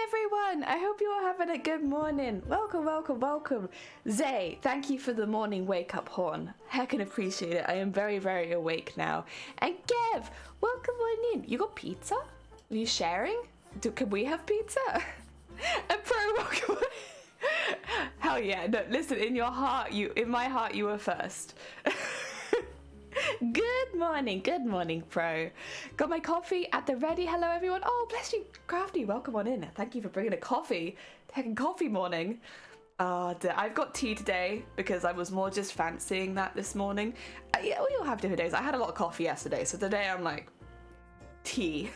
everyone. I hope you are having a good morning. Welcome, welcome, welcome. Zay, thank you for the morning wake-up horn. Heckin' appreciate it. I am very, very awake now. And Gav, welcome on in. You got pizza? Are you sharing? Can we have pizza? And Pro, welcome on. Hell yeah. No, listen, in my heart, you were first. Good morning, Pro. Got my coffee at the ready. Hello, everyone. Oh, bless you, Crafty. Welcome on in. Thank you for bringing a coffee. Heckin' coffee morning. I've got tea today because I was more just fancying that this morning. Yeah, we all have different days. I had a lot of coffee yesterday, so today I'm like, tea.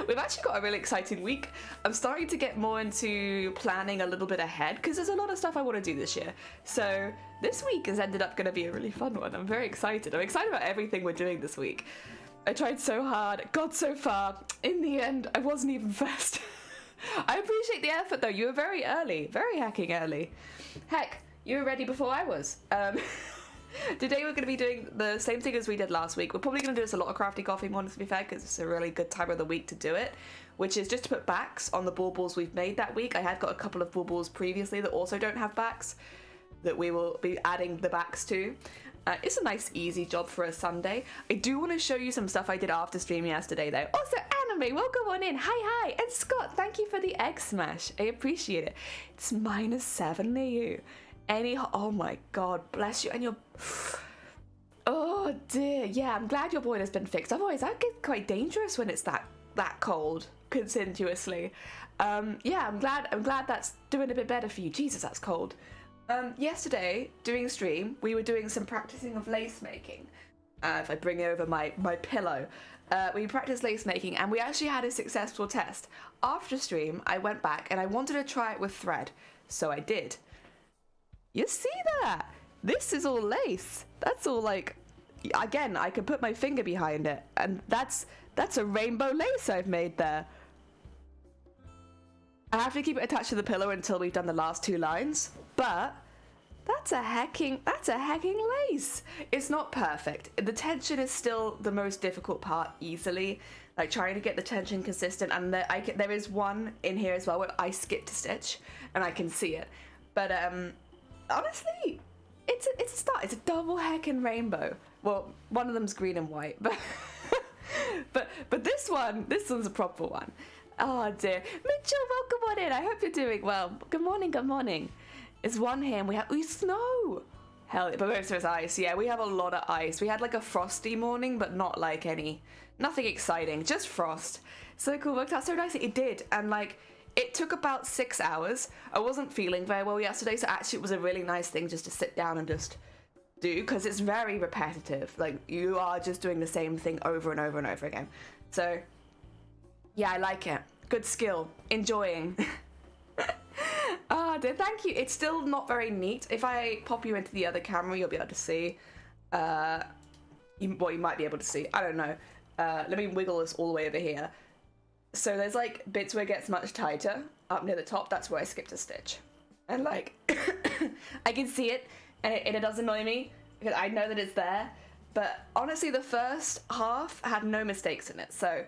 We've actually got a really exciting week. I'm starting to get more into planning a little bit ahead because there's a lot of stuff I want to do this year. So this week has ended up going to be a really fun one. I'm very excited. I'm excited about everything we're doing this week. I tried so hard, got so far. In the end, I wasn't even first. I appreciate the effort though. You were very early, very hacking early. Heck, you were ready before I was. Today we're going to be doing the same thing as we did last week. We're probably going to do this a lot of Crafty Coffee mornings, to be fair, because it's a really good time of the week to do it, which is just to put backs on the baubles we've made that week. I had got a couple of baubles previously that also don't have backs that we will be adding the backs to. It's a nice easy job for a Sunday. I do want to show you some stuff I did after stream yesterday though. Also Anime, welcome on in. Hi. And Scott, thank you for the egg smash. I appreciate it. It's -7 near you. Oh my god, bless you. And you're, oh dear. Yeah, I'm glad your boiler's been fixed. Otherwise that gets quite dangerous when it's that cold continuously. Yeah, I'm glad that's doing a bit better for you. Jesus, that's cold. Yesterday during stream we were doing some practicing of lace making. If I bring over my pillow, we practiced lace making and we actually had a successful test. After stream I went back and I wanted to try it with thread, so I did. You see that? This is all lace. That's all like, again, I can put my finger behind it and that's a rainbow lace I've made there. I have to keep it attached to the pillow until we've done the last 2 lines, but that's a hacking lace. It's not perfect. The tension is still the most difficult part easily, like trying to get the tension consistent, and there is one in here as well where I skipped a stitch and I can see it. But honestly, it's a start. It's a double heckin' rainbow. Well, one of them's green and white, but this one's a proper one. Oh dear. Mitchell, welcome on in. I hope you're doing well. Good morning. It's one here and we have snow. Hell, but most of it's ice. Yeah, we have a lot of ice. We had like a frosty morning, but not like nothing exciting, just frost. So cool, worked out so nicely. It did, and like, it took about 6 hours. I wasn't feeling very well yesterday, so actually it was a really nice thing just to sit down and just do, because it's very repetitive. Like, you are just doing the same thing over and over and over again. So, yeah, I like it. Good skill. Enjoying. Thank you. It's still not very neat. If I pop you into the other camera, you'll be able to see. You might be able to see. I don't know. Let me wiggle this all the way over here. So there's like bits where it gets much tighter up near the top. That's where I skipped a stitch. And like, I can see it and it does annoy me because I know that it's there. But honestly, the first half had no mistakes in it. So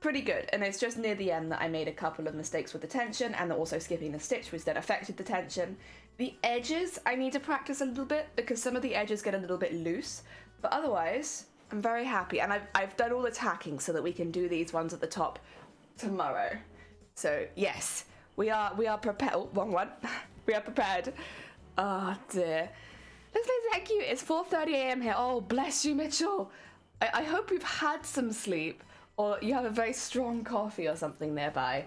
pretty good. And it's just near the end that I made a couple of mistakes with the tension and also skipping the stitch, which then affected the tension. The edges, I need to practice a little bit because some of the edges get a little bit loose. But otherwise, I'm very happy, and I've done all the tacking so that we can do these ones at the top tomorrow. So yes, we are prepared. Oh, wrong one. We are prepared. Oh dear. Let's say thank you. It's 4:30 a.m. here. Oh, bless you, Mitchell. I hope you've had some sleep, or you have a very strong coffee or something nearby.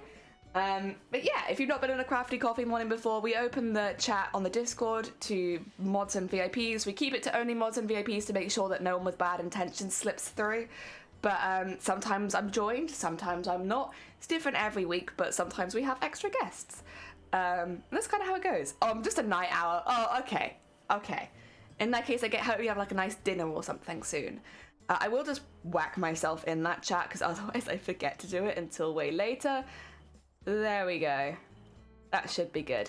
But yeah, if you've not been on a Crafty Coffee morning before, we open the chat on the Discord to mods and VIPs. We keep it to only mods and VIPs to make sure that no one with bad intentions slips through. But sometimes I'm joined, sometimes I'm not. It's different every week, but sometimes we have extra guests. That's kind of how it goes. Oh, I'm just a night owl. Oh, okay. In that case, hope you have like a nice dinner or something soon. I will just whack myself in that chat because otherwise I forget to do it until way later. There we go. That should be good.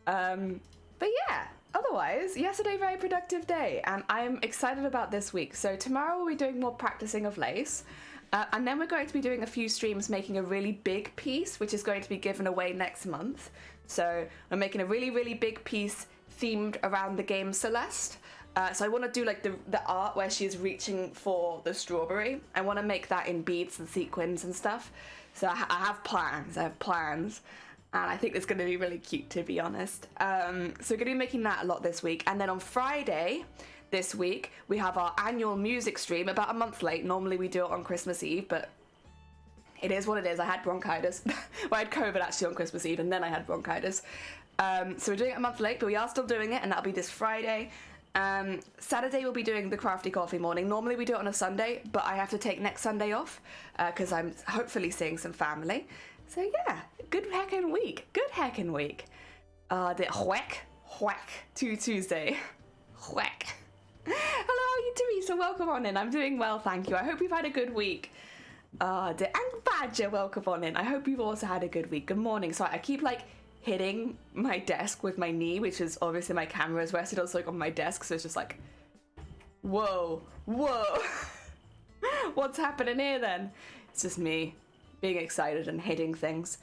But yeah, otherwise, yesterday, very productive day, and I'm excited about this week. So tomorrow we'll be doing more practicing of lace, and then we're going to be doing a few streams making a really big piece, which is going to be given away next month. So I'm making a really, really big piece themed around the game Celeste. So I want to do like the art where she's reaching for the strawberry. I want to make that in beads and sequins and stuff. So I have plans. And I think it's going to be really cute, to be honest. So we're going to be making that a lot this week. And then on Friday this week, we have our annual music stream, about a month late. Normally we do it on Christmas Eve, but it is what it is. I had bronchitis. Well, I had COVID actually on Christmas Eve, and then I had bronchitis. So we're doing it a month late, but we are still doing it, and that'll be this Friday. Saturday we'll be doing the Crafty Coffee morning. Normally we do it on a Sunday, but I have to take next Sunday off because I'm hopefully seeing some family. So yeah, good heckin' week. The whack to Tuesday. Whack. Hello, how are you doing? So welcome on in. I'm doing well, thank you. I hope you've had a good week. And Badger, welcome on in. I hope you've also had a good week. Good morning. Sorry, I keep like hitting my desk with my knee, which is obviously my camera is rested also like on my desk, so it's just like, whoa. What's happening here then? It's just me being excited and hitting things.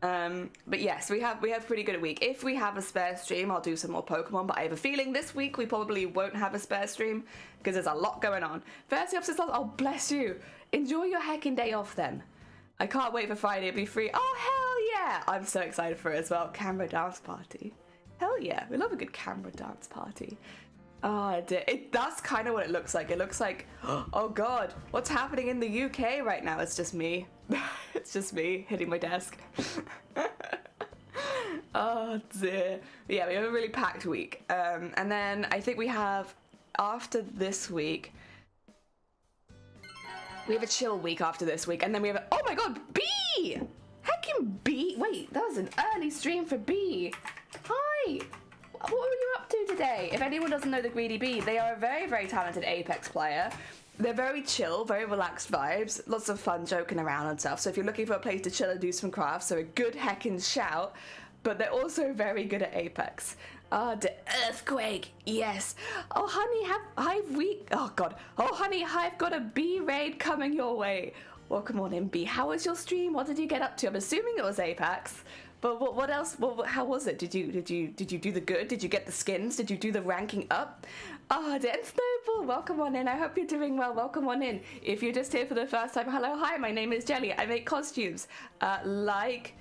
But yes, we have pretty good week. If we have a spare stream, I'll do some more Pokemon, but I have a feeling this week we probably won't have a spare stream because there's a lot going on. First officers, oh bless you. Enjoy your heckin' day off then. I can't wait for Friday to be free. Oh hell yeah! I'm so excited for it as well. Camera dance party. Hell yeah, we love a good camera dance party. Oh dear, that's kind of what it looks like. It looks like, oh god, what's happening in the UK right now? It's just me. It's just me hitting my desk. Oh dear. Yeah, we have a really packed week. And then I think we have, after this week, we have a chill week after this week. And then we have, oh my god, B! Heckin' B! Wait, that was an early stream for B. Hi! What were you up to today? If anyone doesn't know the Greedy Bee, they are a very, very talented Apex player. They're very chill, very relaxed vibes, lots of fun joking around and stuff. So if you're looking for a place to chill and do some crafts, so a good heckin' shout, but they're also very good at Apex. The earthquake, yes. Oh honey, oh honey, I've got a bee raid coming your way. Welcome on in, B. How was your stream? What did you get up to? I'm assuming it was Apex. But what else? How was it? Did you do the good? Did you get the skins? Did you do the ranking up? Dan Snowball, welcome on in. I hope you're doing well. Welcome on in. If you're just here for the first time, hello, hi. My name is Jelly. I make costumes like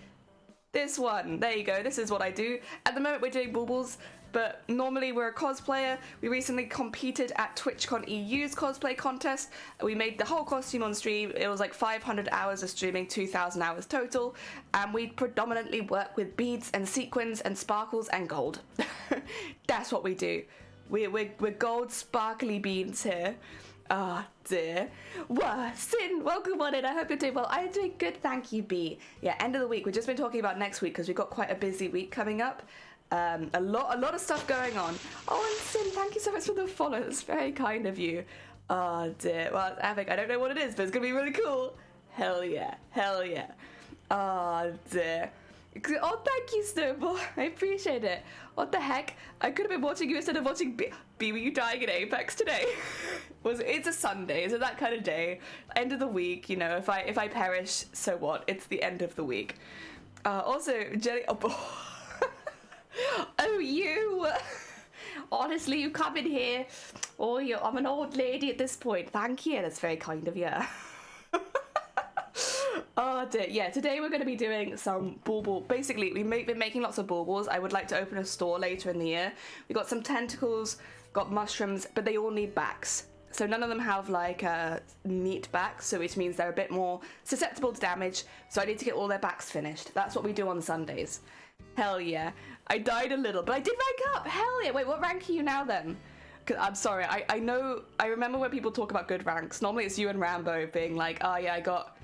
this one. There you go. This is what I do. At the moment, we're doing baubles. But normally we're a cosplayer. We recently competed at TwitchCon EU's cosplay contest. We made the whole costume on stream. It was like 500 hours of streaming, 2,000 hours total. And we predominantly work with beads and sequins and sparkles and gold. That's what we do. We're gold sparkly beans here. Ah, dear. Sin, welcome on in. I hope you're doing well. I'm doing good, thank you, B. Yeah, end of the week. We've just been talking about next week because we've got quite a busy week coming up. A lot of stuff going on. Oh, and Sin, thank you so much for the follow. It's very kind of you. Oh dear. Well, it's epic. I don't know what it is, but it's gonna be really cool. Hell yeah. Oh dear. Oh, thank you, Snowball. I appreciate it. What the heck? I could have been watching you instead of watching B. Were you dying in Apex today? It's a Sunday. Is it that kind of day? End of the week. You know, if I perish, so what? It's the end of the week. Also, Jelly. Oh, you! Honestly, you come in here. Oh, I'm an old lady at this point. Thank you. That's very kind of you. Oh dear. Yeah, today we're going to be doing some bauble. Basically, we've been making lots of baubles. I would like to open a store later in the year. We got some tentacles, got mushrooms, but they all need backs. So none of them have like neat backs, so which means they're a bit more susceptible to damage. So I need to get all their backs finished. That's what we do on Sundays. Hell yeah. I died a little, but I did rank up. Hell yeah. Wait, what rank are you now then? I'm sorry. I remember when people talk about good ranks. Normally it's you and Rambo being like, oh yeah, I got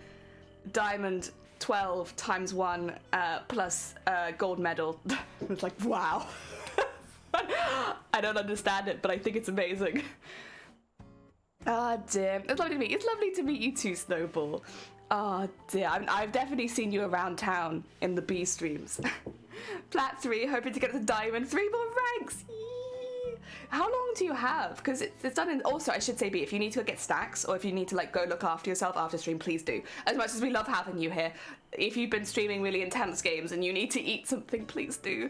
diamond 12 times 1 plus gold medal. It's like, wow. I don't understand it, but I think it's amazing. Ah, dear. It's lovely to meet you. It's lovely to meet you too, Snowball. Oh dear, I've definitely seen you around town in the B streams. Plat 3, hoping to get to Diamond. 3 more ranks! How long do you have? Because it's done in, also I should say B, if you need to get stacks or if you need to like go look after yourself after stream, please do. As much as we love having you here, if you've been streaming really intense games and you need to eat something, please do.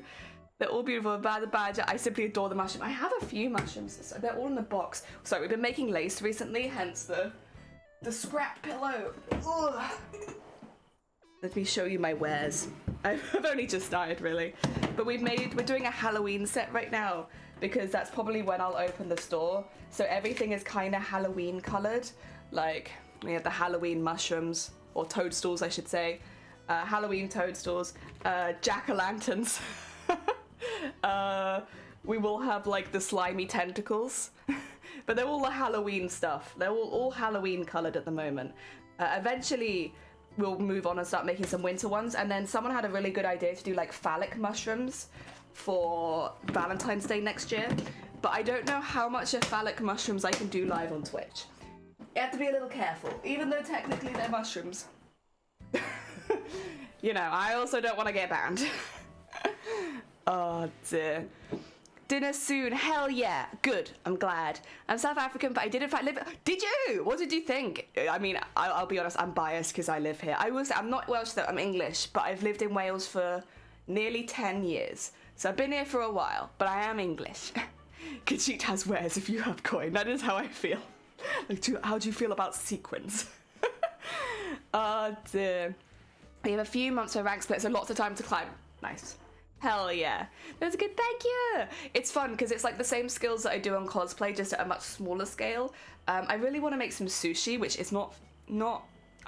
They're all beautiful. Bad badger, I simply adore the mushroom. I have a few mushrooms, so they're all in the box. Sorry, we've been making lace recently, hence the scrap pillow. Ugh. Let me show you my wares. I've only just started really, but we're doing a Halloween set right now because that's probably when I'll open the store. So everything is kind of Halloween colored. Like we have the Halloween mushrooms, or toadstools I should say, Halloween toadstools, jack-o'-lanterns. We will have like the slimy tentacles, but they're all the Halloween stuff. They're all Halloween colored at the moment. Eventually we'll move on and start making some winter ones, and then someone had a really good idea to do like phallic mushrooms for Valentine's Day next year, but I don't know how much of phallic mushrooms I can do live on Twitch. You have to be a little careful, even though technically they're mushrooms. You know, I also don't want to get banned. Oh dear. Dinner soon, hell yeah. Good, I'm glad. I'm South African, but I did in fact live. Did you? What did you think? I mean, I'll be honest, I'm biased because I live here. I'm not Welsh though, I'm English, but I've lived in Wales for nearly 10 years. So I've been here for a while, but I am English. Khajiit has wares if you have coin. That is how I feel. Like, how do you feel about sequins? Oh dear. We have a few months of rank split, so lots of time to climb. Nice. Hell yeah. That's a good thank you. It's fun because it's like the same skills that I do on cosplay, just at a much smaller scale. I really want to make some sushi, which is not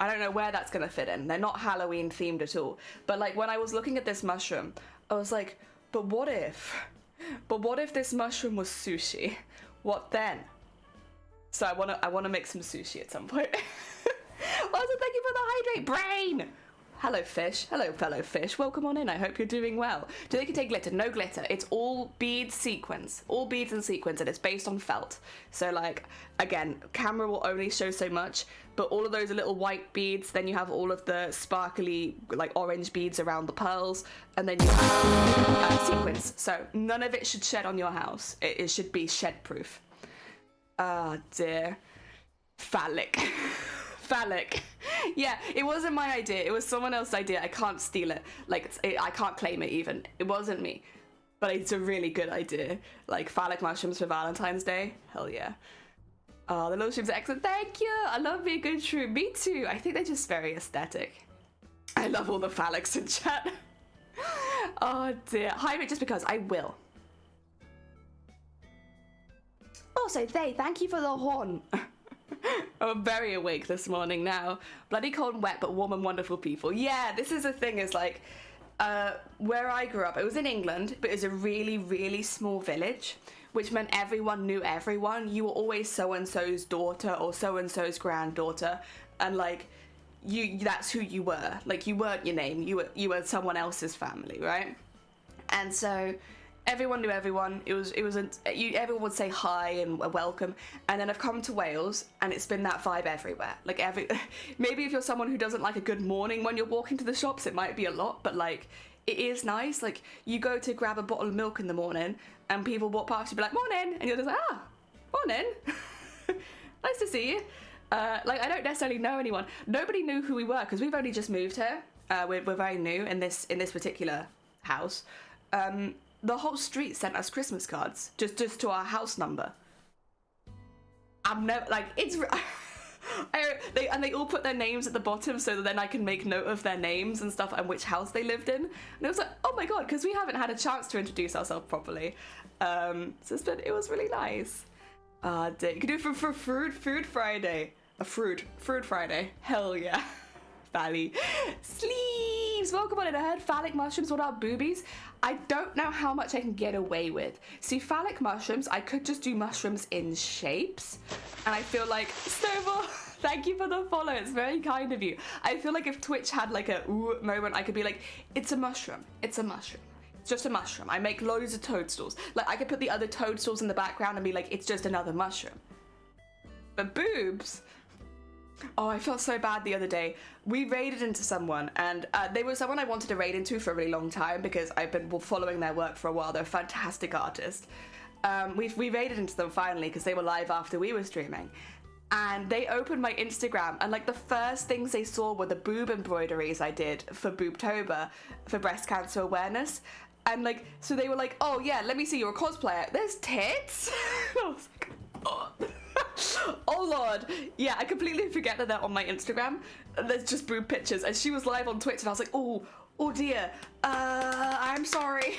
I don't know where that's going to fit in. They're not Halloween themed at all. But like when I was looking at this mushroom, I was like, but what if this mushroom was sushi? What then? So I want to make some sushi at some point. Also, thank you for the hydrate brain. Hello fish, hello fellow fish, welcome on in, I hope you're doing well. Do they contain glitter? No glitter, it's all beads sequins, all beads and sequins, and it's based on felt. So like, again, camera will only show so much, but all of those are little white beads, then you have all of the sparkly, like orange beads around the pearls, and then you have sequins. So none of it should shed on your house, it should be shed proof. Ah dear, phallic. Phallic. Yeah, it wasn't my idea. It was someone else's idea. I can't steal it. Like, I can't claim it even. It wasn't me. But it's a really good idea. Like, phallic mushrooms for Valentine's Day. Hell yeah. Oh, the little shrooms are excellent. Thank you. I love me a good shroom. Me too. I think they're just very aesthetic. I love all the phallics in chat. Oh dear. Hide it just because I will. Also, thank you for the horn. I'm very awake this morning now. Bloody cold and wet, but warm and wonderful people. Yeah, this is the thing, is like, where I grew up, it was in England, but it was a really, really small village, which meant everyone knew everyone. You were always so-and-so's daughter or so-and-so's granddaughter, and like, that's who you were. Like, you weren't your name, you were someone else's family, right? And so everyone knew everyone. Everyone would say hi and welcome. And then I've come to Wales, and it's been that vibe everywhere. Like maybe if you're someone who doesn't like a good morning when you're walking to the shops, it might be a lot. But like, it is nice. Like, you go to grab a bottle of milk in the morning, and people walk past you, be like, "Morning," and you're just like, "Morning, nice to see you." Like, I don't necessarily know anyone. Nobody knew who we were because we've only just moved here. We're very new in this particular house. The whole street sent us Christmas cards just to our house number. I'm never like, it's they all put their names at the bottom so that then I can make note of their names and stuff and which house they lived in. And it was like, oh my god, because we haven't had a chance to introduce ourselves properly. So it was really nice. You could do it for Food Friday. A Fruit Friday. Hell yeah. Valley. Sleeves! Welcome on in. I heard phallic mushrooms. What about boobies? I don't know how much I can get away with. See, phallic mushrooms, I could just do mushrooms in shapes. And I feel like, Snowball, thank you for the follow. It's very kind of you. I feel like if Twitch had like a ooh moment, I could be like, it's a mushroom. It's a mushroom. It's just a mushroom. I make loads of toadstools. Like, I could put the other toadstools in the background and be like, it's just another mushroom. But boobs... Oh, I felt so bad the other day. We raided into someone, and they were someone I wanted to raid into for a really long time because I've been following their work for a while. They're a fantastic artist. we raided into them finally because they were live after we were streaming. And they opened my Instagram, and like the first things they saw were the boob embroideries I did for Boobtober, for breast cancer awareness. And like, so they were like, oh yeah, let me see, you're a cosplayer. There's tits? I was like, oh. Oh lord. Yeah, I completely forget that they're on my Instagram. There's just boob pictures. And she was live on Twitch and I was like, oh dear. I'm sorry.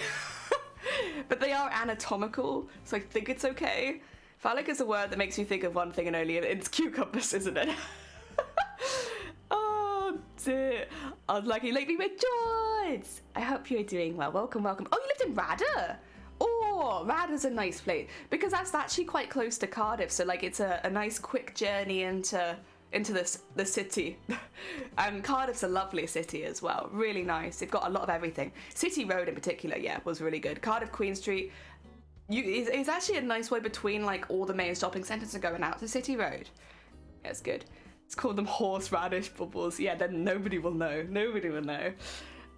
But they are anatomical, so I think it's okay. Phallic is a word that makes you think of one thing and only it's cucumbers, isn't it? Oh dear. Unlucky late me with joys. I hope you're doing well. Welcome. Oh, you lived in Radda? Oh, Radda's a nice place because that's actually quite close to Cardiff, so like it's a nice quick journey into the city. And Cardiff's a lovely city as well, really nice. They've got a lot of everything. City Road in particular, yeah, was really good. Cardiff Queen Street, it's actually a nice way between like all the main shopping centres and going out to City Road. Yeah, it's good. It's called them horseradish bubbles. Yeah, then nobody will know. Nobody will know.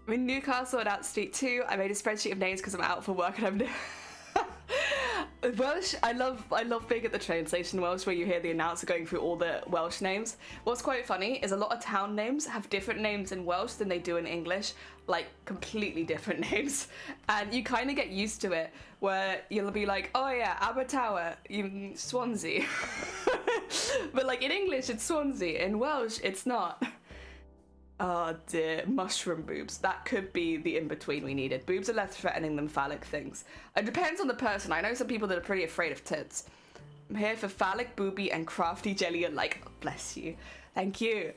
I'm in Newcastle and out Street 2. I made a spreadsheet of names because I'm out for work and I'm Welsh. I love being at the train station Welsh where you hear the announcer going through all the Welsh names. What's quite funny is a lot of town names have different names in Welsh than they do in English, like completely different names, and you kind of get used to it where you'll be like, oh yeah, Abertawe, Swansea. But like in English it's Swansea, in Welsh it's not. Oh dear, mushroom boobs. That could be the in-between we needed. Boobs are less threatening than phallic things. It depends on the person. I know some people that are pretty afraid of tits. I'm here for phallic, booby, and crafty jelly alike. Oh, bless you. Thank you.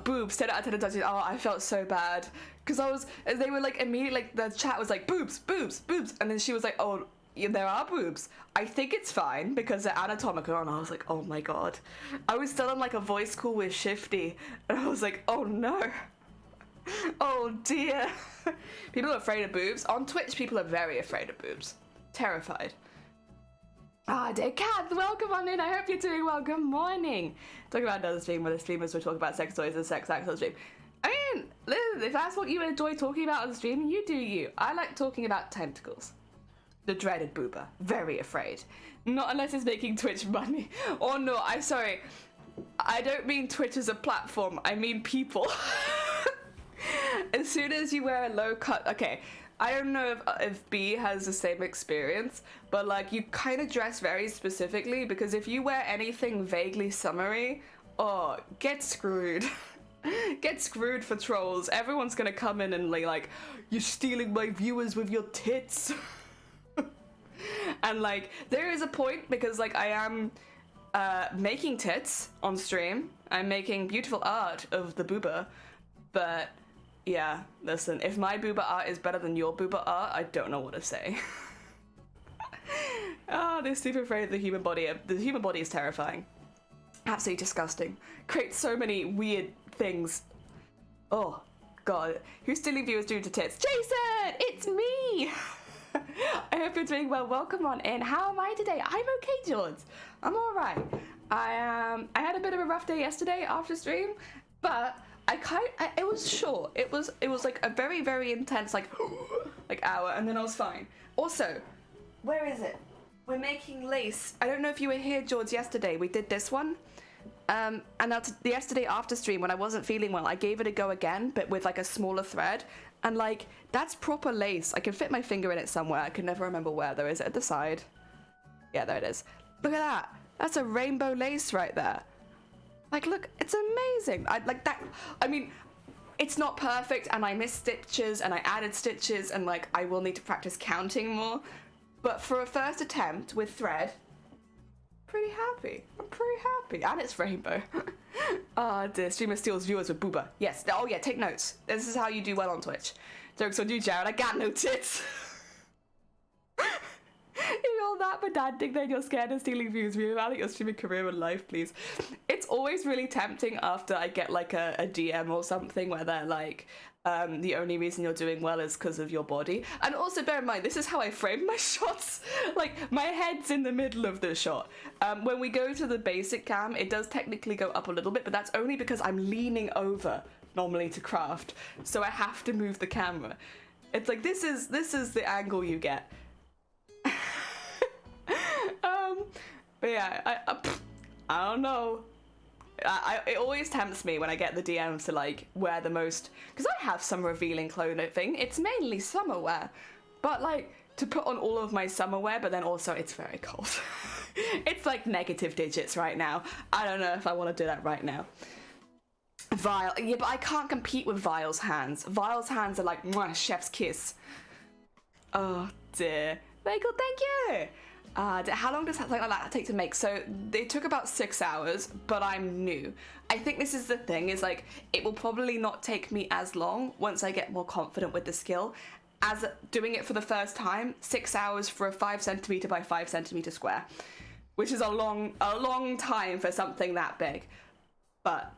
Boobs, 10 out of 10 touches. Oh, I felt so bad. Because they were like immediately, like the chat was like, boobs, boobs, boobs. And then she was like, oh, yeah, there are boobs. I think it's fine because they're anatomical. And I was like, oh my god. I was still on like a voice call with Shifty. And I was like, oh no. Oh dear. People are afraid of boobs. On Twitch, people are very afraid of boobs. Terrified. Ah, dear Kat, welcome on in. I hope you're doing well. Good morning. Talking about another stream where the streamers were talking about sex toys and sex acts on the stream. I mean, listen, if that's what you enjoy talking about on the stream, you do you. I like talking about tentacles. The dreaded boober. Very afraid. Not unless it's making Twitch money. Oh no, I'm sorry. I don't mean Twitch as a platform. I mean people. As soon as you wear a low cut... Okay, I don't know if B has the same experience, but like you kind of dress very specifically because if you wear anything vaguely summery, oh, get screwed. Get screwed for trolls. Everyone's gonna come in and like, you're stealing my viewers with your tits. And like there is a point because like I am making tits on stream. I'm making beautiful art of the booba, but yeah, listen, if my booba art is better than your booba art, I don't know what to say. Oh, they're super afraid of the human body. The human body is terrifying. Absolutely disgusting. Creates so many weird things. Oh god, who's stealing viewers due to tits? Jason, it's me. I hope you're doing well. Welcome on in. How am I today? I'm okay, George. I'm all right. I had a bit of a rough day yesterday after stream, but it was short. It was like a very, very intense like hour, and then I was fine. Also, where is it? We're making lace. I don't know if you were here, George, yesterday. We did this one. And that's yesterday after stream when I wasn't feeling well, I gave it a go again, but with like a smaller thread. And like, that's proper lace. I can fit my finger in it somewhere. I can never remember where. There is it at the side. Yeah, there it is. Look at that. That's a rainbow lace right there. Like, look, it's amazing. I like that. I mean, it's not perfect and I missed stitches and I added stitches and like, I will need to practice counting more. But for a first attempt with thread, pretty happy. I'm pretty happy. And it's rainbow. Ah, dear. Streamer steals viewers with booba. Yes. Oh, yeah. Take notes. This is how you do well on Twitch. Jokes on you, Jared. I got no tits. You're all that pedantic then you're scared of stealing views. Reevaluate your streaming career and life, please. It's always really tempting after I get like a DM or something where they're like, the only reason you're doing well is because of your body. And also bear in mind, this is how I frame my shots. Like, my head's in the middle of the shot. When we go to the basic cam, it does technically go up a little bit, but that's only because I'm leaning over normally to craft. So I have to move the camera. It's like, this is the angle you get. But yeah, I don't know. It always tempts me when I get the DMs to like wear the most, because I have some revealing clothing. It's mainly summer wear, but like to put on all of my summer wear, but then also it's very cold. It's like negative digits right now. I don't know if I want to do that right now. Vile, yeah, but I can't compete with Vile's hands. Vile's hands are like mwah, chef's kiss. Oh dear. Michael, thank you. How long does something like that take to make? So they took about 6 hours, but I'm new. I think this is the thing, is like, it will probably not take me as long once I get more confident with the skill. As doing it for the first time, 6 hours for a 5 centimeter by 5 centimeter square, which is a long time for something that big. But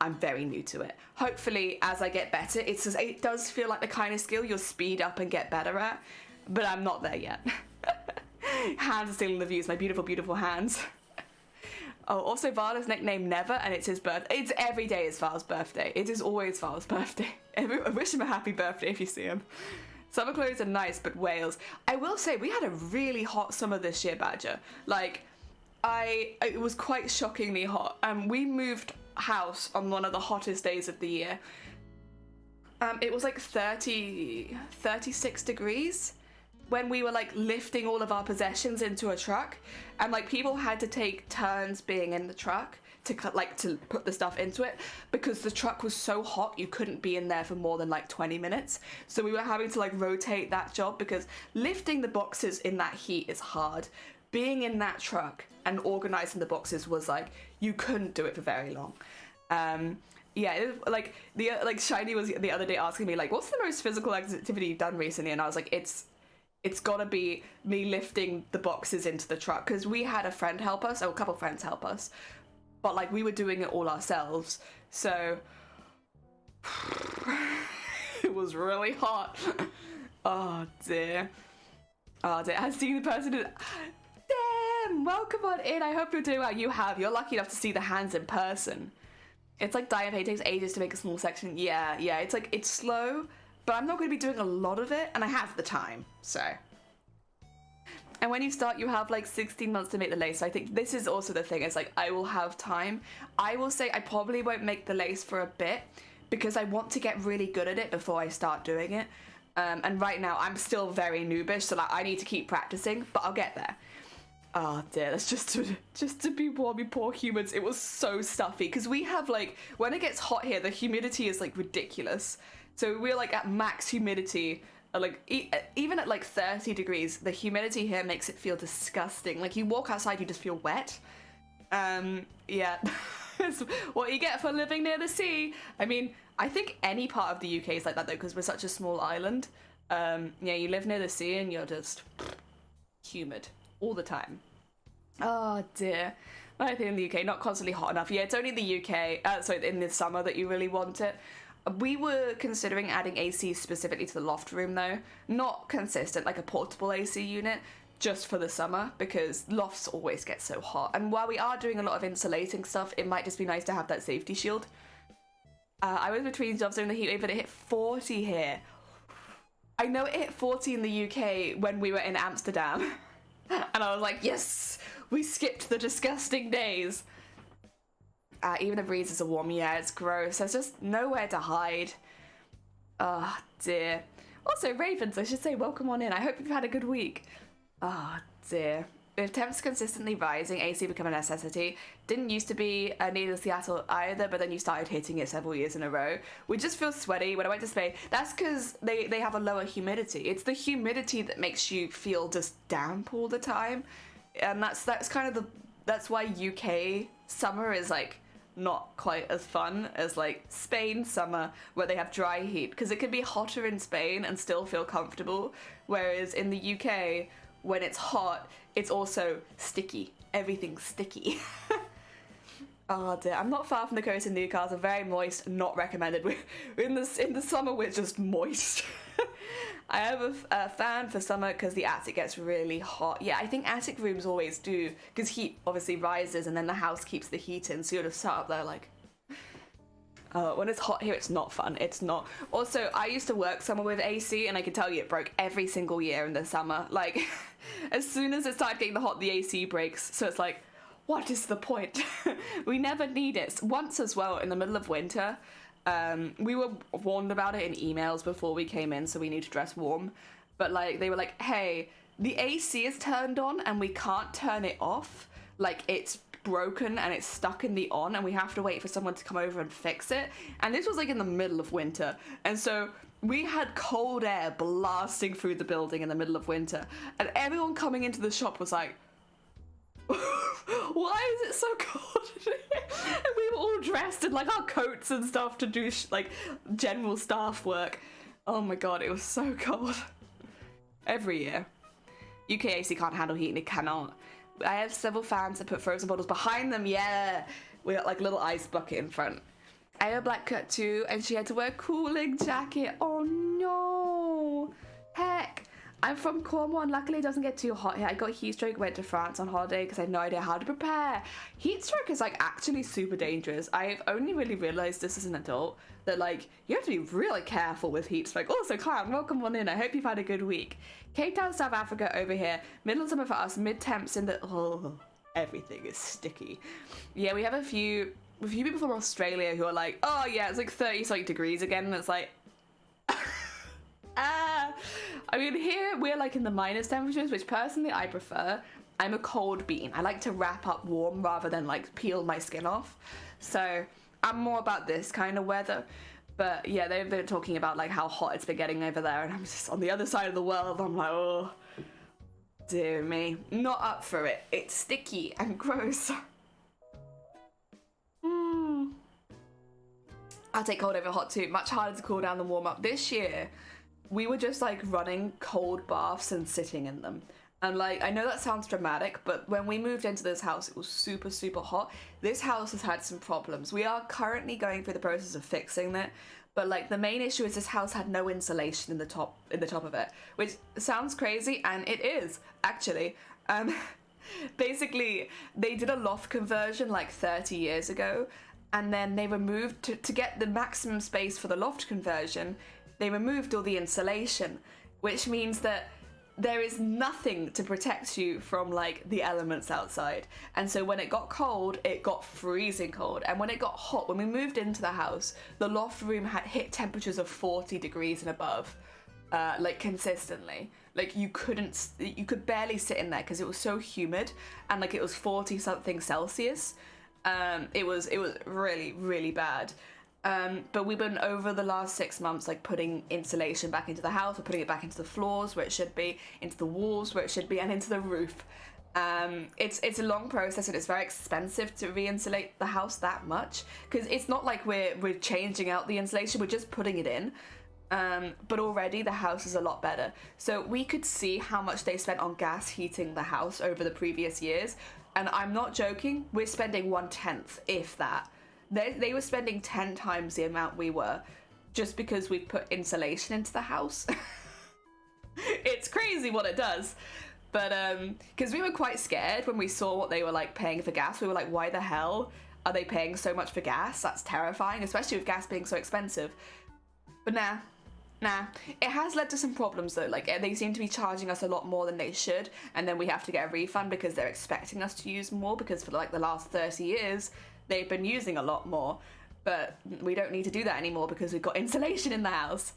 I'm very new to it. Hopefully, as I get better, it does feel like the kind of skill you'll speed up and get better at, but I'm not there yet. Hands are stealing the views, my beautiful, beautiful hands. Oh, also Vala's nickname Never, and it's his birthday. It's every day is Vala's birthday. It is always Vala's birthday. I wish him a happy birthday if you see him. Summer clothes are nice, but Wales. I will say, we had a really hot summer this year, Badger. Like, it was quite shockingly hot. We moved house on one of the hottest days of the year. It was like 36 degrees. When we were like lifting all of our possessions into a truck, and like people had to take turns being in the truck to put the stuff into it, because the truck was so hot you couldn't be in there for more than like 20 minutes. So we were having to like rotate that job, because lifting the boxes in that heat is hard. Being in that truck and organizing the boxes was like, you couldn't do it for very long. Yeah, it was, like Shiny was the other day asking me like, what's the most physical activity you've done recently? And I was like, it's gotta be me lifting the boxes into the truck, because we had a friend help us, or a couple friends help us, but like we were doing it all ourselves, so it was really hot. Oh dear. I've seen the person damn, welcome on in. I hope you're doing well. You're lucky enough to see the hands in person. It's like Diamond takes ages to make a small section. Yeah, it's like, it's slow, but I'm not going to be doing a lot of it, and I have the time, so. And when you start, you have like 16 months to make the lace. So I think this is also the thing, it's like, I will have time. I will say I probably won't make the lace for a bit, because I want to get really good at it before I start doing it. And right now, I'm still very noobish, so like, I need to keep practicing, but I'll get there. Oh dear, that's just to be warm, you poor humans. It was so stuffy, because we have like, when it gets hot here, the humidity is like ridiculous. So we're like at max humidity, like even at like 30 degrees, the humidity here makes it feel disgusting. Like you walk outside, you just feel wet. Yeah, it's what you get for living near the sea. I mean, I think any part of the UK is like that though, because we're such a small island. Yeah, you live near the sea and you're just humid all the time. Oh dear. I think in the UK, not constantly hot enough. Yeah, it's only in the UK, sorry, in the summer that you really want it. We were considering adding AC specifically to the loft room though. Not consistent, like a portable AC unit, just for the summer, because lofts always get so hot. And while we are doing a lot of insulating stuff, it might just be nice to have that safety shield. I was between jobs during the heat wave, but it hit 40 here. I know it hit 40 in the UK when we were in Amsterdam. And I was like, yes, we skipped the disgusting days. Even the breezes are warm. Yeah, it's gross. There's just nowhere to hide. Oh, dear. Also, Ravens, I should say, welcome on in. I hope you've had a good week. Oh, dear. With temps consistently rising, AC become a necessity. Didn't used to be near Seattle either, but then you started hitting it several years in a row. We just feel sweaty when I went to Spain. That's because they have a lower humidity. It's the humidity that makes you feel just damp all the time. And that's kind of that's why UK summer is like not quite as fun as like Spain summer, where they have dry heat, because it can be hotter in Spain and still feel comfortable, whereas in the UK, when it's hot, it's also sticky. Everything's sticky. Oh dear, I'm not far from the coast in Newcastle, very moist, not recommended. In the summer, we're just moist. I have a fan for summer because the attic gets really hot. Yeah, I think attic rooms always do, because heat obviously rises and then the house keeps the heat in, so you're just sat up there like... When it's hot here, it's not fun. It's not. Also, I used to work somewhere with AC, and I can tell you it broke every single year in the summer. Like, as soon as it started getting hot, the AC breaks. So it's like, what is the point? We never need it. Once as well, in the middle of winter, we were warned about it in emails before we came in, so we need to dress warm. But like, they were like, hey, the AC is turned on and we can't turn it off. Like, it's broken and it's stuck in the on, and we have to wait for someone to come over and fix it. And this was like in the middle of winter, and so we had cold air blasting through the building in the middle of winter, and everyone coming into the shop was like, why is it so cold? And we were all dressed in like our coats and stuff to do like general staff work. Oh my god, it was so cold. Every year. UK AC can't handle heat, and it cannot. I have several fans that put frozen bottles behind them. Yeah, we got like a little ice bucket in front. I have a black cat too, and she had to wear a cooling jacket. Oh no, heck. I'm from Cornwall, and luckily it doesn't get too hot here. I got heat stroke, went to France on holiday because I had no idea how to prepare. Heat stroke is like actually super dangerous. I've only really realized this as an adult, that like you have to be really careful with heat stroke. Also, Kyle, welcome on in. I hope you've had a good week. Cape Town, South Africa over here. Middle summer for us, mid temps in the everything is sticky. Yeah, we have a few people from Australia who are like, oh yeah, it's like 30 something degrees again, and it's like I mean, here we're like in the minus temperatures, which personally I prefer. I'm a cold bean. I like to wrap up warm rather than like peel my skin off. So I'm more about this kind of weather. But yeah, they've been talking about like how hot it's been getting over there, and I'm just on the other side of the world. I'm like, oh, dear me. Not up for it. It's sticky and gross. I'll take cold over hot too. Much harder to cool down than warm up. This year, we were just like running cold baths and sitting in them. And like, I know that sounds dramatic, but when we moved into this house, it was super, super hot. This house has had some problems. We are currently going through the process of fixing it. But like, the main issue is this house had no insulation in the top of it, which sounds crazy, and it is actually. Basically, they did a loft conversion like 30 years ago, and then they removed to get the maximum space for the loft conversion. They removed all the insulation, which means that there is nothing to protect you from like the elements outside. And so when it got cold, it got freezing cold. And when it got hot, when we moved into the house, the loft room had hit temperatures of 40 degrees and above, like consistently. Like you could barely sit in there because it was so humid, and like it was 40 something Celsius. It was really, really bad. But we've been over the last 6 months like putting insulation back into the house. We're putting it back into the floors where it should be, into the walls where it should be, and into the roof. It's a long process, and it's very expensive to re-insulate the house that much, because it's not like we're changing out the insulation, we're just putting it in. But already the house is a lot better. So we could see how much they spent on gas heating the house over the previous years, and I'm not joking, we're spending 1/10, if that. They were spending 10 times the amount we were, just because we put insulation into the house. It's crazy what it does. But because we were quite scared when we saw what they were like paying for gas. We were like, why the hell are they paying so much for gas? That's terrifying, especially with gas being so expensive. But nah. It has led to some problems though. Like, they seem to be charging us a lot more than they should, and then we have to get a refund because they're expecting us to use more, because for like the last 30 years they've been using a lot more. But we don't need to do that anymore because we've got insulation in the house.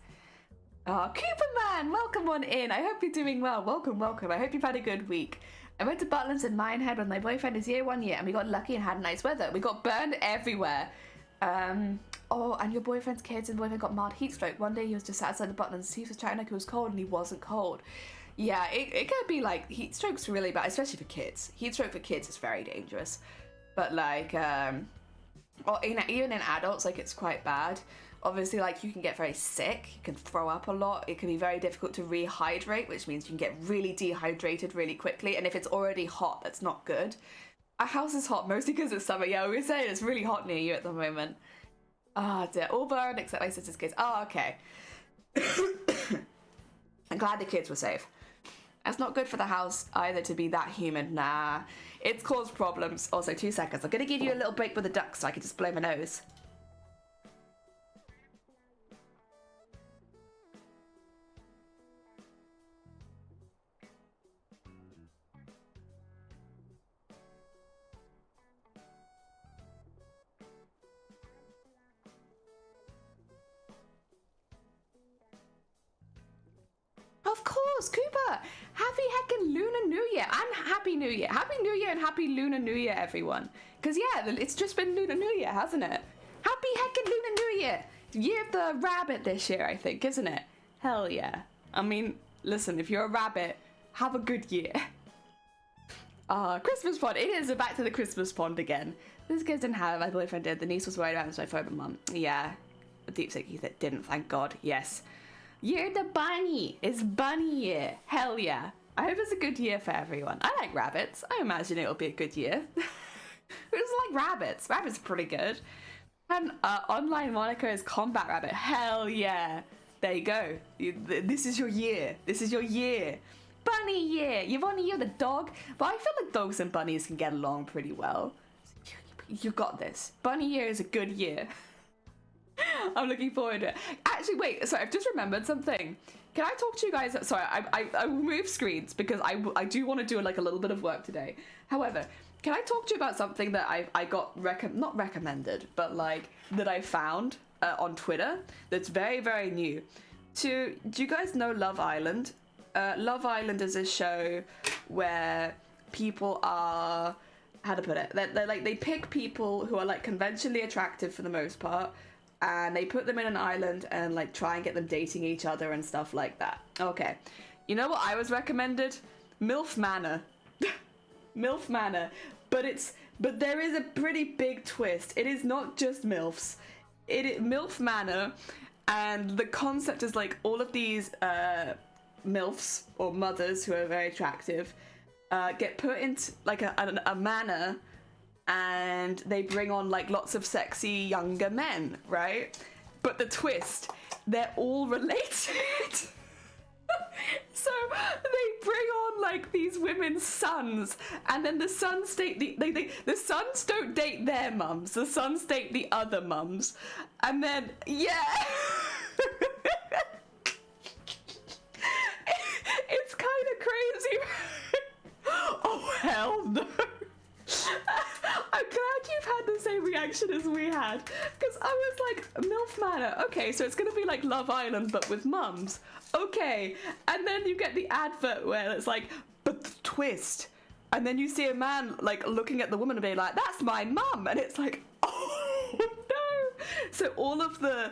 Oh, Cooper Man, welcome on in. I hope you're doing well. Welcome. I hope you've had a good week. I went to Butlins in Minehead with my boyfriend his year 1 year, and we got lucky and had nice weather. We got burned everywhere. Oh, and your boyfriend's kids and boyfriend got mild heat stroke. One day he was just outside the Butlins. He was chatting like it was cold, and he wasn't cold. Yeah, it can be like, heat stroke's really bad, especially for kids. Heat stroke for kids is very dangerous. But like, or even in adults, like, it's quite bad. Obviously, like, you can get very sick, you can throw up a lot, it can be very difficult to rehydrate, which means you can get really dehydrated really quickly, and if it's already hot, that's not good. Our house is hot, mostly because it's summer. Yeah, we were saying it's really hot near you at the moment. Ah, dear. All burned except my sister's kids. Oh, okay. I'm glad the kids were safe. That's not good for the house either to be that humid. Nah, it's caused problems. Also, 2 seconds. I'm gonna give you a little break with the ducks so I can just blow my nose. course, Cooper. Happy heckin' Lunar New Year and Happy New Year. Happy New Year and Happy Lunar New Year, everyone. Because, yeah, it's just been Lunar New Year, hasn't it? Happy heckin' Lunar New Year. Year of the rabbit this year, I think, isn't it? Hell yeah. I mean, listen, if you're a rabbit, have a good year. Christmas pond. It is back to the Christmas pond again. This kids didn't have it. My boyfriend did. The niece was worried about it, so I phoned my mum. Yeah. The deep sick, he didn't, thank God. Yes. You're the bunny. It's bunny year. Hell yeah. I hope it's a good year for everyone. I like rabbits. I imagine it'll be a good year. Who doesn't like rabbits? Rabbits are pretty good. And online moniker is Combat Rabbit. Hell yeah. There you go. This is your year. This is your year. Bunny year. You're the dog. But I feel like dogs and bunnies can get along pretty well. You got this. Bunny year is a good year. I'm looking forward to it. Actually, wait. Sorry, I've just remembered something. Can I talk to you guys? Sorry, I will move screens because I do want to do like a little bit of work today. However, can I talk to you about something that I got not recommended, but like that I found on Twitter that's very, very new. Do you guys know Love Island? Love Island is a show where people are, how to put it, they're like, they pick people who are like conventionally attractive for the most part, and they put them in an island and like try and get them dating each other and stuff like that. Okay, you know what I was recommended? MILF Manor. MILF Manor, but there is a pretty big twist. It is not just MILFs. MILF Manor, and the concept is like all of these MILFs or mothers who are very attractive get put into like a manor, and they bring on like lots of sexy younger men, right? But the twist, they're all related. So they bring on like these women's sons, and then the sons date the sons don't date their mums, the sons date the other mums, and then yeah. It's kind of crazy. Oh hell no. I'm glad you've had the same reaction as we had, because I was like, MILF Manor, okay, so it's gonna be like Love Island but with mums, okay, and then you get the advert where it's like, but the twist, and then you see a man like looking at the woman and being like, that's my mum, and it's like, oh no. So all of the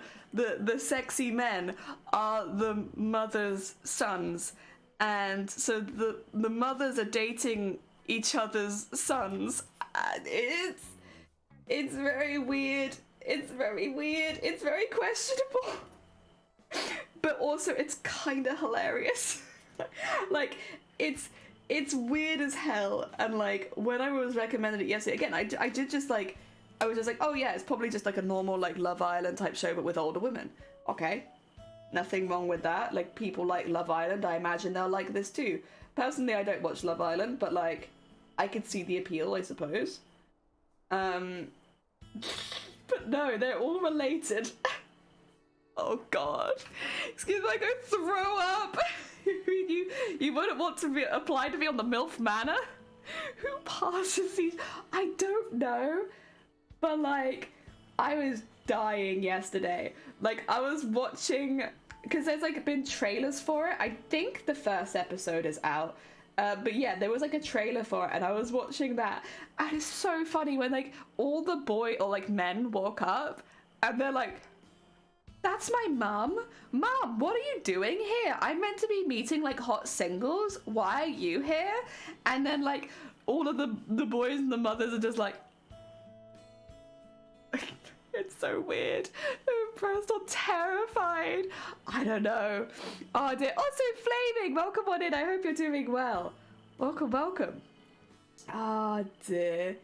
sexy men are the mother's sons, and so the mothers are dating each other's sons. It's very weird. It's very weird. It's very questionable. But also it's kind of hilarious. Like it's weird as hell, and like when I was recommended it yesterday, again I did just like, I was just like, oh yeah, it's probably just like a normal like Love Island type show but with older women. Okay. Nothing wrong with that. Like, people like Love Island, I imagine they'll like this too. Personally, I don't watch Love Island, but like, I could see the appeal, I suppose. But no, they're all related. Oh god. Excuse me, I go throw up. You wouldn't want to apply to be on the MILF Manor? Who passes these? I don't know. But like, I was dying yesterday. Like, I was watching, because there's like been trailers for it. I think the first episode is out. But yeah, there was like a trailer for it, and I was watching that, and it's so funny when like all the boy or like men walk up and they're like, that's my mum. Mum, what are you doing here? I'm meant to be meeting like hot singles. Why are you here? And then like all of the boys and the mothers are just like, it's so weird. I'm impressed or terrified. I don't know. Oh dear. Also, Flaming, welcome on in. I hope you're doing well. Welcome, welcome. Oh dear.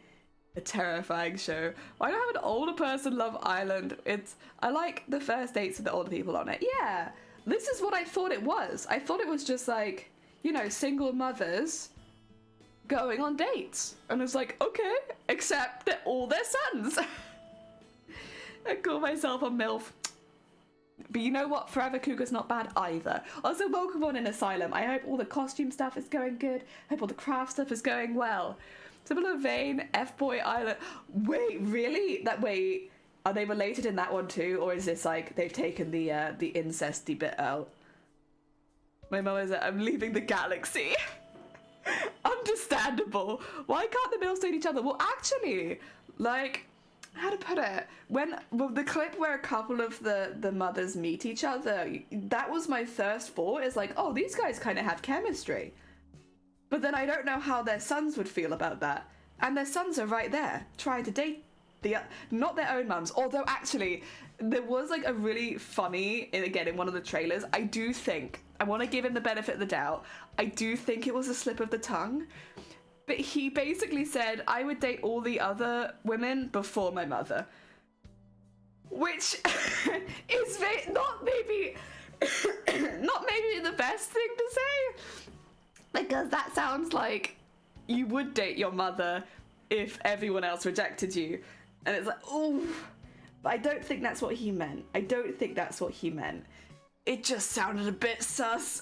A terrifying show. Why don't I have an older person Love Island? I like the first dates with the older people on it. Yeah. This is what I thought it was. I thought it was just like, you know, single mothers going on dates. And it's like, okay, except they're all their sons. I call myself a MILF. But you know what? Forever Cougar's not bad either. Also, welcome on in Asylum. I hope all the costume stuff is going good. I hope all the craft stuff is going well. Similar vein, F-Boy Island. Wait, really? Wait, are they related in that one too? Or is this like, they've taken the incesty bit out? My mum is I'm leaving the galaxy. Understandable. Why can't the MILFs date each other? Well, actually, like, how to put it? The clip where a couple of the mothers meet each other, that was my first thought, is like, oh, these guys kind of have chemistry. But then I don't know how their sons would feel about that. And their sons are right there, trying to date not their own mums. Although, actually, there was, like, a really funny, again, in one of the trailers, I do think, I want to give him the benefit of the doubt, I do think it was a slip of the tongue. But he basically said, I would date all the other women before my mother. Which is not maybe the best thing to say. Because that sounds like you would date your mother if everyone else rejected you. And it's like, oh, but I don't think that's what he meant. I don't think that's what he meant. It just sounded a bit sus.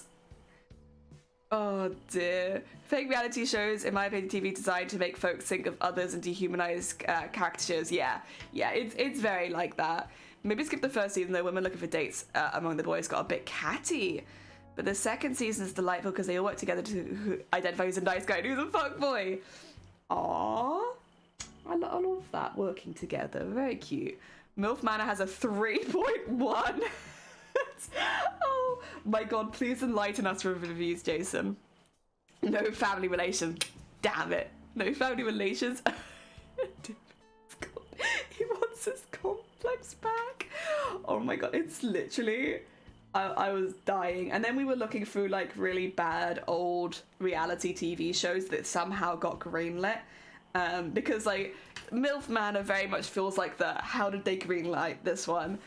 Oh dear. Fake reality shows, in my opinion, TV designed to make folks think of others and dehumanize characters. Yeah, it's very like that. Maybe skip the first season though. Women looking for dates among the boys got a bit catty. But the second season is delightful because they all work together to identify who's a nice guy and who's a fuckboy. Aww. I love that, working together. Very cute. MILF Manor has a 3.1. Oh my god, please enlighten us with reviews, Jason. No family relation. Damn it. No family relations. He wants his complex back. Oh my god, it's literally... I was dying. And then we were looking through like really bad old reality TV shows that somehow got greenlit. Because like MILF Manor very much feels like the how did they greenlight this one?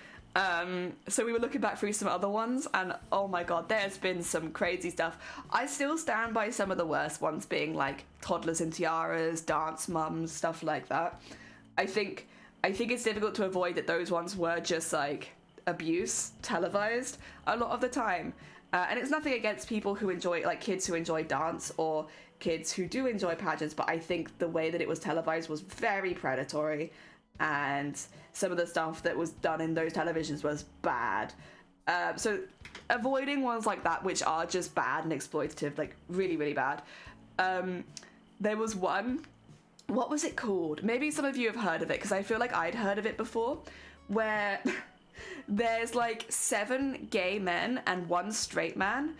So we were looking back through some other ones and oh my god, there's been some crazy stuff. I still stand by some of the worst ones being like Toddlers in Tiaras, Dance Mums, stuff like that. I think it's difficult to avoid that those ones were just like abuse televised a lot of the time. And it's nothing against people who enjoy, like kids who enjoy dance or kids who do enjoy pageants, but I think the way that it was televised was very predatory and some of the stuff that was done in those televisions was bad. So avoiding ones like that, which are just bad and exploitative, like really, really bad. There was one, what was it called? Maybe some of you have heard of it because I feel like I'd heard of it before, where there's like 7 gay men and 1 straight man,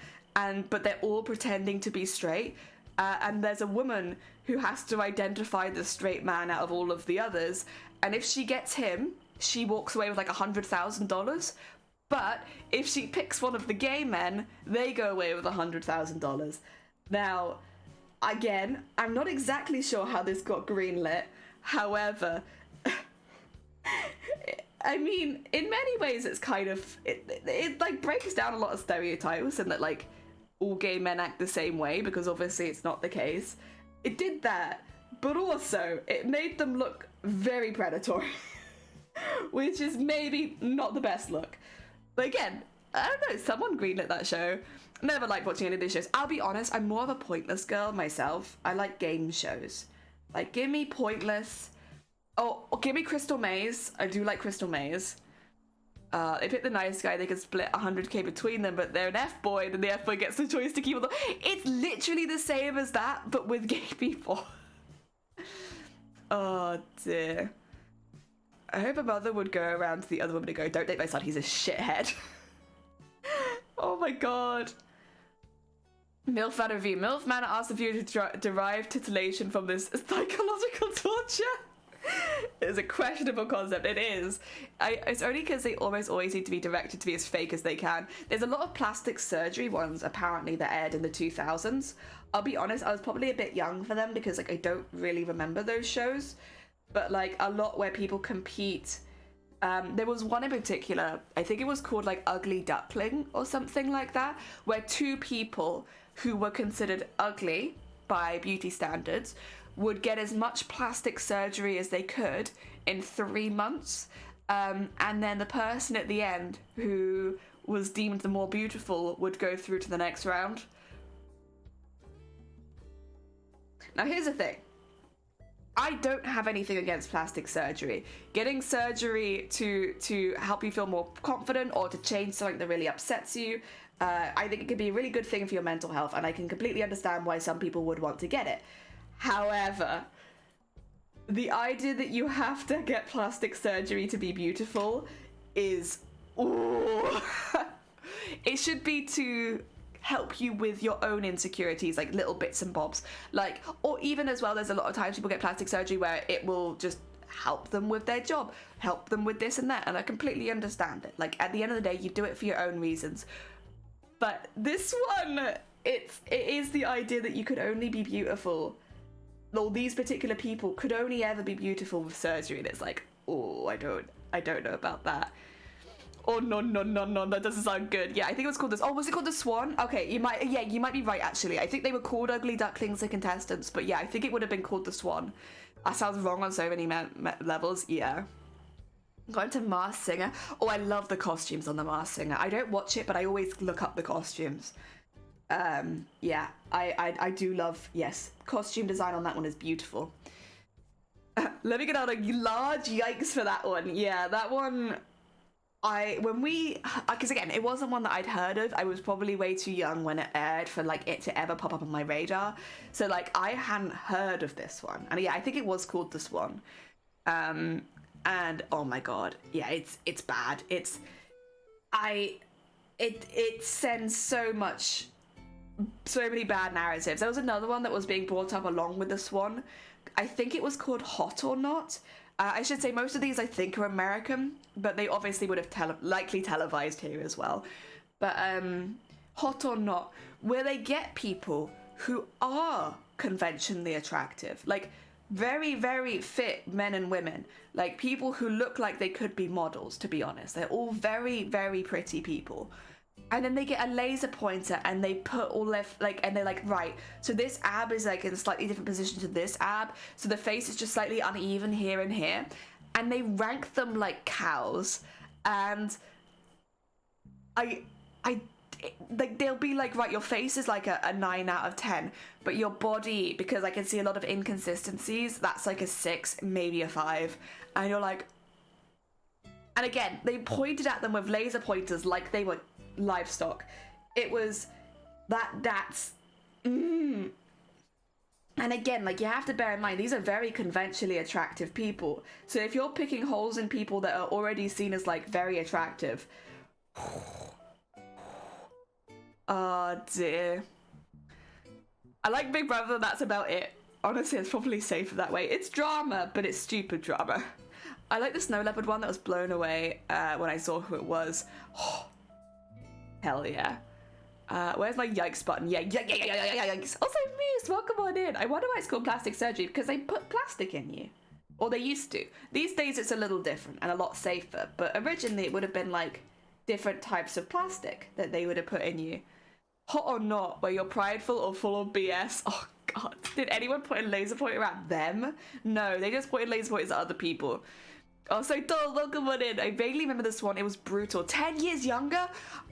but they're all pretending to be straight. And there's a woman who has to identify the straight man out of all of the others. And if she gets him, she walks away with like $100,000. But if she picks one of the gay men, they go away with $100,000. Now, again, I'm not exactly sure how this got greenlit. However, I mean, in many ways, it's kind of, it like breaks down a lot of stereotypes and that like all gay men act the same way, because obviously it's not the case. It did that, but also it made them look very predatory, which is maybe not the best look. But again, I don't know, someone greenlit that show. Never liked watching any of these shows. I'll be honest, I'm more of a pointless girl myself. I like game shows. Like, give me Pointless. Oh, give me Crystal Maze. I do like Crystal Maze. They pick the nice guy, they can split 100k between them, but they're an F-boy, then the F-boy gets the choice to keep on the... It's literally the same as that, but with gay people. Oh, dear. I hope a mother would go around to the other woman and go, don't date my son, he's a shithead. Oh my god. MILF Manor review. MILF Manor asks the viewer to derive titillation from this psychological torture. It's a questionable concept. It is. It's only because they almost always need to be directed to be as fake as they can. There's a lot of plastic surgery ones, apparently, that aired in the 2000s. I'll be honest, I was probably a bit young for them because, like, I don't really remember those shows. But, like, a lot where people compete. There was one in particular, I think it was called, like, Ugly Duckling or something like that, where 2 people who were considered ugly by beauty standards would get as much plastic surgery as they could in 3 months. And then the person at the end who was deemed the more beautiful would go through to the next round. Now here's the thing. I don't have anything against plastic surgery. Getting surgery to help you feel more confident or to change something that really upsets you, I think it could be a really good thing for your mental health, and I can completely understand why some people would want to get it. However, the idea that you have to get plastic surgery to be beautiful is, ooh. It should be to help you with your own insecurities, like little bits and bobs, like, or even as well, there's a lot of times people get plastic surgery where it will just help them with their job, help them with this and that, and I completely understand it. Like, at the end of the day, you do it for your own reasons. But this one, it is the idea that you could only be beautiful, or these particular people could only ever be beautiful with surgery, and it's like, oh, I don't know about that. Oh, no, that doesn't sound good. Yeah, I think it was called this. Oh, was it called the Swan? Okay, you might be right, actually. I think they were called Ugly Ducklings, the contestants, but yeah, I think it would have been called the Swan. That sounds wrong on so many levels, yeah. Got into Masked Singer. Oh, I love the costumes on the Masked Singer. I don't watch it, but I always look up the costumes. Yeah, I do love, yes, costume design on that one is beautiful. Let me get out a large yikes for that one. Yeah, that one... because again, it wasn't one that I'd heard of. I was probably way too young when it aired for like it to ever pop up on my radar. So like I hadn't heard of this one. And yeah, I think it was called The Swan. And oh my god, yeah, it's bad. It sends so many bad narratives. There was another one that was being brought up along with The Swan. I think it was called Hot or Not. I should say most of these I think are American, but they obviously would have likely televised here as well. But Hot or Not, where they get people who are conventionally attractive, like very, very fit men and women, like people who look like they could be models, to be honest. They're all very, very pretty people. And then they get a laser pointer and they put all their, like, and they're like, right, so this ab is like in a slightly different position to this ab. So the face is just slightly uneven here and here. And they rank them like cows. And like, they'll be like, right, your face is like a 9 out of 10. But your body, because I can see a lot of inconsistencies, that's like a 6, maybe a 5. And you're like, and again, they pointed at them with laser pointers like they were livestock. It was that's and again, like, you have to bear in mind, these are very conventionally attractive people. So if you're picking holes in people that are already seen as like very attractive, oh dear. I like Big Brother, that's about it. Honestly, it's probably safer that way. It's drama, but it's stupid drama. I like the snow leopard one that was blown away when I saw who it was. Hell yeah. Where's my yikes button? Yeah, yikes. Also, Muse, welcome on in. I wonder why it's called plastic surgery, because they put plastic in you. Or they used to. These days it's a little different and a lot safer, but originally it would have been like different types of plastic that they would have put in you. Hot or Not, where you're prideful or full of BS. Oh god, did anyone point a laser pointer at them? No, they just pointed laser pointers at other people. Oh, so dull, welcome on in. I vaguely remember this one. It was brutal. 10 years younger?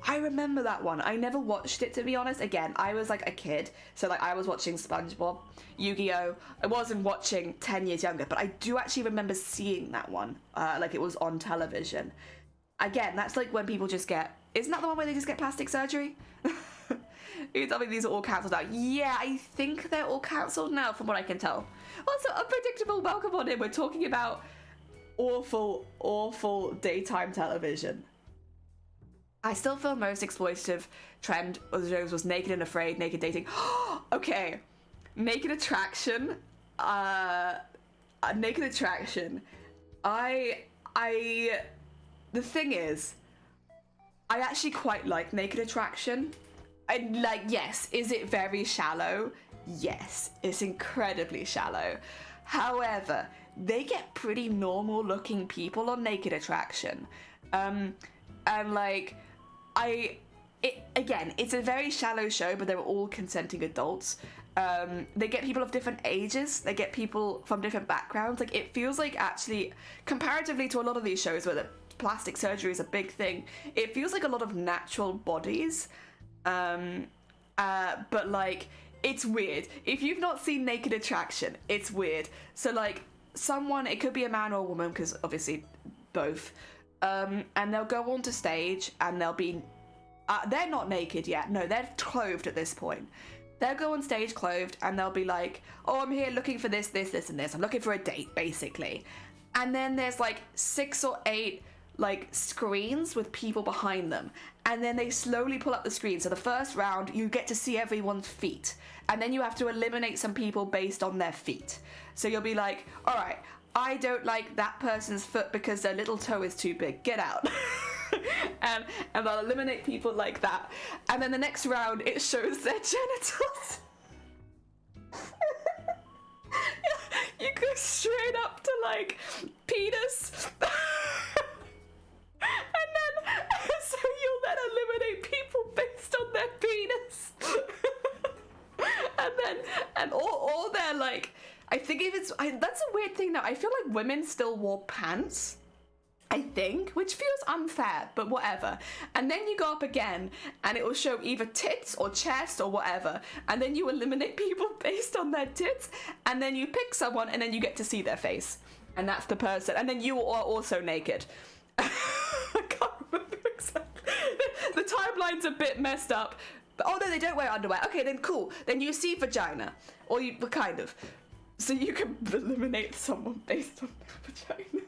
I remember that one. I never watched it, to be honest. Again, I was like a kid. So like I was watching SpongeBob, Yu-Gi-Oh! I wasn't watching 10 years younger, but I do actually remember seeing that one. Like it was on television. Again, that's like when people just get... Isn't that the one where they just get plastic surgery? You tell me these are all cancelled out. Yeah, I think they're all cancelled now from what I can tell. Also, Unpredictable, welcome on in. We're talking about awful daytime television. I still feel most exploitative trend of the shows was Naked and Afraid, Naked Dating. Okay, Naked Attraction. Naked Attraction. The thing is, I actually quite like Naked Attraction. Yes, is it very shallow? Yes, it's incredibly shallow. However, they get pretty normal looking people on Naked Attraction. And like, again, it's a very shallow show, but they're all consenting adults. They get people of different ages. They get people from different backgrounds. Like, it feels like, actually, comparatively to a lot of these shows where the plastic surgery is a big thing, it feels like a lot of natural bodies. But like, it's weird. If you've not seen Naked Attraction, it's weird. So like someone, it could be a man or a woman, because obviously both, and they'll go onto stage and they'll be, they're not naked yet. No, they're clothed at this point. They'll go on stage clothed and they'll be like, oh, I'm here looking for this, this, this, and this. I'm looking for a date, basically. And then there's like 6 or 8 like screens with people behind them, and then they slowly pull up the screen. So the first round you get to see everyone's feet, and then you have to eliminate some people based on their feet. So you'll be like, all right, I don't like that person's foot because their little toe is too big, get out. and they'll eliminate people like that, and then the next round it shows their genitals. You go straight up to like penis. And then, so you'll then eliminate people based on their penis. and or they're like, I think if it's, that's a weird thing now. I feel like women still wore pants, I think, which feels unfair, but whatever. And then you go up again and it will show either tits or chest or whatever. And then you eliminate people based on their tits, and then you pick someone and then you get to see their face. And that's the person. And then you are also naked. I can't remember exactly. The timeline's a bit messed up. But, oh no, they don't wear underwear. Okay, then cool. Then you see vagina. Or you, kind of. So you can eliminate someone based on vagina.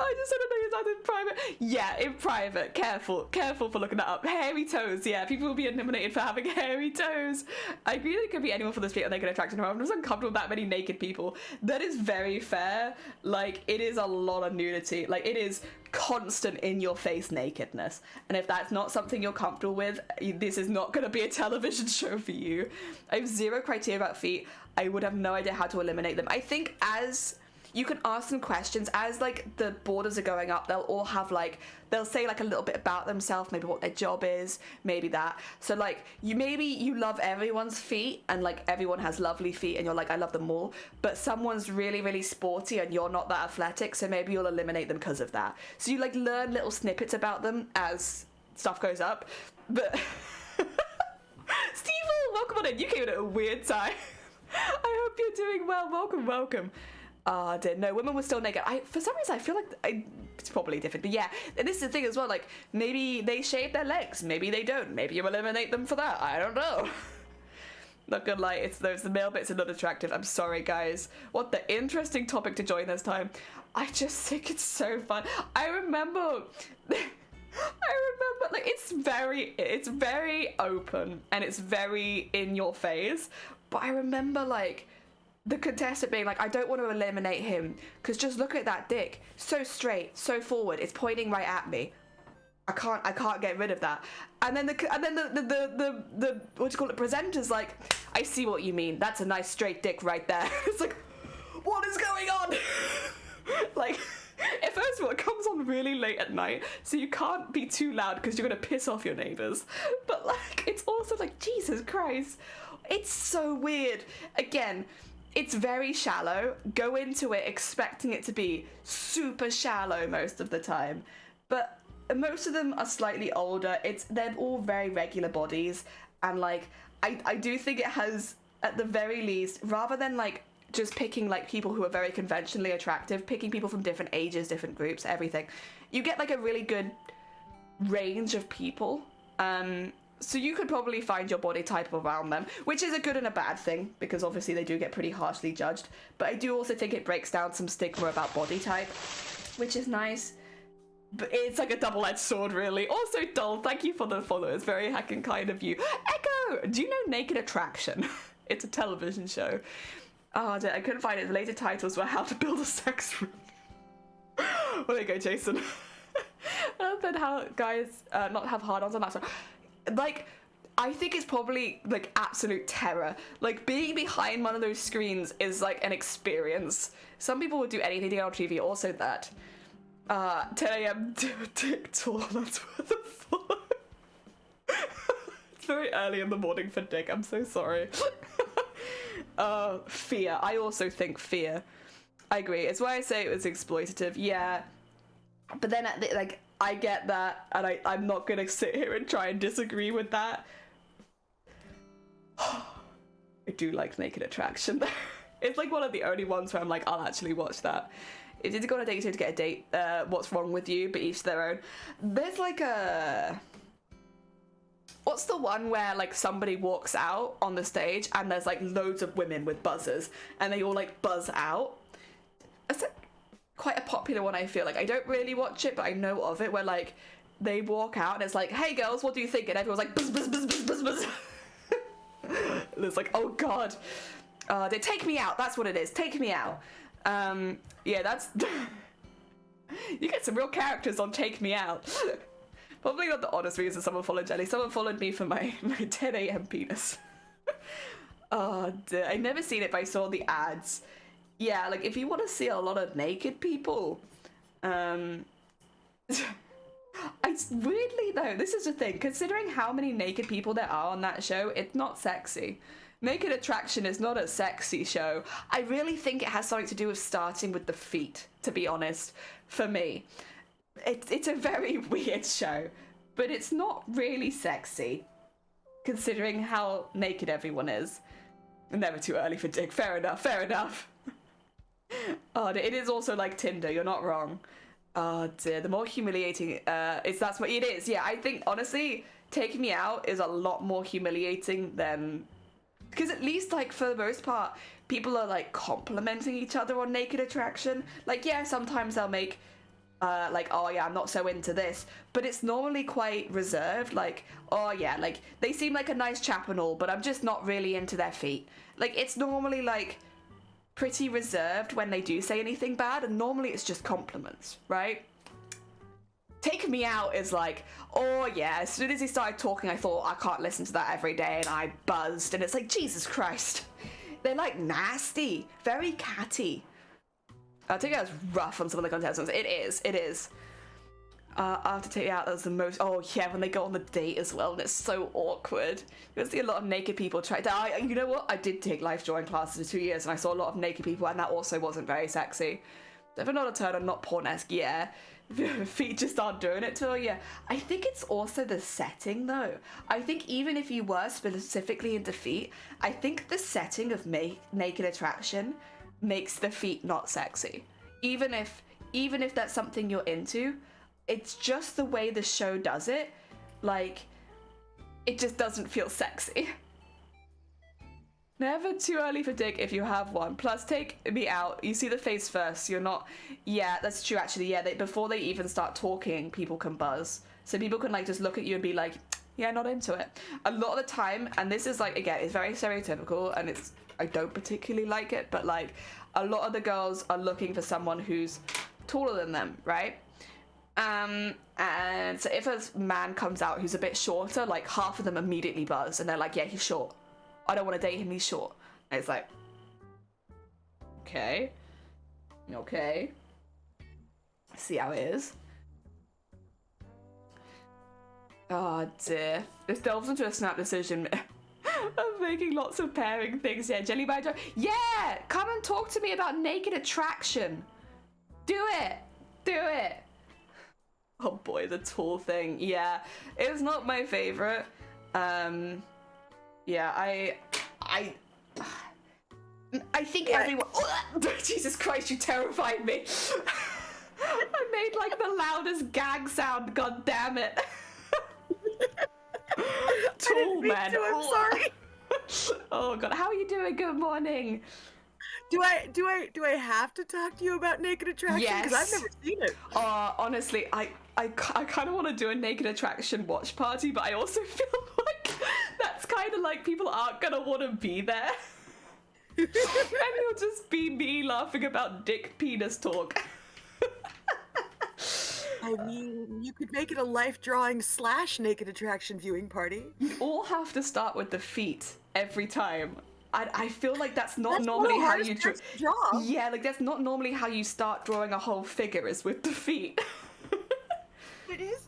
I just don't know if that's in private. Yeah, in private. Careful for looking that up. Hairy toes. Yeah, people will be eliminated for having hairy toes. I agree that it could be anyone for the street or Naked Attraction. I'm just uncomfortable with that many naked people. That is very fair. Like, it is a lot of nudity. Like, it is constant in your face nakedness. And if that's not something you're comfortable with, this is not going to be a television show for you. I have zero criteria about feet. I would have no idea how to eliminate them. I think as you can ask them questions as like the borders are going up, they'll all have like, they'll say like a little bit about themselves, maybe what their job is, maybe that. So like you love everyone's feet and like everyone has lovely feet and you're like, I love them all, but someone's really, really sporty and you're not that athletic, so maybe you'll eliminate them because of that. So you like learn little snippets about them as stuff goes up. But Steve, welcome on in. You came in at a weird time. I hope you're doing well. Welcome. No, women were still naked. For some reason, I feel like it's probably different. But yeah, and this is the thing as well, like, maybe they shave their legs. Maybe they don't. Maybe you eliminate them for that. I don't know. Not gonna lie, it's those, the male bits are not attractive. I'm sorry, guys. What the interesting topic to join this time. I just think it's so fun. I remember, like, it's very open and it's very in your face. But I remember, like, the contestant being like, I don't want to eliminate him because just look at that dick, so straight, so forward, it's pointing right at me. I can't get rid of that. And then the what do you call it, presenter's like, I see what you mean, that's a nice straight dick right there. It's like, what is going on? Like, first of all, it comes on really late at night, so you can't be too loud because you're gonna piss off your neighbors. But like, it's also like, Jesus Christ, it's so weird. Again, it's very shallow. Go into it expecting it to be super shallow most of the time. But most of them are slightly older. They're all very regular bodies. And like, I do think it has, at the very least, rather than like just picking like people who are very conventionally attractive, picking people from different ages, different groups, everything, you get like a really good range of people. So you could probably find your body type around them, which is a good and a bad thing, because obviously they do get pretty harshly judged. But I do also think it breaks down some stigma about body type, which is nice. But it's like a double-edged sword, really. Also, Dull, thank you for the follow. It's very heckin' kind of you. Echo, do you know Naked Attraction? It's a television show. Oh, I couldn't find it. The later titles were How to Build a Sex Room. Well, there you go, Jason. And then how guys not have hard-ons on that side. Like, I think it's probably like absolute terror. Like, being behind one of those screens is like an experience. Some people would do anything to get on TV. Also that 10 a.m. Dick Tour, that's where the follow. It's very early in the morning for Dick, I'm so sorry. Fear. I also think fear. I agree. It's why I say it was exploitative. Yeah. But then like, I get that, and I'm not gonna sit here and try and disagree with that. I do like Naked Attraction. It's like one of the only ones where I'm like, I'll actually watch that. If you did go on a date to get a date, what's wrong with you? But each their own. There's like a... What's the one where like somebody walks out on the stage and there's like loads of women with buzzers and they all like buzz out? It's like quite a popular one, I feel like. I don't really watch it, but I know of it, where like they walk out and it's like, hey girls, what do you think? And everyone's like, buzz, buzz, buzz, buzz, buzz, buzz. And it's like, oh god. They take me out, that's what it is. Take me out. Yeah, that's... You get some real characters on Take Me Out. Probably not the honest reason someone followed Jelly. Someone followed me for my 10 a.m. penis. Oh, dear. I've never seen it, but I saw the ads. Yeah, like, if you want to see a lot of naked people, weirdly though, this is the thing. Considering how many naked people there are on that show, it's not sexy. Naked Attraction is not a sexy show. I really think it has something to do with starting with the feet, to be honest, for me. It's a very weird show, but it's not really sexy, considering how naked everyone is. Never too early for dick. Fair enough, fair enough. Oh, it is also like Tinder, you're not wrong. Oh dear, the more humiliating that's what it is. Yeah, I think, honestly, Taking Me Out is a lot more humiliating than... Because at least, like, for the most part, people are, like, complimenting each other on Naked Attraction. Like, yeah, sometimes they'll make... like, oh yeah, I'm not so into this, but it's normally quite reserved, like, oh yeah, like, they seem like a nice chap and all, but I'm just not really into their feet. Like, it's normally, like, pretty reserved when they do say anything bad, and normally it's just compliments, right? Take Me Out is like, oh yeah, as soon as he started talking, I thought, I can't listen to that every day, and I buzzed, and it's like, Jesus Christ. They're, like, nasty, very catty. I think that's rough on some of the contestants. It is. I have to take it out as the most... Oh, yeah, when they go on the date as well, and it's so awkward. You see a lot of naked people try to... You know what? I did take life drawing classes for 2 years, and I saw a lot of naked people, and that also wasn't very sexy. Definitely not a turn on, not porn-esque, yeah. Feet just aren't doing it to her, yeah. I think it's also the setting, though. I think even if you were specifically into feet, I think the setting of Naked Attraction makes the feet not sexy. Even if that's something you're into, it's just the way the show does it. Like, it just doesn't feel sexy. Never too early for dick if you have one. Plus, Take Me Out, you see the face first. You're not... Yeah, that's true, actually. Yeah, before they even start talking, people can buzz. So people can, like, just look at you and be like, yeah, not into it. A lot of the time, and this is, like, again, it's very stereotypical, and I don't particularly like it, but, like, a lot of the girls are looking for someone who's taller than them, right? And so if a man comes out who's a bit shorter, like, half of them immediately buzz, and they're like, yeah, he's short. I don't want to date him, he's short. And it's like, okay. See how it is. Oh dear. This delves into a snap decision of making lots of pairing things. Yeah, Jelly by Joe. Yeah! Come and talk to me about Naked Attraction. Do it. Oh boy, the tall thing. Yeah, it's not my favorite. Yeah, I think everyone... Jesus Christ, you terrified me. I made like the loudest gag sound, god damn it. Tall man. I'm sorry. Oh god, how are you doing? Good morning. Do I have to talk to you about Naked Attraction? Yes. Because I've never seen it. Honestly, I kind of want to do a Naked Attraction watch party, but I also feel like that's kind of like people aren't gonna want to be there. And it'll just be me laughing about dick penis talk. I mean, you could make it a life drawing / Naked Attraction viewing party. You all have to start with the feet every time. I feel like that's not That's normally one of the how you hardest parts to draw. Yeah, like that's not normally how you start drawing a whole figure is with the feet.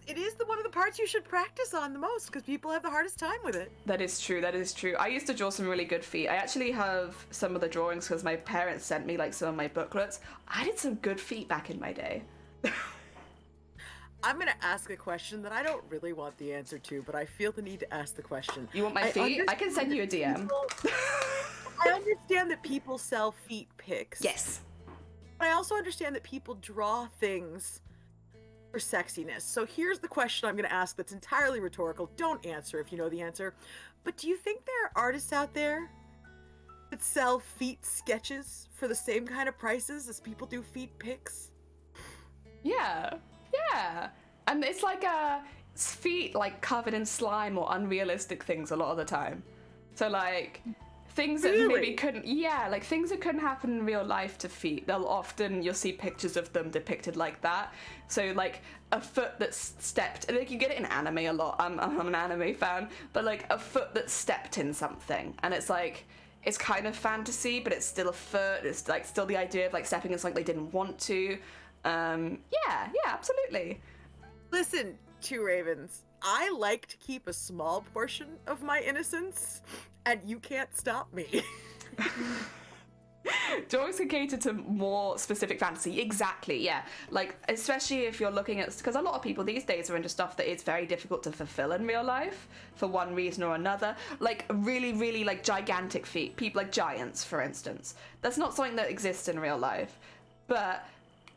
It is one of the parts you should practice on the most because people have the hardest time with it. That is true. I used to draw some really good feet. I actually have some of the drawings because my parents sent me like some of my booklets. I did some good feet back in my day. I'm gonna ask a question that I don't really want the answer to, but I feel the need to ask the question. You want my feet? I can send you a DM. I understand that people sell feet pics. Yes. But I also understand that people draw things for sexiness. So here's the question I'm going to ask that's entirely rhetorical. Don't answer if you know the answer. But do you think there are artists out there that sell feet sketches for the same kind of prices as people do feet pics? Yeah. Yeah. And it's like feet like covered in slime or unrealistic things a lot of the time. So like things that maybe couldn't, like things that couldn't happen in real life to feet, you'll see pictures of them depicted like that. So like a foot that's stepped, like you get it in anime a lot, I'm an anime fan, but like a foot that stepped in something, and it's like, it's kind of fantasy, but it's still a foot, it's like still the idea of like stepping in something they didn't want to. Yeah, absolutely. Listen, Two Ravens, I like to keep a small portion of my innocence, and you can't stop me. Dogs can cater to more specific fantasy. Exactly, yeah. Like, especially if you're looking at, because a lot of people these days are into stuff that is very difficult to fulfill in real life for one reason or another. Like, really, really, like, gigantic feet. People like giants, for instance. That's not something that exists in real life. But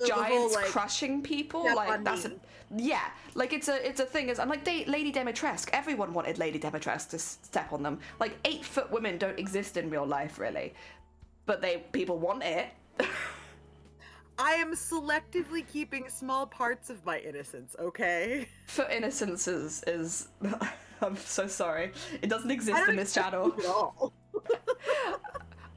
giants like, crushing people, like, that's like, it's a thing. I'm like, Lady Dimitrescu. Everyone wanted Lady Dimitrescu to step on them. Like, 8-foot women don't exist in real life, really. But people want it. I am selectively keeping small parts of my innocence, okay? For innocence is I'm so sorry. It doesn't exist in this channel. At all.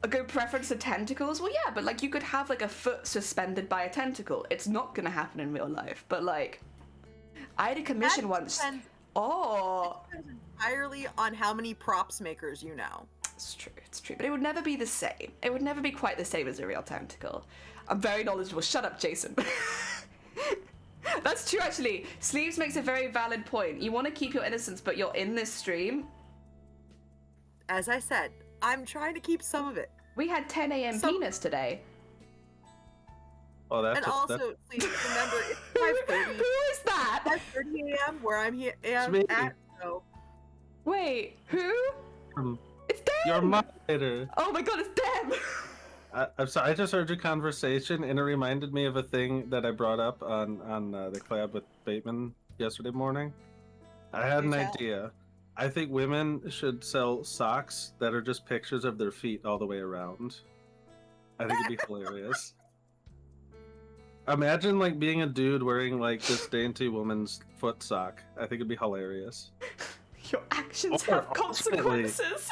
A good preference to tentacles? Well, yeah, but like you could have like a foot suspended by a tentacle. It's not gonna happen in real life, but like I had a commission once. It depends entirely on how many props makers you know. It's true, but it would never be the same. It would never be quite the same as a real tentacle. I'm very knowledgeable. Shut up, Jason. That's true, actually. Sleeves makes a very valid point. You want to keep your innocence, but you're in this stream. As I said, I'm trying to keep some of it. We had 10 a.m. penis today. Oh, that's please remember, it's 5:30. Who is that? It's 5:30 a.m. where I'm here at. So. Wait, who? It's Dem! Your moderator. Oh my god, it's Dem! I'm sorry, I just heard your conversation, and it reminded me of a thing that I brought up on the collab with Bateman yesterday morning. I had an idea. I think women should sell socks that are just pictures of their feet all the way around. I think it'd be hilarious. Imagine like being a dude wearing like this dainty woman's foot sock. I think it'd be hilarious. Your actions have consequences.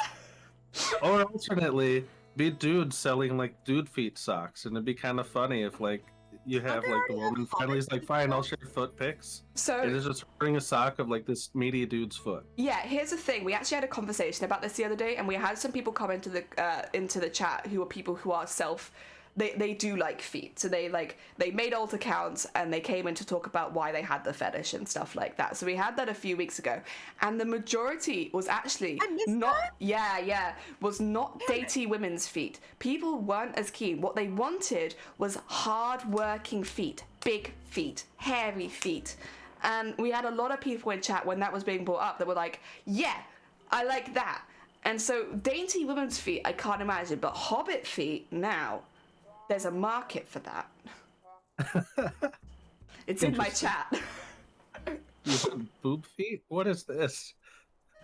Or alternately, be dudes selling like dude feet socks, and it'd be kind of funny if like you have like the woman finally's like, fine, I'll share foot pics. So and it's just wearing a sock of like this meaty dude's foot. Yeah, here's the thing. We actually had a conversation about this the other day, and we had some people come into the chat who are people who are they do like feet, so they made alt accounts and they came in to talk about why they had the fetish and stuff like that. So we had that a few weeks ago, and the majority was actually was not dainty women's feet. People weren't as keen. What they wanted was hard-working feet, big feet, hairy feet, and we had a lot of people in chat when that was being brought up that were like, yeah, I like that. And so dainty women's feet, I can't imagine, but hobbit feet now. There's a market for that. It's in my chat. You want boob feet? What is this?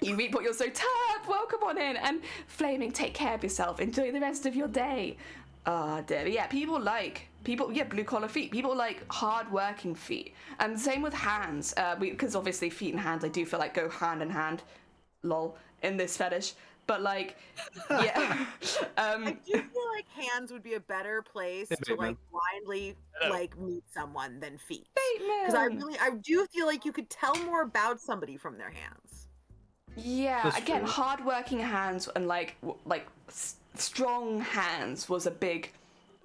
You report, you're so tired. Welcome on in. And Flaming, take care of yourself. Enjoy the rest of your day. Dear. Yeah, blue collar feet. People like hard working feet. And same with hands. Because obviously feet and hands, I do feel like go hand in hand. Lol. In this fetish. But like, yeah. I do feel like hands would be a better place to like blindly like meet someone than feet. Because I do feel like you could tell more about somebody from their hands. Yeah, that's again, true. Hard-working hands and like strong hands was a big.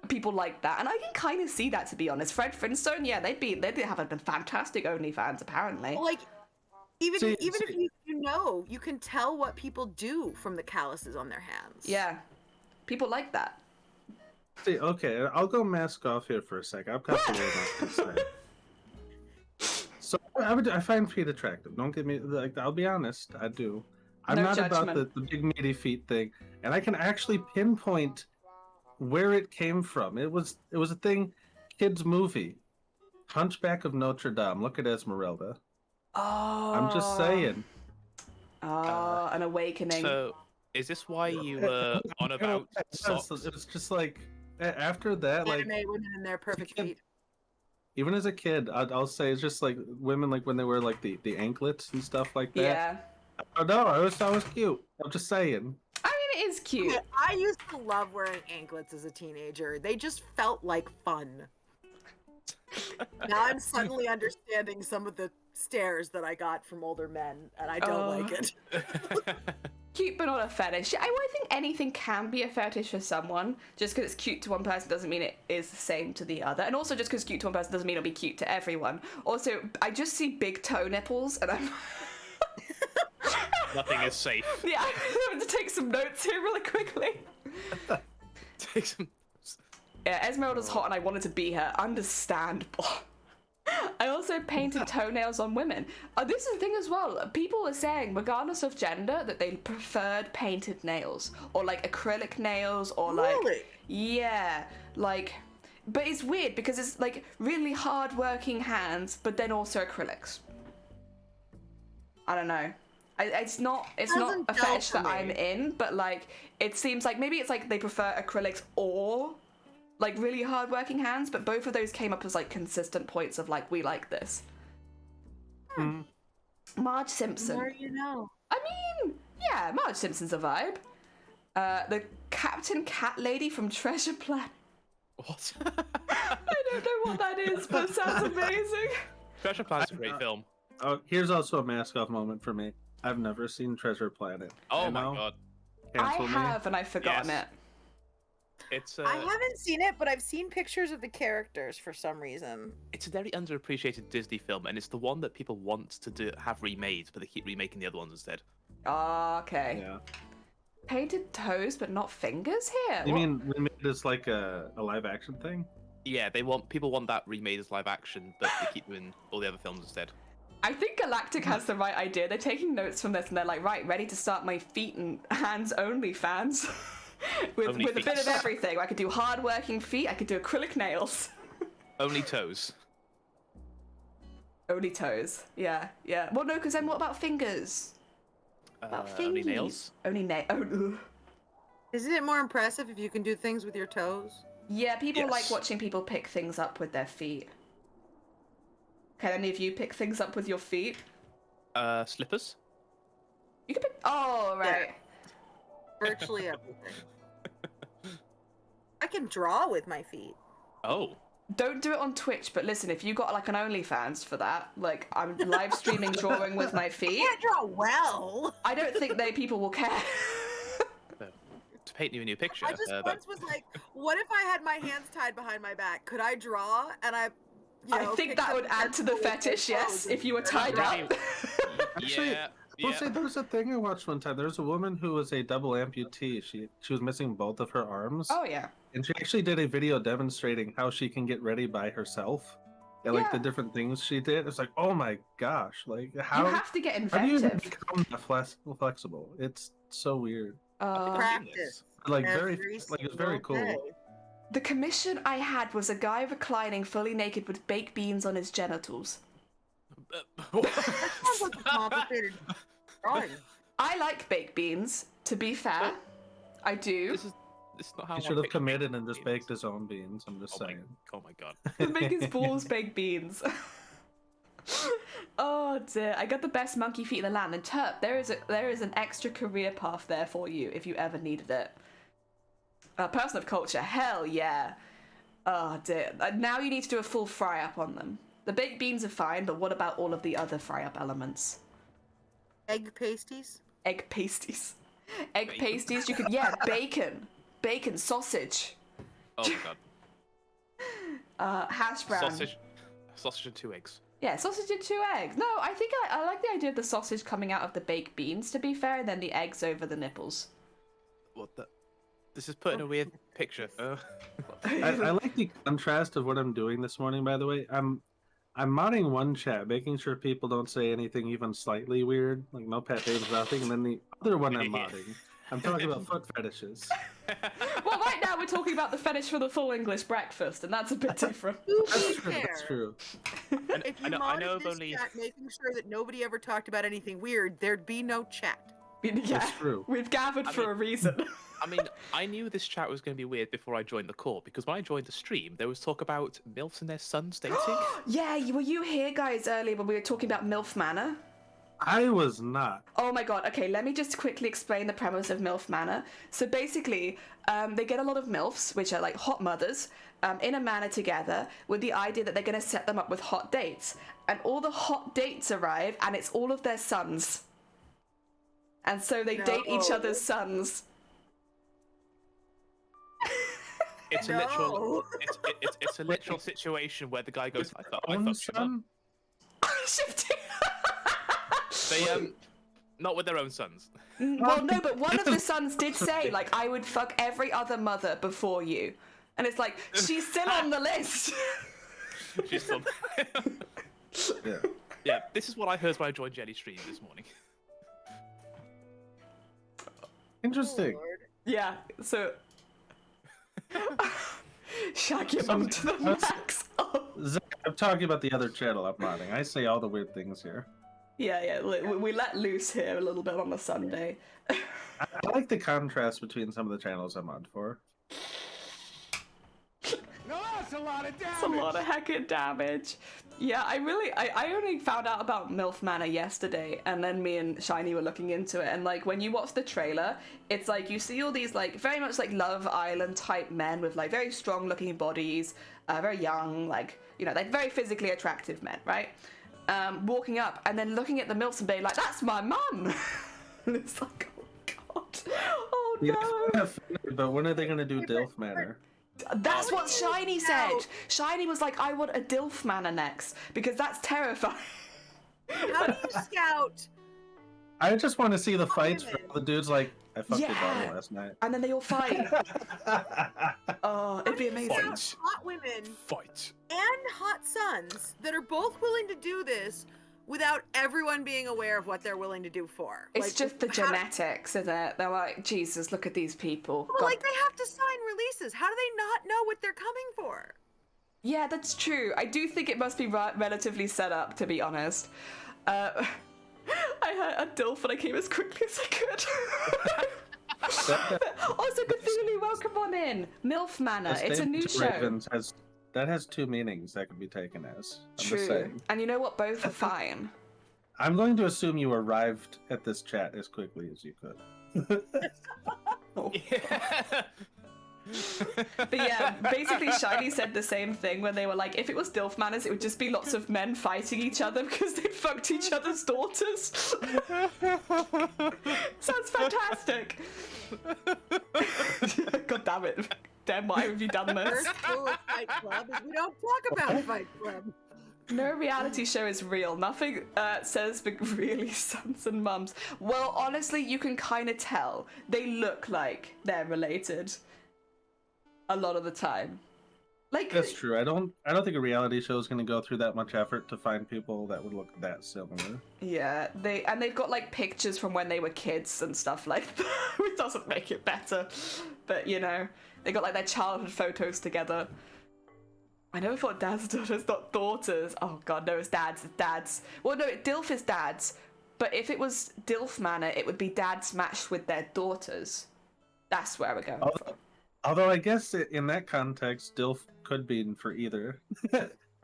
People like that, and I can kind of see that, to be honest. Fred Flintstone, yeah, they'd have a fantastic OnlyFans apparently. Like. Even if you know, you can tell what people do from the calluses on their hands. Yeah. People like that. See, okay, I'll go mask off here for a sec. I've got the word off to say. So I find feet attractive. Don't get me like. I'll be honest. I do. I'm No not judgment. about the big meaty feet thing, and I can actually pinpoint where it came from. It was a thing. Kids movie, Hunchback of Notre Dame. Look at Esmeralda. Oh. I'm just saying. An awakening. So, is this why you were on about socks? It's just like after that, like Anime women in their perfect feet. even as a kid, I'll say it's just like women like when they wear like the anklets and stuff like that. Yeah. Oh no, I was cute. I'm just saying. I mean, it is cute. Okay, I used to love wearing anklets as a teenager. They just felt like fun. Now I'm suddenly understanding some of the stares that I got from older men, and I don't like it. Cute, but not a fetish. I think anything can be a fetish for someone. Just because it's cute to one person doesn't mean it is the same to the other. And also, just because it's cute to one person doesn't mean it'll be cute to everyone. Also, I just see big toe nipples, and I'm... Nothing is safe. Yeah, I have to take some notes here really quickly. Take some. Yeah, Esmeralda's hot and I wanted to be her. Understandable. I also painted toenails on women. This is the thing as well. People are saying, regardless of gender, that they preferred painted nails. Or, like, acrylic nails, or, like... Really? Yeah, like... But it's weird, because it's, like, really hard-working hands, but then also acrylics. I don't know. It's not a fetish that I'm in, but, like, it seems like... Maybe it's, like, they prefer acrylics or... like really hard-working hands, but both of those came up as like consistent points of like, we like this. Marge Simpson. The more you know. I mean, yeah, Marge Simpson's a vibe. The Captain Cat Lady from Treasure Planet. What? I don't know what that is, but it sounds amazing. Treasure Planet's a great film. Oh, here's also a mask-off moment for me. I've never seen Treasure Planet. Oh my god. I have, and I've forgotten it. It's I haven't seen it, but I've seen pictures of the characters for some reason. It's a very underappreciated Disney film, and it's the one that people want to have remade, but they keep remaking the other ones instead. Okay. Yeah. Painted toes, but not fingers here? You mean remade as like a live-action thing? Yeah, people want that remade as live action, but they keep doing all the other films instead. I think Galactic has the right idea. They're taking notes from this, and they're like, right, ready to start my feet and hands only fans. with a bit of everything. I could do hard-working feet. I could do acrylic nails. Only toes. Only toes. Yeah, yeah. Well, no, because then what about fingers? About only nails. Only nails. Isn't it more impressive if you can do things with your toes? Yeah, people like watching people pick things up with their feet. Can any of you pick things up with your feet? Slippers. You can pick. Oh, right. Yeah. Virtually everything. I can draw with my feet. Oh. Don't do it on Twitch, but listen, if you got like an OnlyFans for that, like I'm live streaming drawing with my feet. I can't draw well. I don't think people will care. To paint you a new picture. I just once was like, what if I had my hands tied behind my back? Could I draw? And I think that would add to the fetish, yes, if you were tied up. Actually, say there was a thing I watched one time. There was a woman who was a double amputee. She was missing both of her arms. Oh yeah. And she actually did a video demonstrating how she can get ready by herself. And like the different things she did. It's like, oh my gosh, like how you have to get inventive. How do you even become that flexible? It's so weird. Practice. Like it's very cool. Day. The commission I had was a guy reclining fully naked with baked beans on his genitals. That sounds like a complicated drawing. I like baked beans, to be fair. I do. This is not how He should have committed and just baked his own beans. I'm just saying. Oh my god. Make his balls baked beans. Oh dear, I got the best monkey feet in the land. And Terp, there is an extra career path there for you if you ever needed it. Person of culture, hell yeah. Oh dear. Now you need to do a full fry up on them. The baked beans are fine, but what about all of the other fry up elements? Egg pasties? Egg pasties. Egg pasties, you could, bacon, sausage. Oh my god. Hash brown. Sausage and 2 eggs. Yeah, sausage and 2 eggs. No, I think I like the idea of the sausage coming out of the baked beans, to be fair, and then the eggs over the nipples. What the? This is put in a weird picture. I like the contrast of what I'm doing this morning, by the way. I'm I'm modding one chat, making sure people don't say anything even slightly weird, like no pet names, nothing. And then the other one I'm modding, I'm talking about foot fetishes. Well, right now we're talking about the fetish for the full English breakfast, and that's a bit different. That's true. If you modded this chat, making sure that nobody ever talked about anything weird, there'd be no chat. Yeah, that's true. We've gathered for a reason. I mean, I knew this chat was going to be weird before I joined the call, because when I joined the stream, there was talk about MILFs and their sons dating. Yeah, were you here, guys, earlier when we were talking about MILF Manor? I was not. Oh my god, okay, let me just quickly explain the premise of MILF Manor. So basically, they get a lot of MILFs, which are like hot mothers, in a manor together with the idea that they're going to set them up with hot dates. And all the hot dates arrive, and it's all of their sons. And so they date each other's sons. It's a literal. It's a literal situation where the guy goes, "I fucked your Shifting. They not with their own sons. Well, no, but one of the sons did say, like, I would fuck every other mother before you, and it's like she's still on the list. She's still. Yeah. This is what I heard when I joined Jenny's stream this morning. Interesting. Oh, Yeah. So. Shag your mum to the max. Zach, I'm talking about the other channel I'm modding. I say all the weird things here. Yeah. We let loose here a little bit on the Sunday. I like the contrast between some of the channels I'm on for. No, that's a lot of damage. It's a lot of heckin' damage. Yeah, I only found out about MILF Manor yesterday, and then me and Shiny were looking into it, and like when you watch the trailer, it's like you see all these like very much like Love Island type men with like very strong looking bodies, very young, like, you know, like very physically attractive men, right? Walking up and then looking at the MILFs and being like, that's my mum! And it's like, oh god, oh no! Yeah, but when are they gonna do DILF Manor? That's what Shiny said. Shiny was like, I want a DILF Manor next, because that's terrifying. How do you scout? I just want to see the fights where the dude's like, I fucked your daughter last night. And then they all fight. Oh, it'd be amazing. Fight. Hot women Fight. and hot sons that are both willing to do this without everyone being aware of what they're willing to do for. It's like, just the genetics, isn't it? They're like, Jesus, look at these people. Well, like, they have to sign releases. How do they not know what they're coming for? Yeah, that's true. I do think it must be relatively set up, to be honest. I had a DILF and I came as quickly as I could. Also, Cthulhu, welcome on in. MILF Manor, it's a new show. That has two meanings that could be taken as. True. And you know what? Both are fine. I'm going to assume you arrived at this chat as quickly as you could. But yeah, basically Shiny said the same thing when they were like, if it was DILF Manors, it would just be lots of men fighting each other because they'd fucked each other's daughters. Sounds fantastic. God damn it. Damn, why have you done this? First rule of Fight Club is we don't talk about Fight Club. No reality show is real. Nothing says really sons and mums. Well, honestly, you can kind of tell. They look like they're related. A lot of the time. Like, that's true. I don't think a reality show is going to go through that much effort to find people that would look that similar. Yeah, they've got like pictures from when they were kids and stuff like that, which doesn't make it better. But you know, they got like their childhood photos together. I never thought dads and daughters, not daughters. Oh god, no, it's dads. It's dads. Well, no, DILF is dads. But if it was DILF Manor, it would be dads matched with their daughters. That's where we're going. Although I guess in that context, DILF could be for either.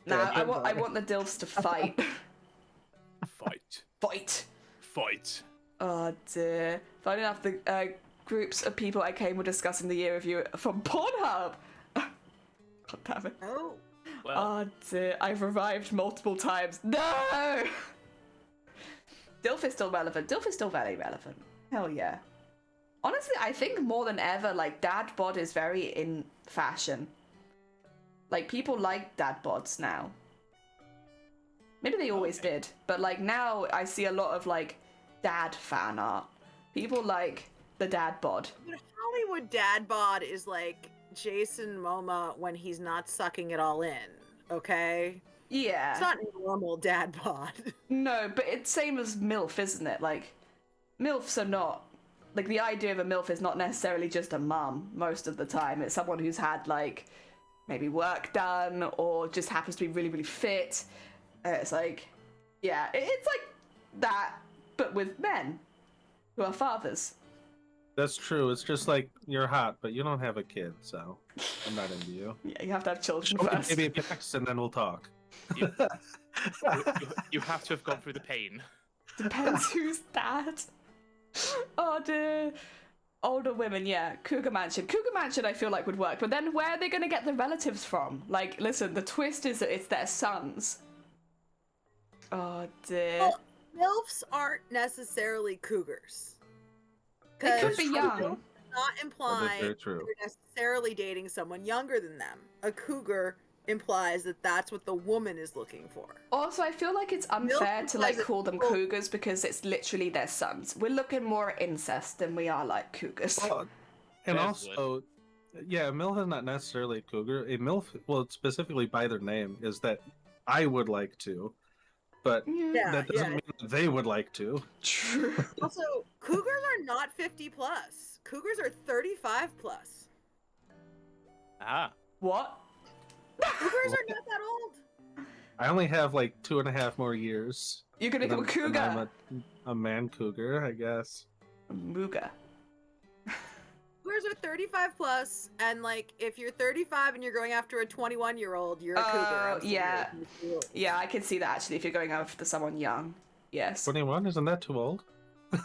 Nah, I want the DILFs to fight. Fight. Oh dear. Funny enough, the groups of people I came were discussing the year review from Pornhub. God damn it. Oh. Well. Oh dear, I've revived multiple times. No! DILF is still relevant. DILF is still very relevant. Hell yeah. Honestly, I think more than ever, like, dad bod is very in fashion. Like, people like dad bods now. Maybe they always did, but, like, now I see a lot of, like, dad fan art. People like the dad bod. But Hollywood dad bod is like Jason Momoa when he's not sucking it all in, okay? Yeah. It's not normal dad bod. No, but it's same as MILF, isn't it? Like, MILFs are not... Like, the idea of a MILF is not necessarily just a mum most of the time. It's someone who's had, like, maybe work done or just happens to be really, really fit. It's like, yeah, it's like that, but with men who are fathers. That's true. It's just like you're hot, but you don't have a kid, so I'm not into you. Yeah, you have to have children Show me first. baby pics, and then we'll talk. You have to have gone through the pain. Depends who's dad. Oh dear. Older women, yeah. Cougar Mansion. Cougar Mansion I feel like would work, but then where are they going to get the relatives from? Like, listen, the twist is that it's their sons. Oh dear. Well, MILFs aren't necessarily cougars. They could be Cougar young. does not imply very true. you're necessarily dating someone younger than them. A cougar implies that that's what the woman is looking for. Also, I feel like it's unfair Milf to like implies call them that- cougars because it's literally their sons. We're looking more at incest than we are like cougars. Well, and There's also, yeah, a MILF is not necessarily a cougar. A MILF, well, specifically by their name, is that I would like to, but Yeah, that doesn't mean that they would like to. True. Also, cougars are not 50 plus. Cougars are 35 plus. Ah. What? Cougars are not that old. I only have like 2.5 more years. You're gonna become a and I'm cougar. a man cougar, I guess. Mooga. Cougars are 35 plus, and like if you're 35 and you're going after a 21-year-old, you're a cougar. yeah. Absolutely. Yeah, I can see that actually if you're going after someone young. Yes. 21, isn't that too old? Oh,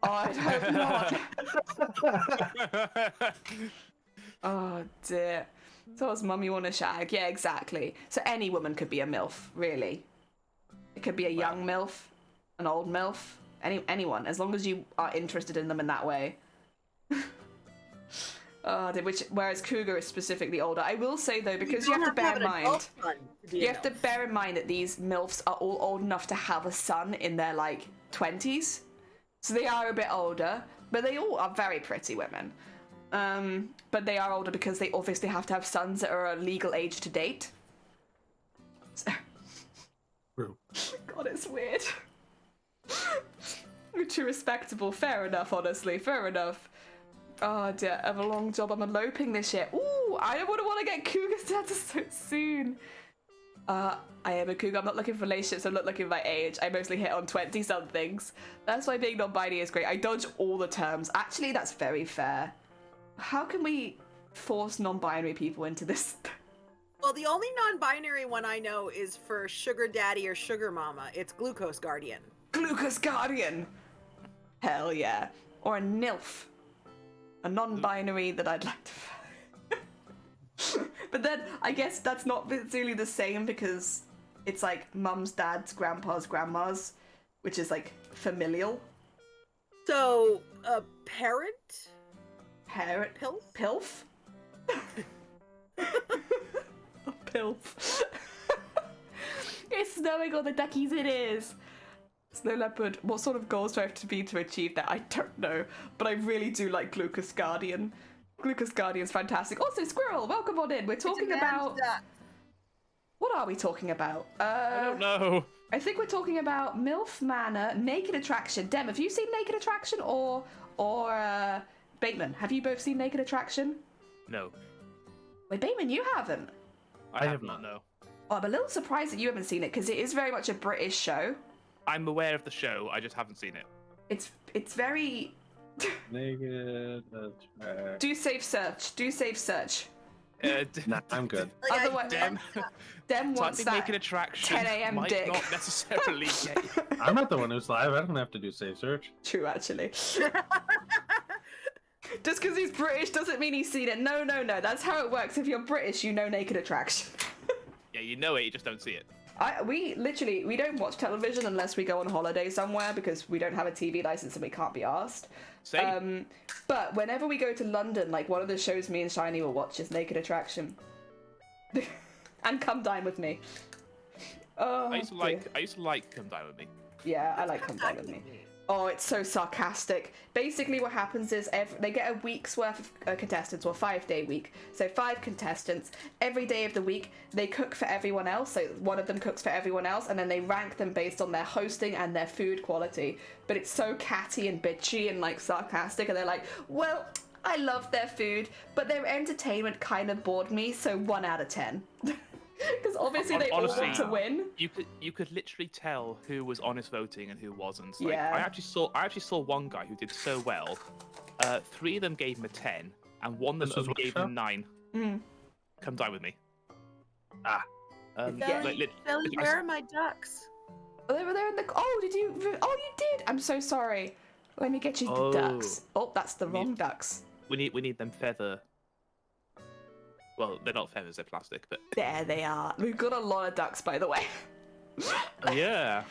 I hope not. Oh dear. So was mum you want to shag? Yeah, exactly. So any woman could be a MILF, really. It could be a young MILF, an old MILF, anyone, as long as you are interested in them in that way. Whereas cougar is specifically older. I will say though, because you have to bear in mind, you have to bear in mind that these MILFs are all old enough to have a son in their like 20s, so they are a bit older, but they all are very pretty women. But they are older because they obviously have to have sons that are a legal age to date. So... True. God, it's weird. You're too respectable. Fair enough, honestly. Fair enough. Oh dear, I have a long job. I'm eloping this year. Ooh, I don't want to get cougar status so soon. I am a cougar. I'm not looking for relationships. I'm not looking for my age. I mostly hit on 20-somethings. That's why being non-binary is great. I dodge all the terms. Actually, that's very fair. How can we force non-binary people into this? Well, the only non-binary one I know is for sugar daddy or sugar mama. It's glucose guardian. Glucose guardian. Hell yeah. Or a NILF. A non-binary that I'd like to... But then, I guess that's not really the same because it's like mums, dads, grandpas, grandmas, which is like familial. So, a parent? Parent? Pilf? Pilf. It's snowing on the duckies, it is. Snow leopard, what sort of goals do I have to be to achieve that? I don't know, but I really do like Glucose Guardian. Glucose Guardian's fantastic. Also, Squirrel, welcome on in. We're talking about... What are we talking about? I don't know. I think we're talking about MILF Manor, Naked Attraction. Dem, have you seen Naked Attraction or Bateman? Have you both seen Naked Attraction? No. Wait, Bateman, you haven't? I have not, no. Oh, I'm a little surprised that you haven't seen it because it is very much a British show. I'm aware of the show, I just haven't seen it. It's very... Naked attraction. Do safe search. Do safe search. Nah, I'm good. Otherwise, Dem wants Typing that Naked Attraction 10 a.m. might dick. not necessarily get you. I'm not the one who's live. I don't have to do safe search. True, actually. Just because he's British doesn't mean he's seen it. No. That's how it works. If you're British, you know Naked Attraction. Yeah, you know it, you just don't see it. We don't watch television unless we go on holiday somewhere because we don't have a TV license and we can't be asked. Same. But whenever we go to London, like one of the shows me and Shiny will watch is Naked Attraction. And Come Dine With Me. Oh, I used to like Come Dine With Me. Yeah, I like Come Dine With Me. Oh, it's so sarcastic. Basically, what happens is they get a week's worth of contestants, or 5-day week. So 5 contestants. Every day of the week, they cook for everyone else. So one of them cooks for everyone else, and then they rank them based on their hosting and their food quality. But it's so catty and bitchy and like sarcastic, and they're like, well, I love their food, but their entertainment kind of bored me, so 1 out of 10. Because obviously they all want to win. You could literally tell who was honest voting and who wasn't. Like, Yeah. I actually saw one guy who did so well. 3 of them gave him a 10, and one of them This was only what gave show? him 9. Come dine with me. Sally, where are my ducks? Oh, they were there in the. Oh, did you? Oh, you did. I'm so sorry. Let me get you the ducks. Oh, that's the wrong ducks. We need them feather. Well, they're not feathers; they're plastic. But There they are. We've got a lot of ducks, by the way. yeah.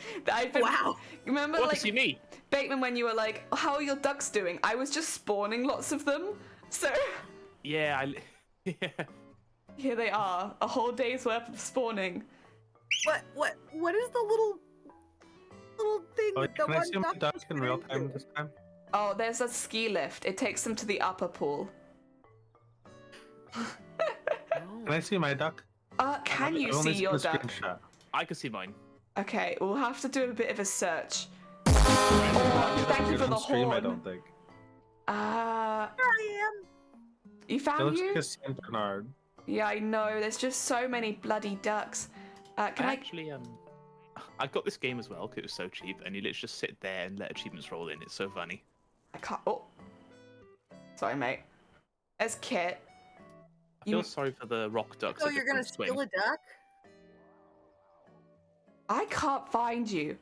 Wow. Remember, Well, like, to see me. Bateman, when you were like, "How are your ducks doing?" I was just spawning lots of them. So Yeah. Yeah. here they are, a whole day's worth of spawning. What is the little thing Oh, with the can I one see my duck duck just in put real into? time this time? Oh, there's a ski lift. It takes them to the upper pool. Can I see my duck? Can you I've only see seen your a duck? screenshot. I can see mine. Okay, we'll have to do a bit of a search. Oh, thank you for the Stream, I horn. don't think. Here I am. You It found looks you? like a Saint Bernard. Yeah, I know. There's just so many bloody ducks. Can I? Actually, I got this game as well because it was so cheap, and you literally just sit there and let achievements roll in. It's so funny. I can't. Oh, sorry, mate. As Kit. I feel sorry for the rock ducks. So that you're couldn't gonna swim. steal a duck? I can't find you.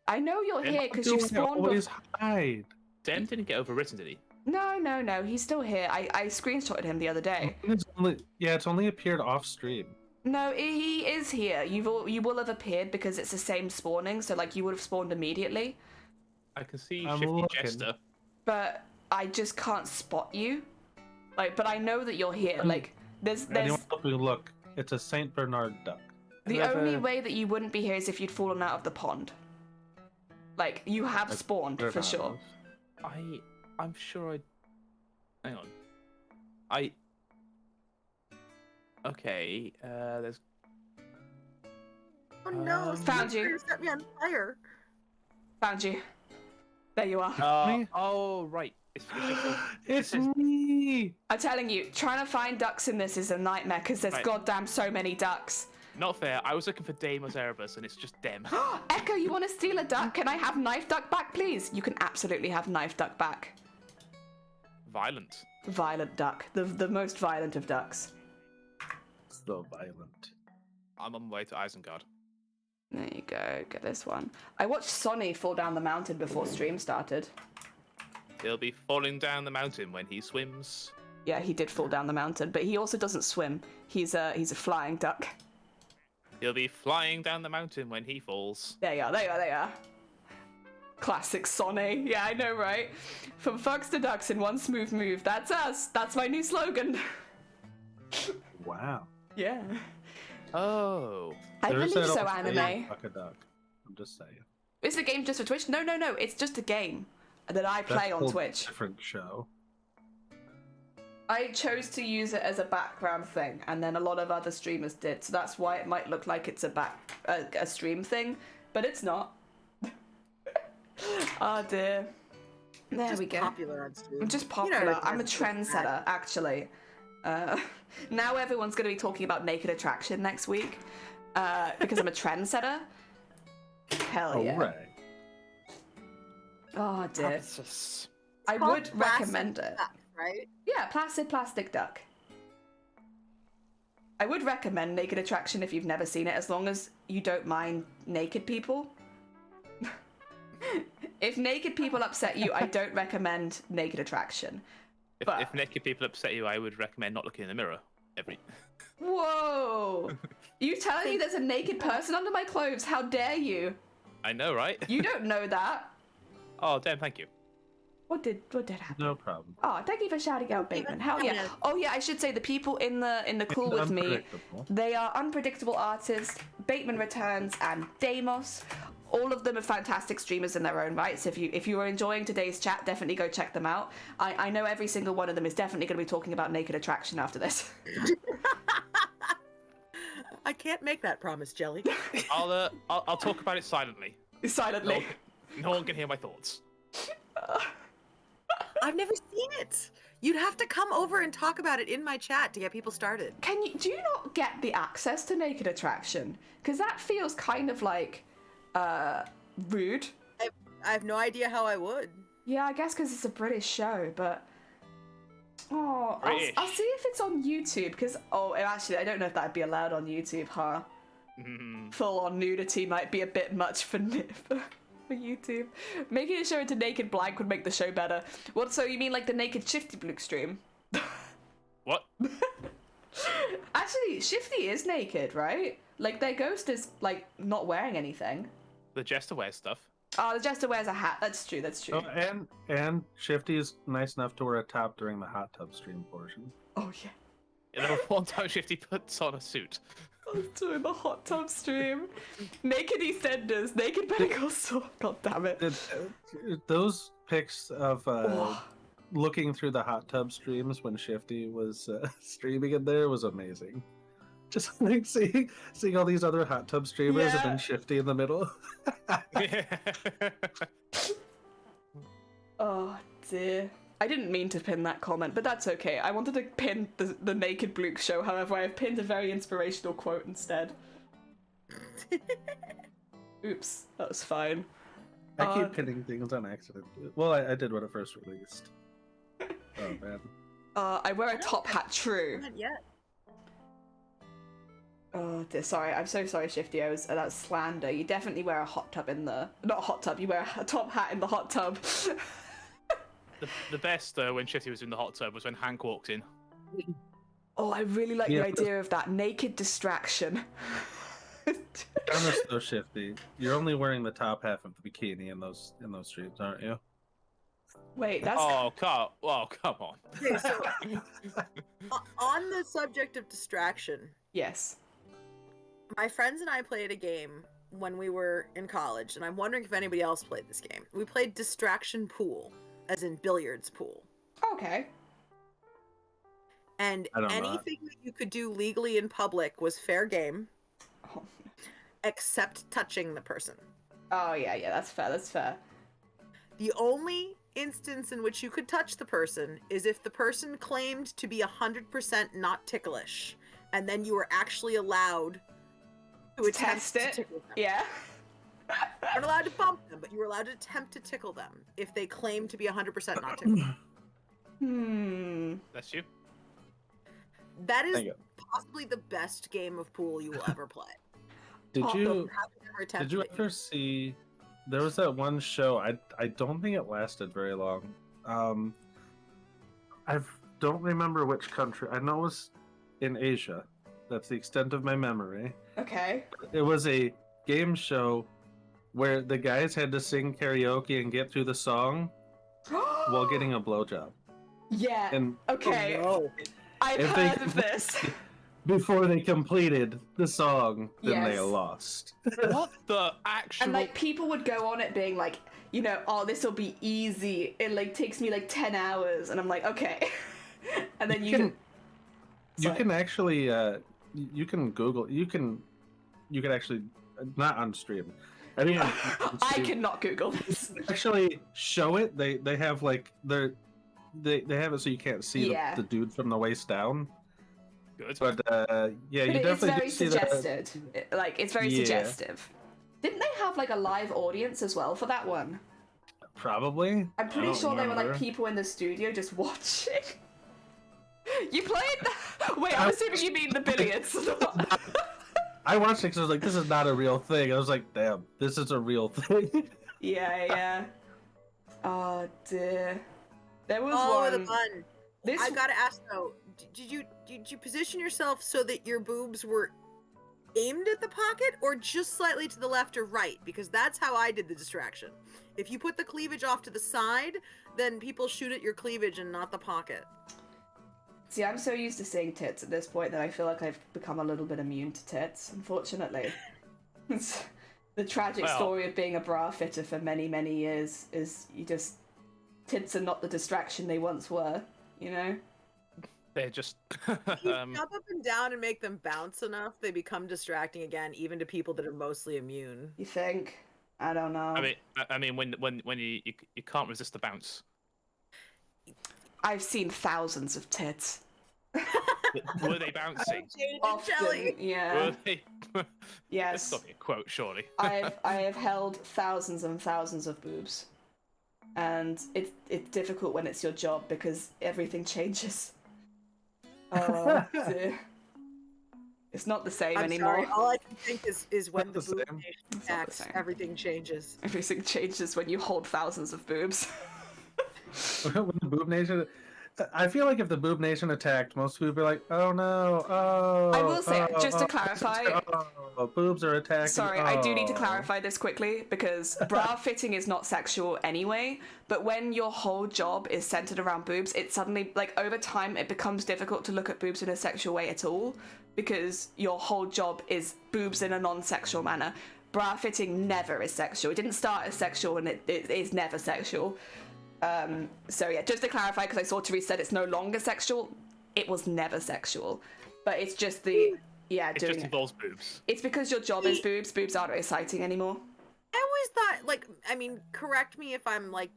I know you're Yeah, here because you've spawned. Always hide. Dem didn't get overwritten, did he? No. He's still here. I screenshotted him the other day. It's only appeared off stream. No, he is here. You will have appeared because it's the same spawning. So like you would have spawned immediately. I can see I'm Shifty looking. Jester. But I just can't spot you. Like, but I know that you're here. Like, there's Anyone help me look? It's a Saint Bernard duck. the Whoever- only way that you wouldn't be here is if you'd fallen out of the pond. Like, you have spawned for Bernard. sure. I'm sure I. Hang on. Okay. There's. Oh no! Found someone's you. trying to set me on fire. Found you. There you are. Me? Oh right. It's me! I'm telling you, trying to find ducks in this is a nightmare because there's Right. goddamn so many ducks. Not fair. I was looking for Deimos Erebus, and it's just Dem. Echo, you want to steal a duck? Can I have knife duck back, please? You can absolutely have knife duck back. Violent. Violent duck. The most violent of ducks. So violent. I'm on my way to Isengard. There you go. Get this one. I watched Sonny fall down the mountain before stream started. He'll be falling down the mountain when he swims. Yeah, he did fall down the mountain, but he also doesn't swim. He's a flying duck. He'll be flying down the mountain when he falls. There you are. There you are. Classic Sonny. Yeah, I know, right? From fucks to ducks in one smooth move. That's us. That's my new slogan. Wow. Yeah. Oh. I There is believe that so, old anime. saying, "Fuck a duck." I'm just saying. Is the game just for Twitch? No. It's just a game that I play That's a on whole Twitch. Different show. I chose to use it as a background thing, and then a lot of other streamers did. So that's why it might look like it's a stream thing, but it's not. Oh dear. There Just we go. popular on Steam. I'm just You know, popular. it I'm a doesn't look trendsetter, bad. actually. Now everyone's going to be talking about Naked Attraction next week because I'm a trendsetter. Hell yeah. Alright. Oh dear. It's just- I Called would plastic recommend it. duck, right? Yeah, placid plastic duck. I would recommend Naked Attraction if you've never seen it, as long as you don't mind naked people. If naked people upset you, I don't recommend Naked Attraction. But- If naked people upset you, I would recommend not looking in the mirror every. Whoa! You telling me there's a naked person under my clothes? How dare you? I know, right? You don't know that. Oh, damn! Thank you. What did happen? No problem. Oh, thank you for shouting out, Bateman. Hell yeah. Oh yeah, I should say the people in the call with me, Unpredictable. they are Unpredictable Artist, Bateman Returns, and Deimos. all of them are fantastic streamers in their own right. So if you are enjoying today's chat, definitely go check them out. I know every single one of them is definitely going to be talking about Naked Attraction after this. I can't make that promise, Jelly. I'll talk about it silently. Silently. No one can hear my thoughts. I've never seen it. You'd have to come over and talk about it in my chat to get people started. Do you not get the access to Naked Attraction? Because that feels kind of like rude. I have no idea how I would. Yeah, I guess because it's a British show, but I'll see if it's on YouTube. Because actually, I don't know if that'd be allowed on YouTube, huh? Full on nudity might be a bit much for YouTube. Making a show into naked blank would make the show better. What? So you mean like the naked Shifty Blue stream? What? Actually, Shifty is naked, right? Like their ghost is like not wearing anything. The Jester wears stuff. Oh, the Jester wears a hat. That's true. Oh, and Shifty is nice enough to wear a top during the hot tub stream portion. Oh yeah. Yeah, there was one time Shifty puts on a suit. Doing the hot tub stream. Naked EastEnders, naked Better Saul. God damn it. Those pics of looking through the hot tub streams when Shifty was streaming in there was amazing. Just like seeing all these other hot tub streamers and then Shifty in the middle. Oh dear. I didn't mean to pin that comment, but that's okay. I wanted to pin the Naked Bluke show, however, I've pinned a very inspirational quote instead. Oops, that was fine. I keep pinning things on accident. Well, I did when it first released. Oh, man. I wear a top hat, true. Not yet. Oh dear, sorry, I'm so sorry, Shifty. That's slander. You definitely wear a hot tub not a hot tub, you wear a top hat in the hot tub. The best when Shifty was in the hot tub was when Hank walked in. Oh, I really like the idea of that naked distraction. Honest though, Shifty, you're only wearing the top half of the bikini in those streams, aren't you? Wait, that's come on. Okay, so on the subject of distraction, yes. My friends and I played a game when we were in college, and I'm wondering if anybody else played this game. We played Distraction Pool, as in billiards pool. Okay. And anything that you could do legally in public was fair game, except touching the person. Oh yeah, that's fair. The only instance in which you could touch the person is if the person claimed to be 100% not ticklish, and then you were actually allowed to attempt to tickle them. Yeah. You weren't allowed to bump them, but you were allowed to attempt to tickle them if they claimed to be 100% not tickled. That's you. That is possibly the best game of pool you will ever play. Did you ever see? There was that one show. I don't think it lasted very long. I don't remember which country. I know it was in Asia. That's the extent of my memory. Okay. It was a game show where the guys had to sing karaoke and get through the song while getting a blowjob. Yeah. And okay. Oh, no. I've heard of this. Before they completed the song, then they lost. What the actual? And like people would go on it being like, this will be easy. It like takes me like 10 hours, and I'm like, okay. And then you can actually you can Google you can actually not on stream. I mean, I cannot Google this. Actually, show it. They have like they have it so you can't see the dude from the waist down. Good. But you definitely it's very see suggested. It's very suggestive. Didn't they have like a live audience as well for that one? Probably. I'm pretty sure they were like people in the studio just watching. You played that? Wait, I'm assuming you mean the billiards. I watched it because I was like, this is not a real thing. I was like, damn, this is a real thing. Yeah. Oh dear. There was one. one. The bun. I gotta ask though, did you position yourself so that your boobs were aimed at the pocket, or just slightly to the left or right? Because that's how I did the distraction. If you put the cleavage off to the side, then people shoot at your cleavage and not the pocket. See, I'm so used to seeing tits at this point that I feel like I've become a little bit immune to tits, unfortunately. The tragic story of being a bra fitter for many, many years is tits are not the distraction they once were, you know? They're just... If you jump up and down and make them bounce enough, they become distracting again, even to people that are mostly immune. You think? I don't know. I mean, when you can't resist the bounce. I've seen thousands of tits. Were they bouncing? Often, yeah. Were they? Yes. That's got to be a quote, surely. I have held thousands and thousands of boobs, and it's difficult when it's your job because everything changes. Oh dear. It's not the same anymore. Sorry. All I can think is when the Not the boob same. nation acts, everything changes. Everything changes when you hold thousands of boobs. When the Boob Nation, I feel like if the Boob Nation attacked, most people would be like, "Oh no! Oh!" I will say, just to clarify. Oh, boobs are attacking. Sorry, I do need to clarify this quickly because bra fitting is not sexual anyway. But when your whole job is centered around boobs, it suddenly, like over time, it becomes difficult to look at boobs in a sexual way at all because your whole job is boobs in a non-sexual manner. Bra fitting never is sexual. It didn't start as sexual and it is never sexual. So yeah, just to clarify, because I saw Therese said it's no longer sexual, it was never sexual, but it's just it just involves boobs. It's because your job is boobs. Boobs aren't exciting anymore. I always thought, like, I mean, correct me if I'm like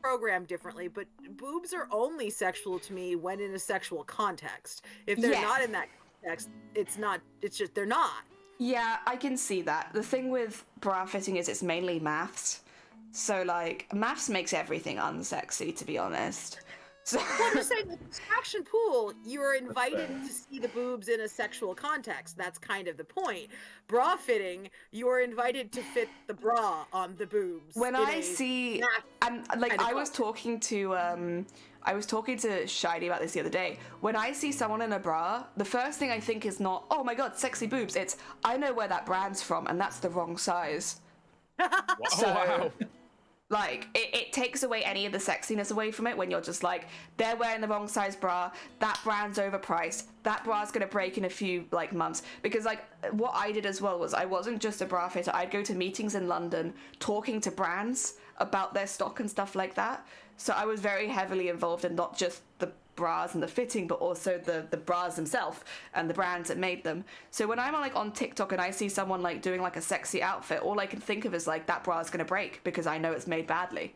programmed differently, but boobs are only sexual to me when in a sexual context. If they're not in that context, it's not. It's just they're not. Yeah, I can see that. The thing with bra fitting is it's mainly maths. So, like, maths makes everything unsexy, to be honest. So I'm just saying, with the distraction pool, you're invited to see the boobs in a sexual context. That's kind of the point. Bra fitting, you're invited to fit the bra on the boobs. When I see, and like, I was talking to Shiny about this the other day. When I see someone in a bra, the first thing I think is not, oh my god, sexy boobs. It's, I know where that brand's from, and that's the wrong size. Wow. Like, it takes away any of the sexiness away from it when you're just like, they're wearing the wrong size bra, that brand's overpriced, that bra's gonna break in a few, like, months. Because, like, what I did as well was I wasn't just a bra fitter, I'd go to meetings in London talking to brands about their stock and stuff like that. So I was very heavily involved in not just the bras and the fitting, but also the bras themselves and the brands that made them. So when I'm like on TikTok and I see someone like doing like a sexy outfit, all I can think of is like, that bra is gonna break because I know it's made badly.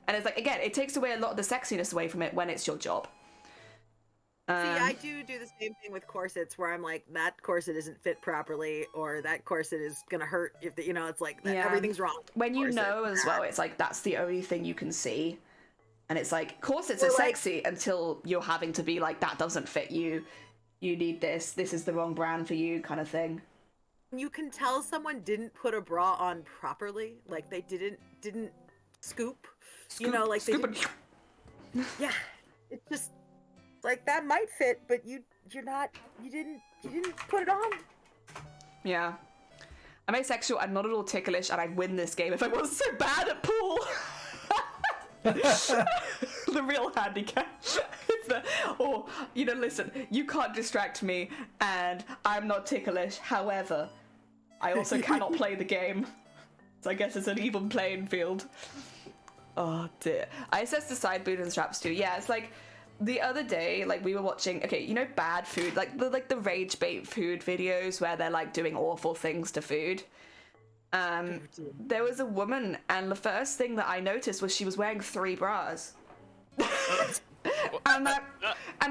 And it's like, again, it takes away a lot of the sexiness away from it when it's your job. See, I do the same thing with corsets where I'm like, that corset isn't fit properly, or that corset is gonna hurt if the, it's like everything's wrong. When you know as well, it's like that's the only thing you can see. And it's like, corsets are sexy until you're having to be like, that doesn't fit you. You need this. This is the wrong brand for you, kind of thing. You can tell someone didn't put a bra on properly. Like they didn't scoop. Like scoop they. Yeah, it's just like that might fit, but you didn't put it on. Yeah, I'm asexual. I'm not at all ticklish, and I'd win this game if I wasn't so bad at pool. The real handicap. Listen, you can't distract me and I'm not ticklish. However, I also cannot play the game. So I guess it's an even playing field. Oh dear. I assess the side boob and straps too. Yeah, it's like the other day, like we were watching, bad food, like the rage bait food videos where they're like doing awful things to food. There was a woman, and the first thing that I noticed was she was wearing 3 bras. and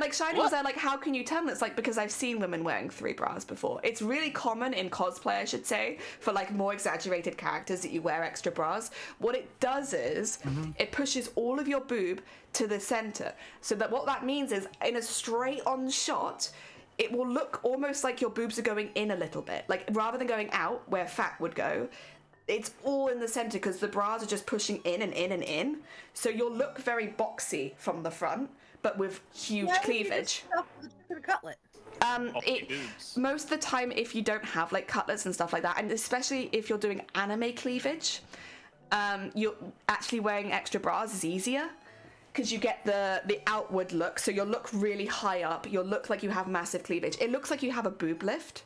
like Shiny was there like, how can you tell? And it's like, because I've seen women wearing 3 bras before. It's really common in cosplay, I should say, for like more exaggerated characters that you wear extra bras. What it does is it pushes all of your boob to the center, so that what that means is in a straight on shot, it will look almost like your boobs are going in a little bit. Like, rather than going out where fat would go, it's all in the center because the bras are just pushing in and in and in. So you'll look very boxy from the front, but with huge cleavage. Cutlet. Most of the time, if you don't have like cutlets and stuff like that, and especially if you're doing anime cleavage, you're actually wearing extra bras is easier. Because you get the outward look, so you'll look really high up, you'll look like you have massive cleavage. It looks like you have a boob lift.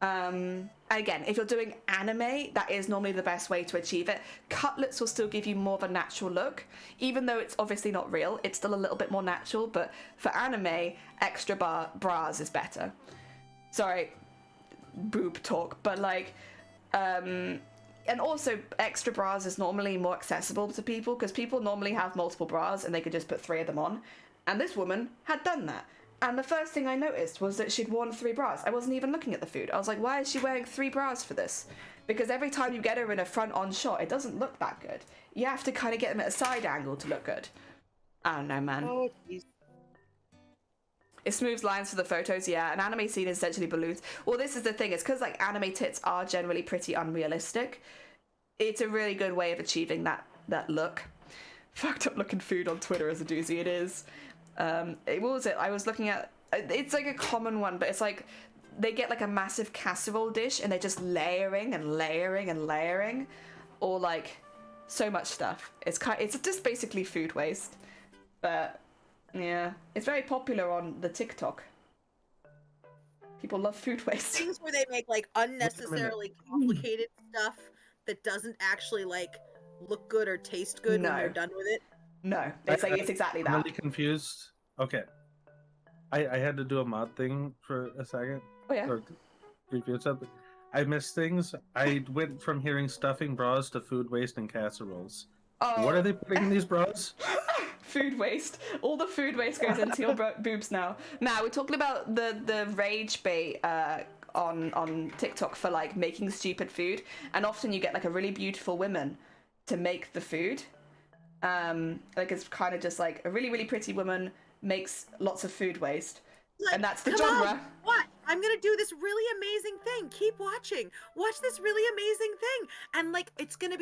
And again, if you're doing anime, that is normally the best way to achieve it. Cutlets will still give you more of a natural look. Even though it's obviously not real, it's still a little bit more natural, but for anime, extra bras is better. Sorry, boob talk, but like, and also extra bras is normally more accessible to people because people normally have multiple bras and they could just put 3 of them on. And this woman had done that. And the first thing I noticed was that she'd worn 3 bras. I wasn't even looking at the food. I was like, why is she wearing 3 bras for this? Because every time you get her in a front-on shot, it doesn't look that good. You have to kind of get them at a side angle to look good. I don't know, man. Oh, jeez. It smooths lines for the photos, yeah. An anime scene is essentially balloons. Well, this is the thing. It's because like anime tits are generally pretty unrealistic. It's a really good way of achieving that look. Fucked up looking food on Twitter is a doozy. It is. What was it? I was looking at. It's like a common one, but it's like they get like a massive casserole dish and they're just layering and layering and layering, or like so much stuff. It's just basically food waste, but yeah, it's very popular on the TikTok. People love food waste. Things where they make like unnecessarily complicated stuff that doesn't actually like look good or taste good when they're done with it. No, it's exactly that. I'm really confused. Okay. I had to do a mod thing for a second. Oh yeah. Or review something. I missed things. I went from hearing stuffing bras to food waste and casseroles. Oh. What are they putting in these bras? Food waste. All the food waste goes into your boobs now. Now we're talking about the rage bait on TikTok for like making stupid food, and often you get like a really beautiful woman to make the food. Like it's kind of just like a really, really pretty woman makes lots of food waste. Like, and that's the come genre. On, what? I'm gonna do this really amazing thing. Keep watching. Watch this really amazing thing. And like it's gonna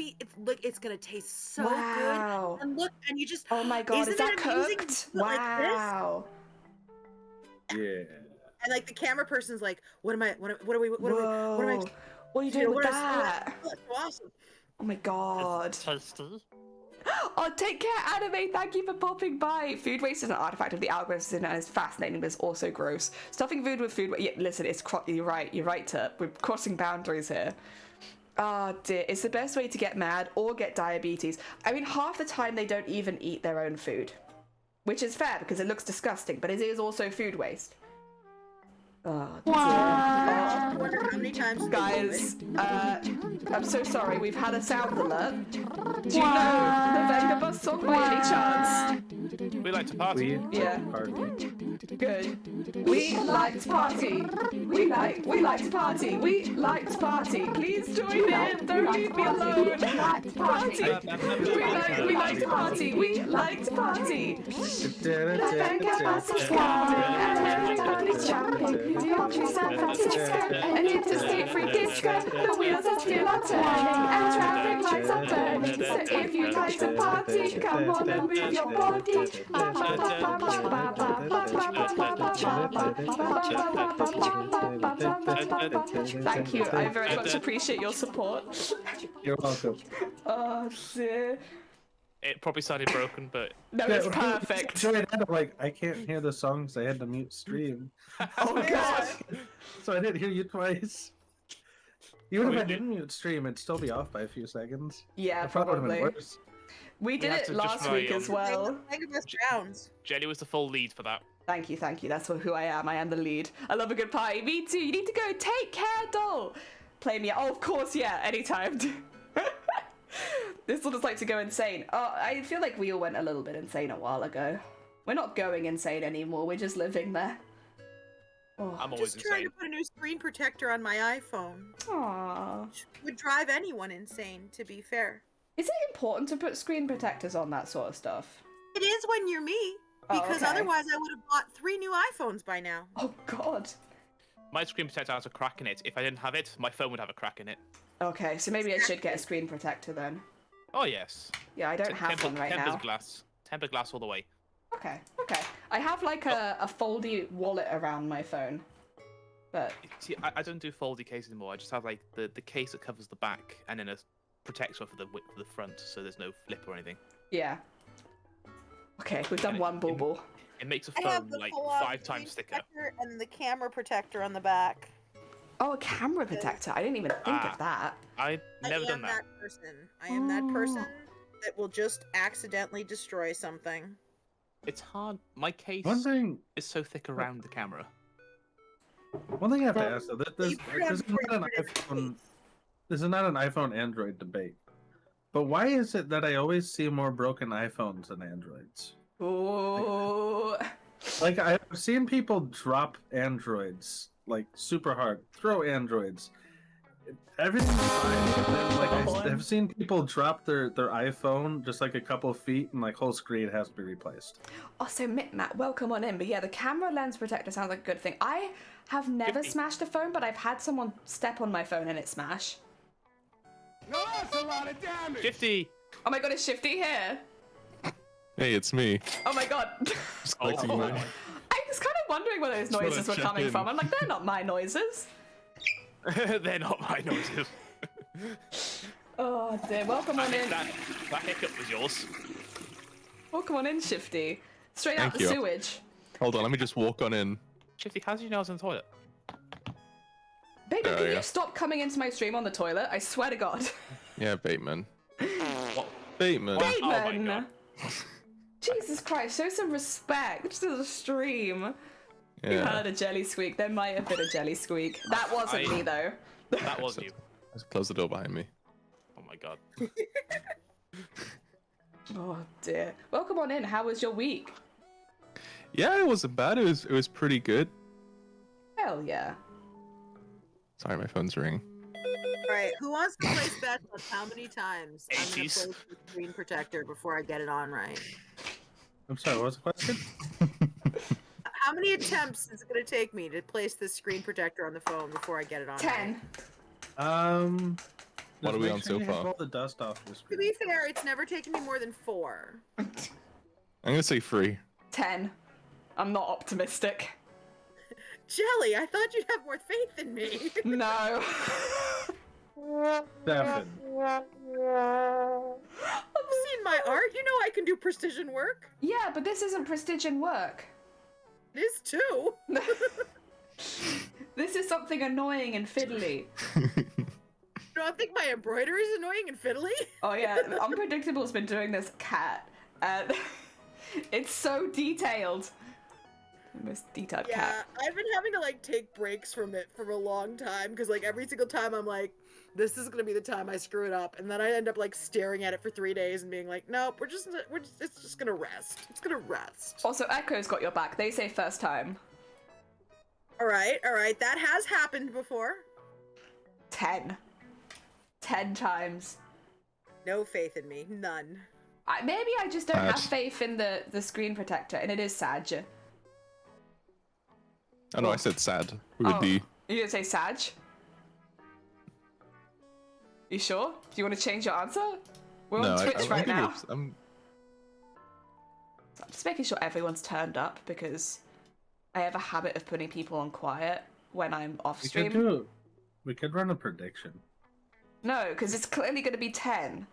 taste so wow. good. And look, and you just oh my god, is that amazing? cooked? Wow. Like yeah. And like the camera person's like, what am I What are you doing with that? Oh, that's awesome. Oh my god. Tasty. Oh, take care, anime. Thank you for popping by. Food waste is an artifact of the algorithm and it's fascinating, but it's also gross. Stuffing food with food. Yeah, listen, you're right. You're right, Tip. We're crossing boundaries here. Oh dear, it's the best way to get mad or get diabetes. I mean, half the time they don't even eat their own food, which is fair because it looks disgusting, but it is also food waste. Oh, I wonder how many times guys, I'm so sorry, we've had a sound alert. Do you know the Venga Bus song by any chance? We like to party. Good. We like to party. We like to party. We like to party. Please join in. Don't leave me alone. Party. We like to party. We like to party. The Venga Bus is coming and everybody's jumping. The Audrey San Francisco and interstate free disco. The wheels are still are turning and traffic lights are burning. So if you like to party, come on and move your body. Thank you. I very much appreciate your support. You're welcome. Oh dear. It probably sounded broken, but no, it's perfect. So I'm like, I can't hear the songs. I had to mute stream. Oh god. So I didn't hear you twice. Even if I didn't mute stream, it'd still be off by a few seconds. Yeah, probably. Worse. We did it last week as well. Jenny was the full lead for that. Thank you. That's who I am. I am the lead. I love a good party. Me too. You need to go. Take care, doll. Play me. Oh, of course, yeah. Anytime. This will just like to go insane. Oh, I feel like we all went a little bit insane a while ago. We're not going insane anymore. We're just living there. Oh. I'm always just trying to put a new screen protector on my iPhone. Aww. Would drive anyone insane, to be fair. Is it important to put screen protectors on that sort of stuff? It is when you're me, because otherwise I would have bought 3 new iPhones by now. Oh god. My screen protector has a crack in it. If I didn't have it, my phone would have a crack in it. Okay, so maybe I should get a screen protector then. Oh yes. Yeah, I don't have one right now. Tempered glass all the way. Okay. I have like a foldy wallet around my phone. But see, I don't do foldy cases anymore. I just have like the case that covers the back and then a protector for the front, so there's no flip or anything. Yeah. Okay, we've done one bauble. It makes a phone like 5 times thicker. And the camera protector on the back. Oh, a camera protector. I didn't even think of that. I never done that. I am that person that will just accidentally destroy something. It's hard. My case is so thick around the camera. One thing I have to ask though, this is not an iPhone Android debate, but why is it that I always see more broken iPhones than Androids? Ooh. Like I've seen people drop Androids like super hard, throw Androids. Everything's fine. But then, like I've seen people drop their iPhone just like a couple of feet and like whole screen has to be replaced. Also, Matt, welcome on in. But yeah, the camera lens protector sounds like a good thing. I have never smashed a phone, but I've had someone step on my phone and it smash. No, that's a lot of damage. Shifty. Oh my god, is Shifty here? Hey, it's me. Oh my god. Just collecting my... I was kind of wondering where those noises were coming from. I'm like, they're not my noises. They're not my noises. Oh dear, welcome on in. That hiccup was yours. Welcome on in, Shifty. Straight out Thank the you. sewage. Hold on, let me just walk on in. Shifty, how's your nails in the toilet? Baby, can you stop coming into my stream on the toilet? I swear to God. Yeah, Bateman. What? Bateman. Oh my Bateman! God. Jesus Christ, show some respect to the stream. You Yeah. heard a jelly squeak. There might have been a jelly squeak. That wasn't me, though. That was you. Let's close the door behind me. Oh my God. Oh dear. Welcome on in. How was your week? Yeah, it wasn't bad. It was pretty good. Hell yeah. Sorry, my phone's ringing. Alright, who wants to place bets on how many times I'm gonna 80s. place the screen protector before I get it on right? I'm sorry, what was the question? How many attempts is it gonna take me to place this screen protector on the phone before I get it on 10. right? What are we on so you have far? all the dust off the To screen. be fair, it's never taken me more than 4. I'm gonna say 3. 10. I'm not optimistic. Jelly, I thought you'd have more faith in me. No. 7. You've seen my art. You know I can do precision work. Yeah, but this isn't prestigion work. It is too. This is something annoying and fiddly. You don't think my embroidery is annoying and fiddly? Oh yeah, Unpredictable's been doing this cat, and it's so detailed. The most detailed Yeah, cat. I've been having to like take breaks from it for a long time because like every single time I'm like, this is gonna be the time I screw it up, and then I end up like staring at it for 3 days and being like, nope, it's just gonna rest. It's gonna rest. Also, Echo's got your back. They say first time. All right, that has happened before. 10. 10 times. No faith in me, none. Maybe I just don't have faith in the screen protector, and it is Sag. Oh no, I said sad. It would be... You didn't say Sag? You sure? Do you want to change your answer? We're on Twitch right now. I'm just making sure everyone's turned up because I have a habit of putting people on quiet when I'm off stream. We could run a prediction. No, because it's clearly going to be 10.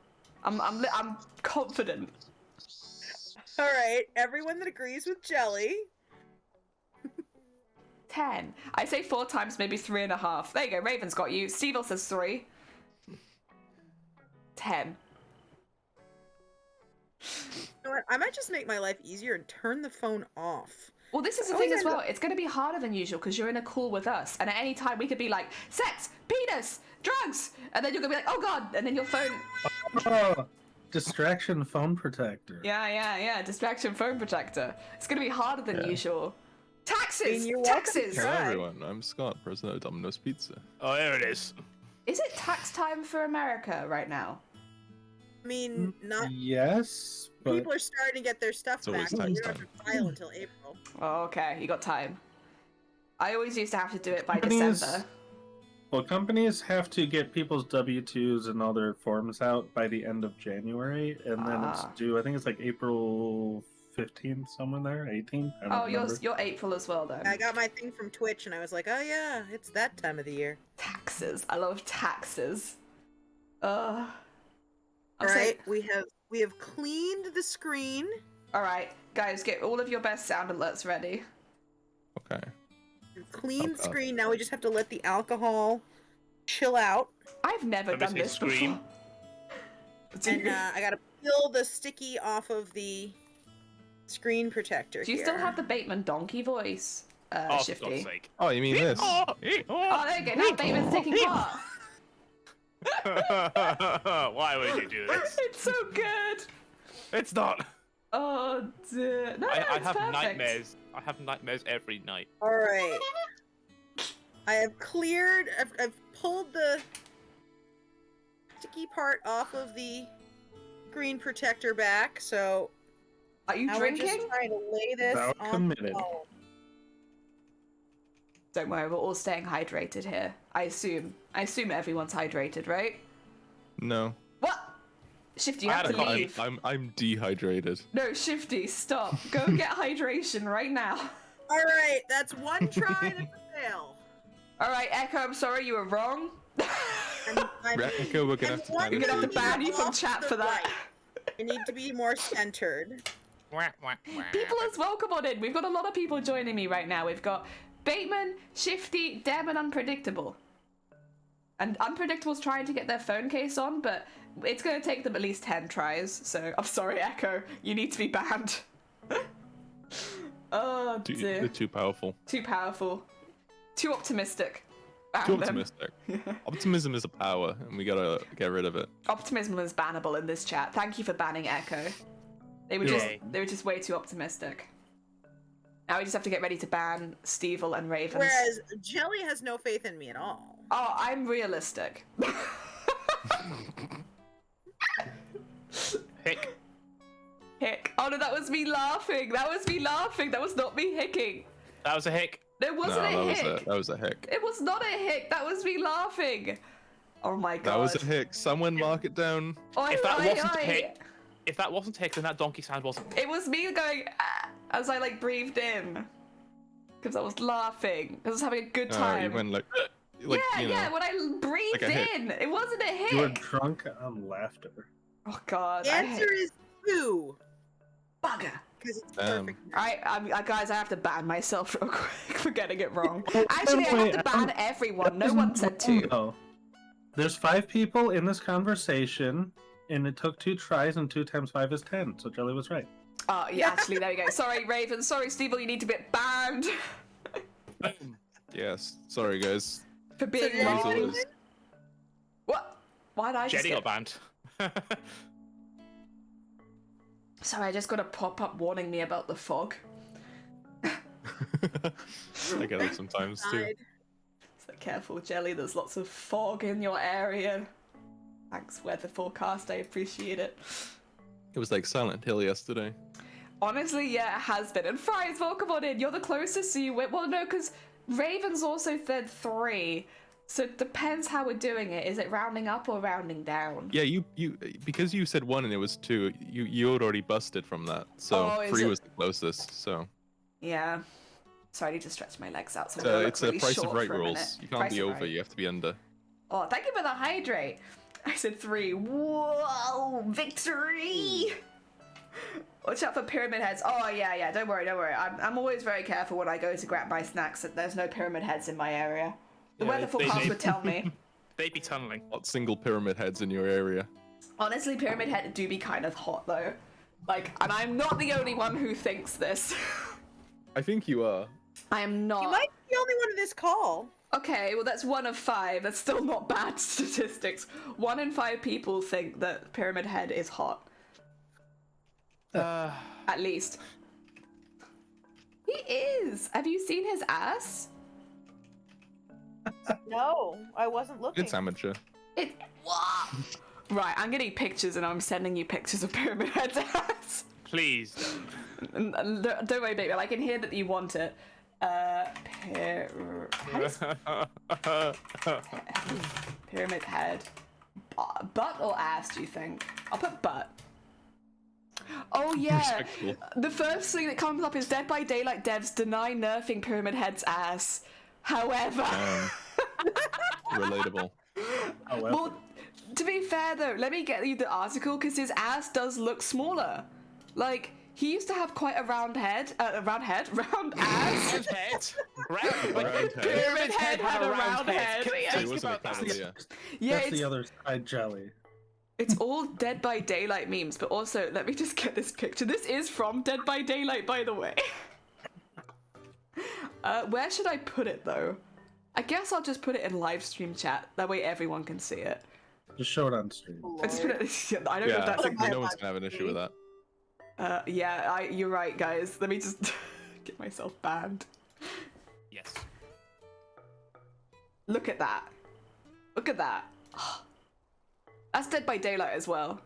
I'm confident. All right, everyone that agrees with Jelly. 10. I say 4 times, maybe 3.5. There you go. Raven's got you. Steve says 3. 10. You know what? I might just make my life easier and turn the phone off. Well, this is the thing as well. It's going to be harder than usual because you're in a call with us, and at any time we could be like, sex, penis, drugs, and then you're going to be like, oh god, and then your phone... Oh, distraction phone protector. Yeah. Distraction phone protector. It's going to be harder than usual. Taxes! You're Taxes! Hello everyone, I'm Scott, president of Domino's Pizza. Oh, there it is. Is it tax time for America right now? I mean, not Yes, but people are starting to get their stuff It's back. always But tax you don't have time. to file until April. Oh, okay, you got time. I always used to have to do it by Companies- December. well, companies have to get people's W-2s and all their forms out by the end of January, and then it's due. I think it's like April 15th, somewhere there, 18th. I don't Oh, remember. you're April as well, then. I got my thing from Twitch, and I was like, oh yeah, it's that time of the year. Taxes. I love taxes. I'm All saying- right, we have cleaned the screen. All right, guys, get all of your best sound alerts ready. Okay. We've clean God. screen. Now we just have to let the alcohol chill out. I've never Let me done say this scream. before. And I gotta peel the sticky off of the screen protector. Do you still have the Bateman donkey voice, Oh, for Shifty? God's sake. Oh, you mean this? Oh, there you go. Now Bateman's taking part. Why would you do this? It's so good. It's not. Oh dear. No, I it's have perfect. nightmares. I have nightmares every night. All right. I have cleared. I've pulled the sticky part off of the screen protector back. So Are you now we're drinking? just trying to lay this About on committed. the phone. Don't worry, we're all staying hydrated here. I assume everyone's hydrated, right? No. What? Shifty, you I have had to a coffee. leave. I'm dehydrated. No, Shifty, stop. Go get hydration right now. All right, that's one try to fail. All right, Echo, I'm sorry you were wrong. Echo, we're gonna have to one kind You're gonna have to of ban you from off chat the for that. right. I need to be more centered. People as welcome on in. We've got a lot of people joining me right now. We've got Bateman, Shifty, Dem, and Unpredictable. And Unpredictable's trying to get their phone case on, but it's going to take them at least 10 tries. So I'm sorry, Echo. You need to be banned. Oh dear. They're too powerful. Too powerful. Too optimistic. Too Ban them. optimistic. Optimism is a power, and we gotta get rid of it. Optimism is bannable in this chat. Thank you for banning Echo. They were just way too optimistic. Now we just have to get ready to ban Stevel and Ravens. Whereas Jelly has no faith in me at all. Oh, I'm realistic. Hick. Hick. Oh no, that was me laughing. That was me laughing. That was not me hicking. That was a hick. It wasn't a hick. That was a hick. It was not a hick. That was me laughing. Oh my god. That was a hick. Someone mark it down. Oi, If that oi, wasn't a oi. hick, if that wasn't a hick, then that donkey sound wasn't. It was me going ah, as I like breathed in. Because I was laughing. I was having a good time. You went like yeah, you know, yeah, when I breathed like a hick. in. It wasn't a hick. You were drunk on laughter. Oh god. The I answer is 2. bugger. Because it's Damn. perfect. Guys, I have to ban myself real quick for getting it wrong. Oh, Actually, I have wait, to ban everyone. No one said 2. No. There's 5 people in this conversation, and it took 2 tries, and 2 times 5 is 10. So Jelly was right. Oh, yeah, actually, there we go. Sorry, Raven. Sorry, Stevel, you need to be banned Yes. Sorry, guys. for being did wrong. anyone win? What? Why did I just Jenny get... got banned. Sorry, I just got a pop-up warning me about the fog. I get it sometimes too. Side. So careful, Jelly. There's lots of fog in your area. Thanks, weather forecast. I appreciate it. It was like Silent Hill yesterday. Honestly, yeah, it has been. And Fries, welcome on in. You're the closest, so you win. Well, no, because Raven's also said 3. So it depends how we're doing it. Is it rounding up or rounding down? Yeah, you because you said 1 and it was 2. You had already busted from that. So Oh, is 3 it? was the closest. So Yeah. Sorry, I need to stretch my legs out. So it's a price of right rules. Minute. You can't Price be of over. right. You have to be under. Oh, thank you for the hydrate. I said 3. Whoa, victory! Watch out for pyramid heads. Oh, yeah. Don't worry. I'm always very careful when I go to grab my snacks that there's no pyramid heads in my area. The Yeah, weather forecast they- would tell me. They'd be tunneling. Not single pyramid heads in your area. Honestly, pyramid head do be kind of hot though. Like, and I'm not the only one who thinks this. I think you are. I am not. You might be the only one in this call. Okay, well that's 1 of 5. That's still not bad statistics. 1 in 5 people think that Pyramid Head is hot. At least. He is! Have you seen his ass? No, I wasn't looking. It's amateur. It. What? Right, I'm getting pictures and I'm sending you pictures of Pyramid Head's ass. Please. Don't worry, baby. I can hear that you want it. Pyramid Head. Butt or ass, do you think? I'll put butt. Oh yeah, Respectful. the first thing that comes up is Dead by Daylight devs deny nerfing Pyramid Head's ass. However... Relatable. However, Well, to be fair though, let me get you the article because his ass does look smaller. Like, He used to have quite a round ass. Round head. Round head. Pyramid Head had a round head. So Yeah. he wasn't a cavalier. Yeah, That's the other side jelly. it's all Dead by Daylight memes, but also, let me just get this picture. This is from Dead by Daylight, by the way. Where should I put it, though? I guess I'll just put it in live stream chat. That way everyone can see it. Just show it on stream. I just put it, I don't know if that's a good... No one's gonna have an issue with that. Yeah, you're right, guys. Let me just get myself banned. Yes. Look at that. Look at that. That's Dead by Daylight as well.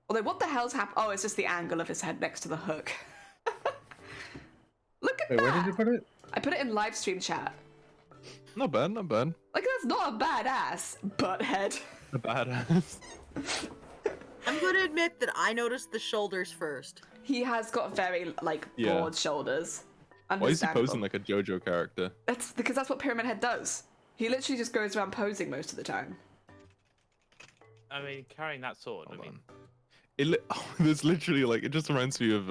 Although, what the hell's happened? Oh, it's just the angle of his head next to the hook. Look at that. Where did you put it? I put it in live stream chat. Not bad, not bad. Like, that's not a badass butt head. A badass. I'm going to admit that I noticed the shoulders first. He has got very, like, Yeah. broad shoulders. Why is he Understandable. posing like a JoJo character? That's because that's what Pyramid Head does. He literally just goes around posing most of the time. I mean, carrying that sword. Hold I mean, on. There's literally like, it just reminds me of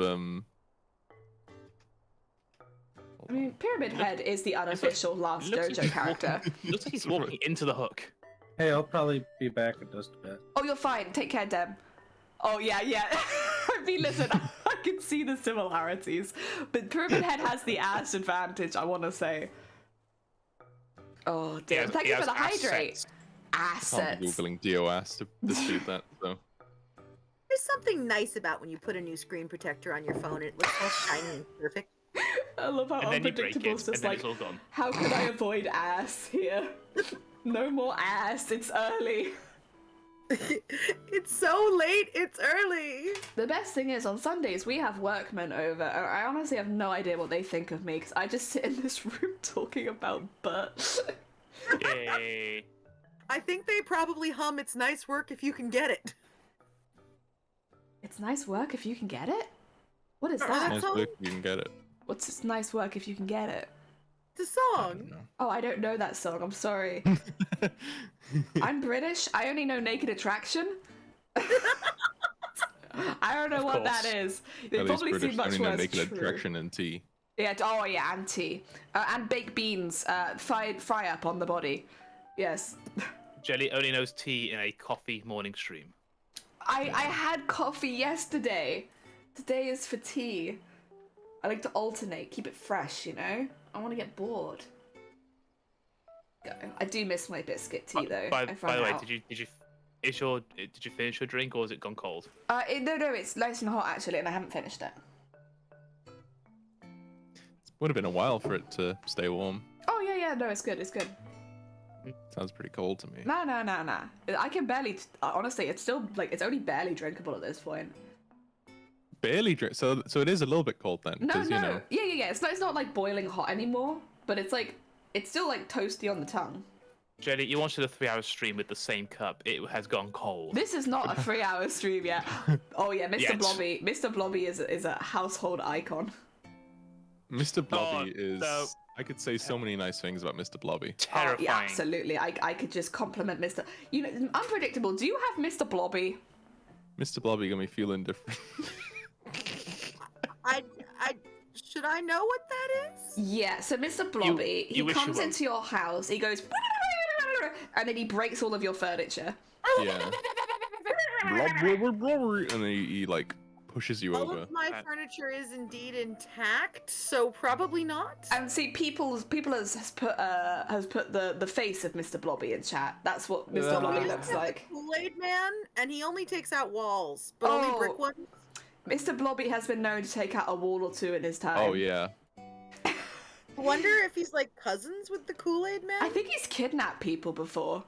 I mean, Pyramid Head is the unofficial last looks like JoJo he's character. looks like he's walking into the hook. Hey, I'll probably be back in just a bit. Oh, you're fine. Take care, Dem. Oh, yeah. I mean, listen, I can see the similarities. But Pyramid Head has the ass advantage, I want to say. Oh, dear. Thank you for the hydrate. I'm Assets. googling DOS to dispute that. So There's something nice about when you put a new screen protector on your phone and it looks all shiny and perfect. I love how And then you break unpredictable it, it's and just then like, it's all gone. how can I avoid ass here? No more ass, it's early. It's so late, it's early. The best thing is, on Sundays, we have workmen over. I honestly have no idea what they think of me, because I just sit in this room talking about butt. Yay. I think they probably hum "It's nice work if you can get it." It's nice work if you can get it? What is That's that? nice song? look, you can get it. What's this nice work if you can get it? It's a I song. don't know. Oh, I don't know that song, I'm sorry. I'm British, I only know Naked Attraction. I don't know Of what that course. is. They At least probably British seem much only know worse. naked True. attraction and tea. Yeah, oh yeah, and tea. And baked beans, fry up on the body. Yes. Jelly only knows tea in a coffee morning stream. I had coffee yesterday. Today is for tea. I like to alternate, keep it fresh, you know? I want to get bored. Go. I do miss my biscuit tea though. By I've the run way, out. did you finish your drink or has it gone cold? No, it's nice and hot actually, and I haven't finished it. Would have been a while for it to stay warm. Oh yeah, no, it's good, it's good. Sounds pretty cold to me. No. I can barely, honestly, it's still, like, it's only barely drinkable at this point. Barely drink. So it is a little bit cold then. No, 'cause, no. You know, Yeah, it's not like boiling hot anymore, but it's like, it's still like toasty on the tongue. Jelly, you wanted a 3-hour stream with the same cup. It has gone cold. This is not a 3-hour stream yet. Oh yeah, Mr. Yet. Blobby. Mr. Blobby is a household icon. Mr. Blobby Oh, is. no. I could say so many nice things about Mr. Blobby. Terrifying. Oh, yeah, absolutely. I could just compliment Mr. You know, unpredictable. Do you have Mr. Blobby? Mr. Blobby got me feeling different. I should I know what that is? Yeah. So Mr. Blobby, you he wish you comes were. into your house. He goes, and then he breaks all of your furniture. Yeah. And then he like pushes you All over. of my furniture is indeed intact, so probably not. And see, people has put the face of Mr. Blobby in chat. That's what Mr. Yeah. Blobby We looks have like. the Kool-Aid Man, and he only takes out walls, but only brick ones. Mr. Blobby has been known to take out a wall or two in his time. Oh yeah. I wonder if he's like cousins with the Kool-Aid Man. I think he's kidnapped people before.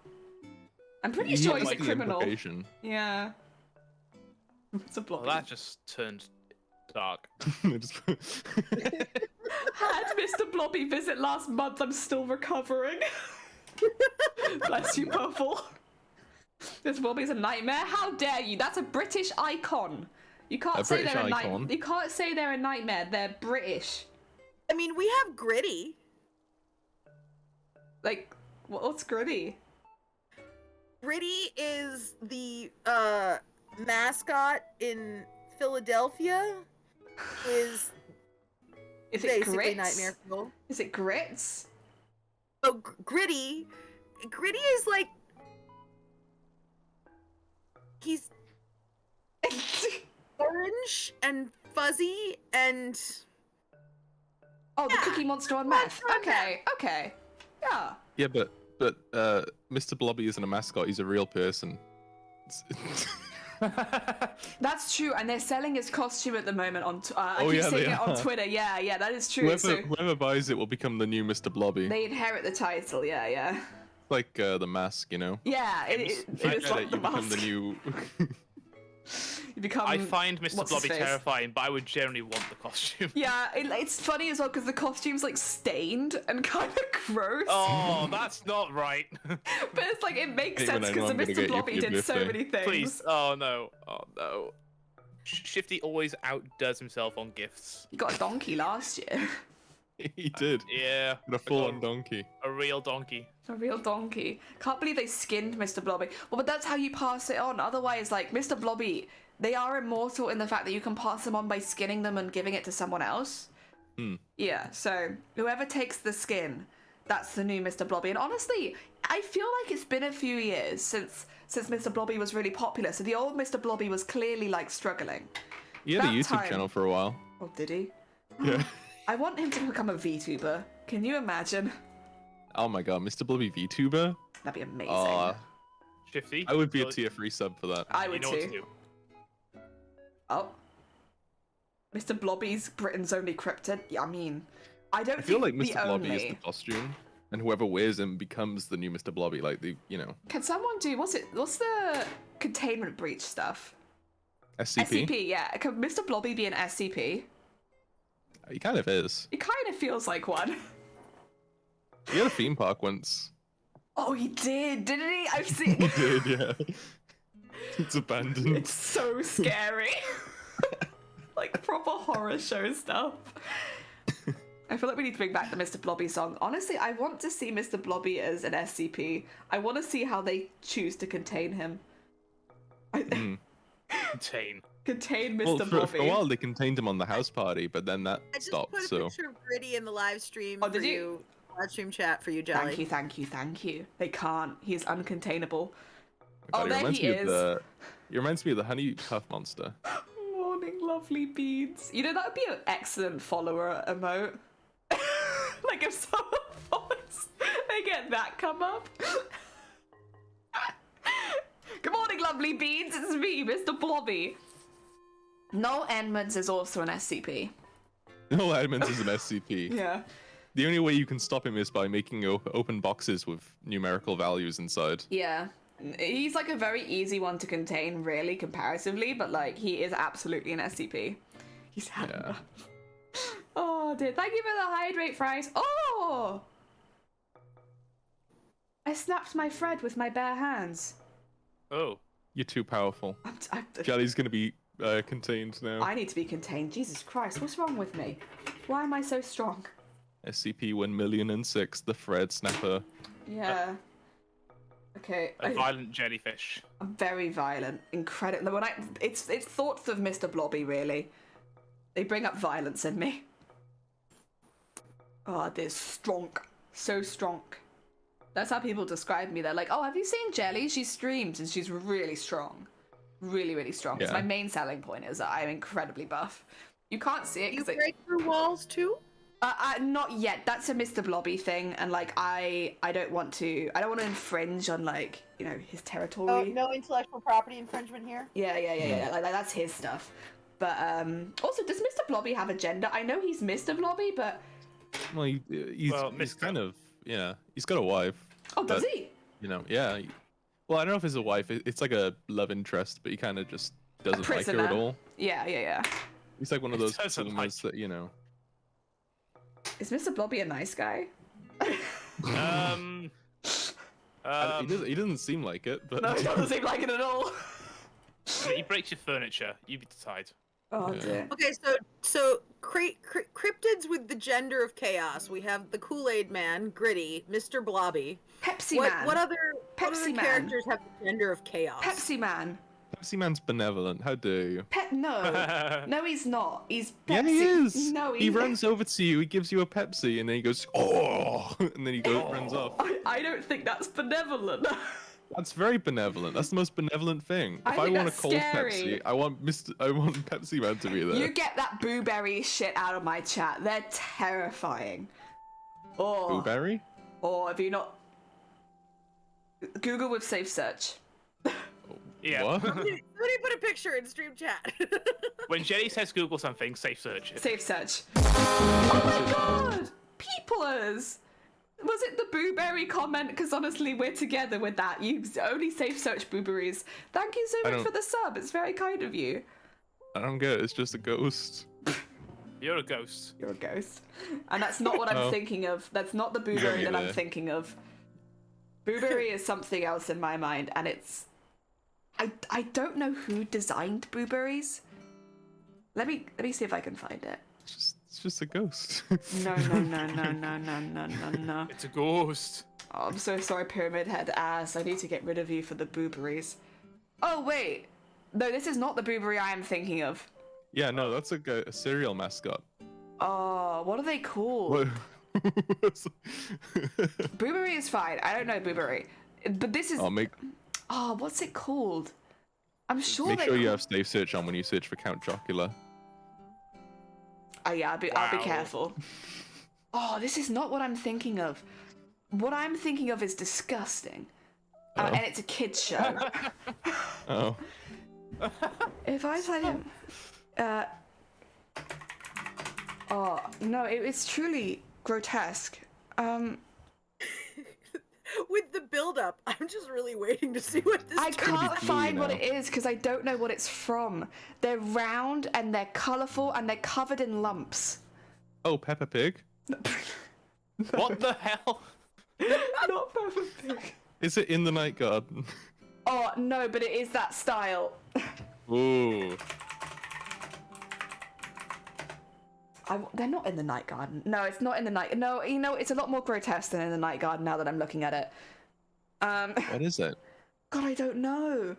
I'm pretty You sure get, he's like, a the criminal. implication. Yeah. It's a Blobby. Well, that just turned dark. Just- Had Mr. Blobby visit last month, I'm still recovering. Bless you, Puffle. This Blobby's a nightmare. How dare you? That's a British icon. You can't A say British they're a icon? nightmare. You can't say they're a nightmare. They're British. I mean, we have Gritty. Like, what's Gritty? Gritty is the mascot in Philadelphia. is Is it basically grits? nightmare fuel. Is it grits? Oh, Gritty is like he's orange and fuzzy and Oh, the Cookie Monster on meth. Okay, okay. Yeah. Yeah, but Mr. Blobby isn't a mascot. He's a real person. That's true, and they're selling his costume at the moment on. I Oh, keep yeah, seeing they it on are. Twitter. Yeah, that is true. Whoever, So whoever buys it will become the new Mr. Blobby. they inherit the title. Yeah. Like the mask, you know. Yeah, it If is you like get the it, you become the mask. new. You become. I find Mr. what's his Blobby face? terrifying, but I would generally want the costume. Yeah, it's funny as well because the costume's like stained and kind of gross. Oh, that's not right. But it's like it makes Hey, sense when I because know I'm gonna Mr. get you for Blobby your did so birthday. many things. Please. Oh no. Oh no. Shifty always outdoes himself on gifts. You got a donkey last year. He did. Yeah. A full-on donkey. A real donkey. A real donkey. Can't believe they skinned Mr. Blobby. Well, but that's how you pass it on. Otherwise, like, Mr. Blobby, they are immortal in the fact that you can pass them on by skinning them and giving it to someone else. Yeah, so whoever takes the skin, that's the new Mr. Blobby. And honestly, I feel like it's been a few years since Mr. Blobby was really popular. So the old Mr. Blobby was clearly, like, struggling. He had a That YouTube time- channel for a while. Oh, did he? Yeah. I want him to become a VTuber. Can you imagine? Oh my god, Mr. Blobby VTuber? That'd be amazing. Shifty. I would be a so- tier 3 sub for that. I You would know too. what to do. Oh. Mr. Blobby's Britain's only cryptid? Yeah, I mean, I don't I feel think like the Mr. Blobby only... is the costume, and whoever wears him becomes the new Mr. Blobby. Like the, you know, Can someone do, what's the containment breach stuff? SCP. SCP, yeah. Can Mr. Blobby be an SCP? He kind of is. It kind of feels like one. He had a theme park once. Oh, he did, didn't he? I've seen... He did, yeah. It's abandoned. It's so scary. Like proper horror show stuff. I feel like we need to bring back the Mr. Blobby song. Honestly, I want to see Mr. Blobby as an SCP. I want to see how they choose to contain him. Contain. Contain Mr. Well, Blobby. for a while they contained him on the house party, but then that I just stopped. put a So picture of Gritty in the live stream Oh, for did you? you. Live stream chat for you, Jelly. Thank you. They can't. He's uncontainable. God, Oh, there he is. He reminds me of the honey puff monster. Morning, lovely beads. You know, that would be an excellent follower emote. Like if someone follows, they get that come up. Good morning, lovely beads. It's me, Mr. Blobby. Noel Edmonds is also an SCP. No, Edmonds is an SCP. Yeah. The only way you can stop him is by making open boxes with numerical values inside. Yeah. He's like a very easy one to contain, really, comparatively, but like he is absolutely an SCP. He's had Yeah. enough. Oh dear. Thank you for the hydrate fries. Oh! I snapped my thread with my bare hands. Oh. You're too powerful. I'm Jelly's gonna be contained now. I need to be contained. Jesus Christ, what's wrong with me? Why am I so strong? SCP 1,000,006, the Fred Snapper. Yeah. Okay. A violent jellyfish. I'm very violent. Incredible. When it's thoughts of Mr. Blobby, really. They bring up violence in me. Oh, they're strong. So strong. That's how people describe me. They're like, oh, have you seen Jelly? She streams and she's really strong. Really, really strong. It's Yeah. my main selling point is that I'm incredibly buff. You can't see it You because break through walls too? not yet. That's a Mr. Blobby thing, and like I don't want to infringe on like his territory. Oh, no intellectual property infringement here. Yeah. Like that's his stuff. But also, does Mr. Blobby have a gender? I know he's Mr. Blobby, but Well, he's Well, he's Mr. kind of, yeah, he's got a wife. oh, does but, he? Yeah. Well, I don't know if it's a wife. It's like a love interest, but he kind of just doesn't like her prisoner. at all. Yeah. He's like one of those Doesn't prisoners that, Is Mr. Blobby a nice guy? he doesn't seem like it, but No, he doesn't seem like it at all. He breaks your furniture. You decide. Oh Yeah. dear. Okay, so cryptids with the gender of chaos. We have the Kool-Aid Man, Gritty, Mr. Blobby. Pepsi What Man. what other Pepsi Man. characters have the gender of chaos? Pepsi Man. Pepsi Man's benevolent. How dare you? No, he's not. He's Pepsi. Yeah, he is. No, he runs over to you. He gives you a Pepsi, and then he goes, "Oh!" and then he runs off. I don't think that's benevolent. That's very benevolent. That's the most benevolent thing. If I want a cold Pepsi, I want Pepsi Man to be there. You get that blueberry shit out of my chat. They're terrifying. Or Blueberry? Or have you not? Google with safe search. Yeah. What? Somebody put a picture in stream chat. When Jenny says Google something, safe search it. Safe search. Oh my god! Peoplers! Was it the blueberry comment? Because honestly, we're together with that. You only safe search blueberries. Thank you so much for the sub. It's very kind of you. I don't get it. It's just a ghost. You're a ghost. You're a ghost. And that's not what I'm thinking of. That's not the blueberry that I'm thinking of. Blueberry is something else in my mind, and it's... I don't know who designed blueberries. Let me see if I can find it. It's just a ghost. No. It's a ghost. Oh, I'm so sorry, Pyramid Head ass. I need to get rid of you for the blueberries. Oh, wait. No, this is not the blueberry I am thinking of. Yeah, no, that's a cereal mascot. Oh, what are they called? What? Blueberry is fine. I don't know blueberry. But this is... Oh, what's it called? I'm sure Make sure you have safe search on when you search for Count Chocula. Oh yeah, I'll be careful. Oh, this is not what I'm thinking of. What I'm thinking of is disgusting. And it's a kid's show. Oh. If I tell him... Oh, no, it's truly grotesque. With the build-up, I'm just really waiting to see what this. I can't find what it is because I don't know what it's from. They're round and they're colourful and they're covered in lumps. Oh, Peppa Pig? What the hell? Not Peppa Pig. Is it in the night garden? Oh, no, but it is that style. Ooh. They're not in the night garden. No, it's not in the night. No, you know, it's a lot more grotesque than in the night garden now that I'm looking at it. What is it? God, I don't know.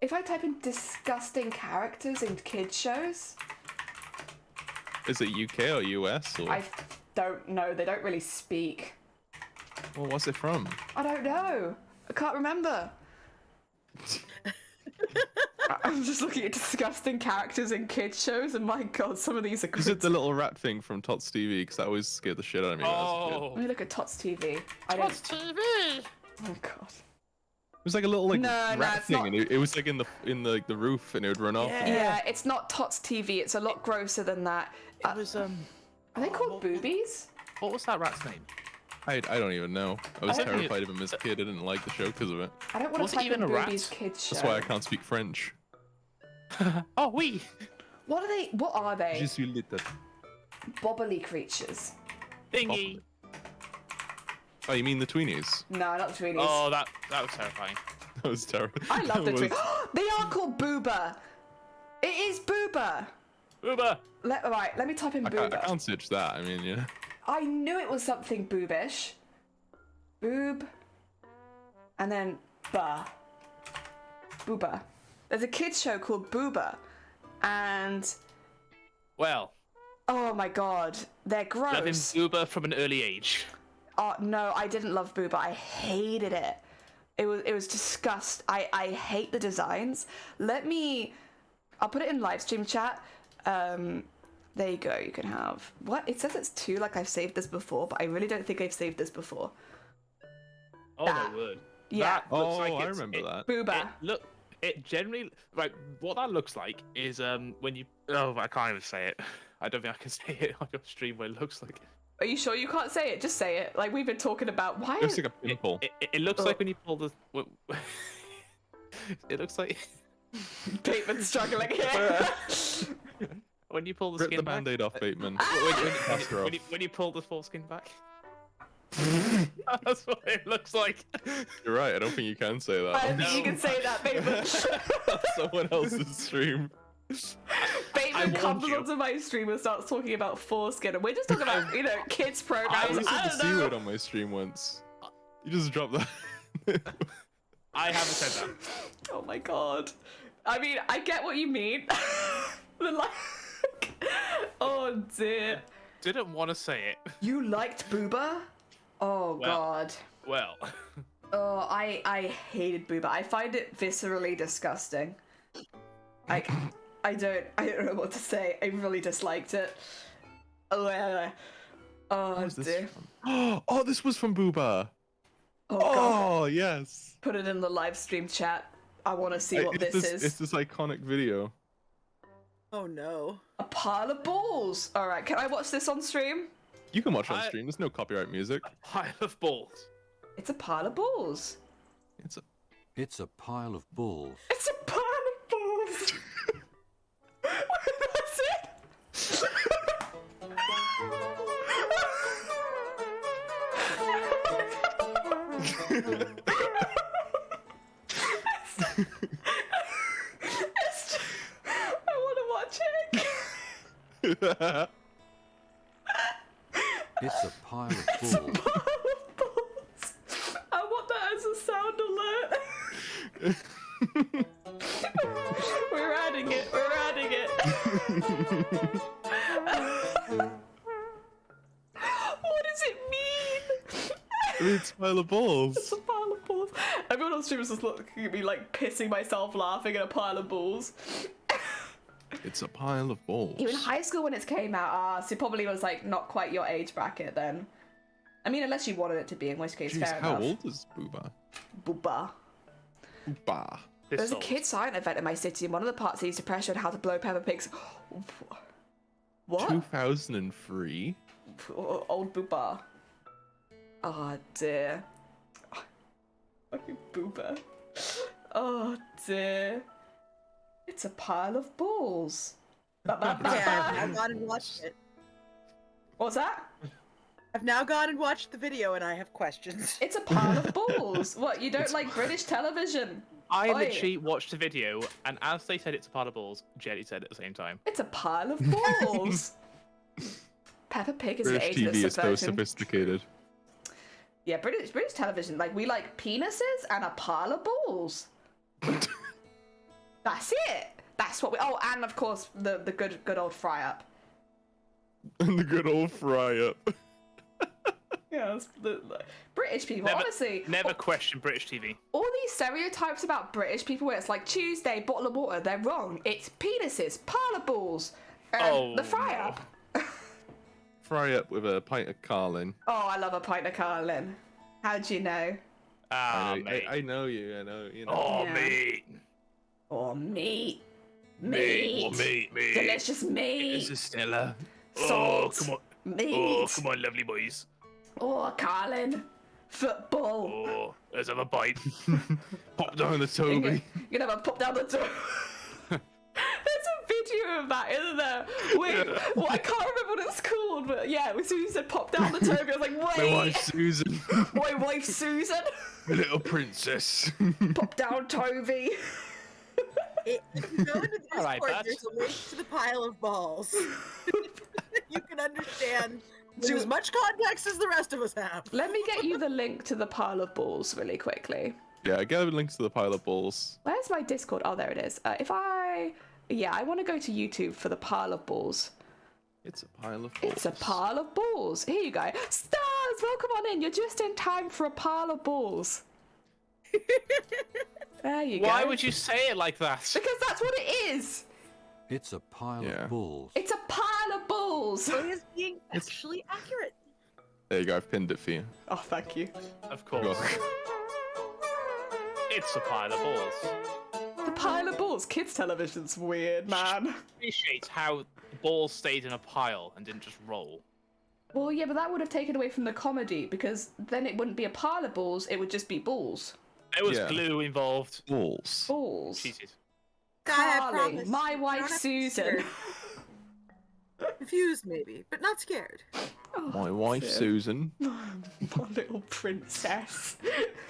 If I type in disgusting characters in kids shows... Is it UK or US? Or... I don't know. They don't really speak. Well, what's it from? I don't know. I can't remember. I'm just looking at disgusting characters in kids shows, and my god, some of these are. Is it the little rat thing from Tots TV? Because that always scared the shit out of me. When I was a kid. Let me look at Tots TV. Tots TV. Oh god. It was like a little rat thing, not... and it was like in the roof, and it would run off. Yeah, it's not Tots TV. It's a lot grosser than that. It was Are they called boobies? What was that rat's name? I don't even know. I was terrified of him as a kid. I didn't like the show because of it. I don't want to type in boobies kids show. That's why I can't speak French. Oh, oui. What are they? Je suis little. Bobbly creatures. Thingy. Oh, you mean the tweenies? No, not the tweenies. Oh, that was terrifying. That was terrible. I love the tweenies. They are called Booba. It is Booba. Booba. Right, let me type in Booba. I can't search that. I mean, yeah. I knew it was something boobish. Boob. And then ba. Booba. There's a kids show called Booba. And... Well. Oh my god. They're gross. Loving Booba from an early age. Oh, no, I didn't love Booba. I hated it. It was disgust. I hate the designs. I'll put it in live stream chat. There you go, you can have... What? It says it's 2, like I've saved this before, but I really don't think I've saved this before. Oh, my word. Yeah. That looks like I remember that. Booba. It generally... Right, what that looks like is when you... Oh, I can't even say it. I don't think I can say it on your stream what it looks like. Are you sure you can't say it? Just say it. Like, we've been talking about... Why? It looks like a pimple. It looks like when you pull the... It looks like... Bateman's struggling here. When you pull the Rip skin the back. Band-Aid off, Bateman. When you pull the foreskin back. That's what it looks like. You're right, I don't think you can say that. I don't think you can say that, Bateman. Someone else's stream. Bateman comes onto my stream and starts talking about foreskin, and we're just talking about, kids programs. I said the C word on my stream once. You just dropped that. I haven't said that. Oh my god. I mean, I get what you mean. But like, oh dear. Didn't want to say it. You liked Booba? Oh god. Well. Oh, I hated Booba. I find it viscerally disgusting. Like, I don't know what to say. I really disliked it. Oh dear. Oh, this was from Booba. Oh god. Oh, yes. Put it in the live stream chat. I want to see what this is. It's this iconic video. Oh no. A pile of balls. All right, can I watch this on stream? You can watch on stream. There's no copyright music. A pile of balls. It's a pile of balls. It's a pile of balls. It's a pile of balls. That's it. I want to watch it. It's a pile of It's a balls. pile of balls. I want that as a sound alert. We're adding it. We're adding it. What does it mean? It's a pile of balls. It's a pile of balls. Everyone on stream is just looking at me like pissing myself laughing at a pile of balls. It's a pile of balls. You were in high school when it came out, so it probably was like not quite your age bracket then. I mean, unless you wanted it to be, in which case, Jeez, fair how enough. old is Booba? Booba. Booba. There's a kids' science event in my city, and one of the parts they used to pressure on how to blow Peppa Pig's. What? 2003? Old Booba. Oh dear. Fucking Booba. Oh dear. It's a pile of balls. Yeah, I've gone and watched it. What's that? I've now gone and watched the video and I have questions. It's a pile of balls. What, you don't like British television? I Oi. literally watched the video, and as they said it's a pile of balls, Jelly said it at the same time. It's a pile of balls. Peppa Pig is an British age of TV is so subversion. sophisticated. Yeah, British television, like, we like penises and a pile of balls. That's it. That's what we. Oh, and of course the good old fry up. And the good old fry up. Yeah, that's the British people. Never, honestly, never question British TV. all these stereotypes about British people, where it's like Tuesday, bottle of water, they're wrong. It's penises, pile of balls, the fry up. Fry up with a pint of Carlin. Oh, I love a pint of Carlin. How'd you know? Ah, mate. I know you. I know you know. Oh, Yeah. mate. Oh, meat. Oh, mate. Delicious meat. This is Stella. Salt. Oh, come on. Meat. Oh, come on, lovely boys. Oh, Carlin. Football. Oh, let's have a bite. Pop down the Toby. You can have a pop down the door. There's a video of that, isn't there? Wait, well, I can't remember what it's called, but yeah, as soon as you said pop down the Toby, I was like, wait. My wife Susan. My wife Susan. My little princess. Pop down Toby. If you go into the All right, Discord, Bats. there's a link to the pile of balls. You can understand with as much context as the rest of us have. Let me get you the link to the pile of balls really quickly. Yeah, get links to the pile of balls. Where's my Discord? Oh, there it is. I want to go to YouTube for the pile of balls. It's a pile of balls. It's a pile of balls. Here you go. Stars, welcome on in. You're just in time for a pile of balls. There you go. Why would you say it like that? Because that's what it is. It's a pile Yeah. of balls. It's a pile of balls. So he is being actually accurate. There you go. I've pinned it for you. Oh, thank you. Of course. It's a pile of balls. The pile of balls. Kids television's weird, man. Appreciate how the balls stayed in a pile and didn't just roll. Well, yeah, but that would have taken away from the comedy because then it wouldn't be a pile of balls. It would just be balls. There was Yeah. glue involved. Balls. Balls. Cheated. I Carly, promise. my You wife don't have to be Susan. scared. Confused maybe, but not scared. My wife dear. Susan. My little princess.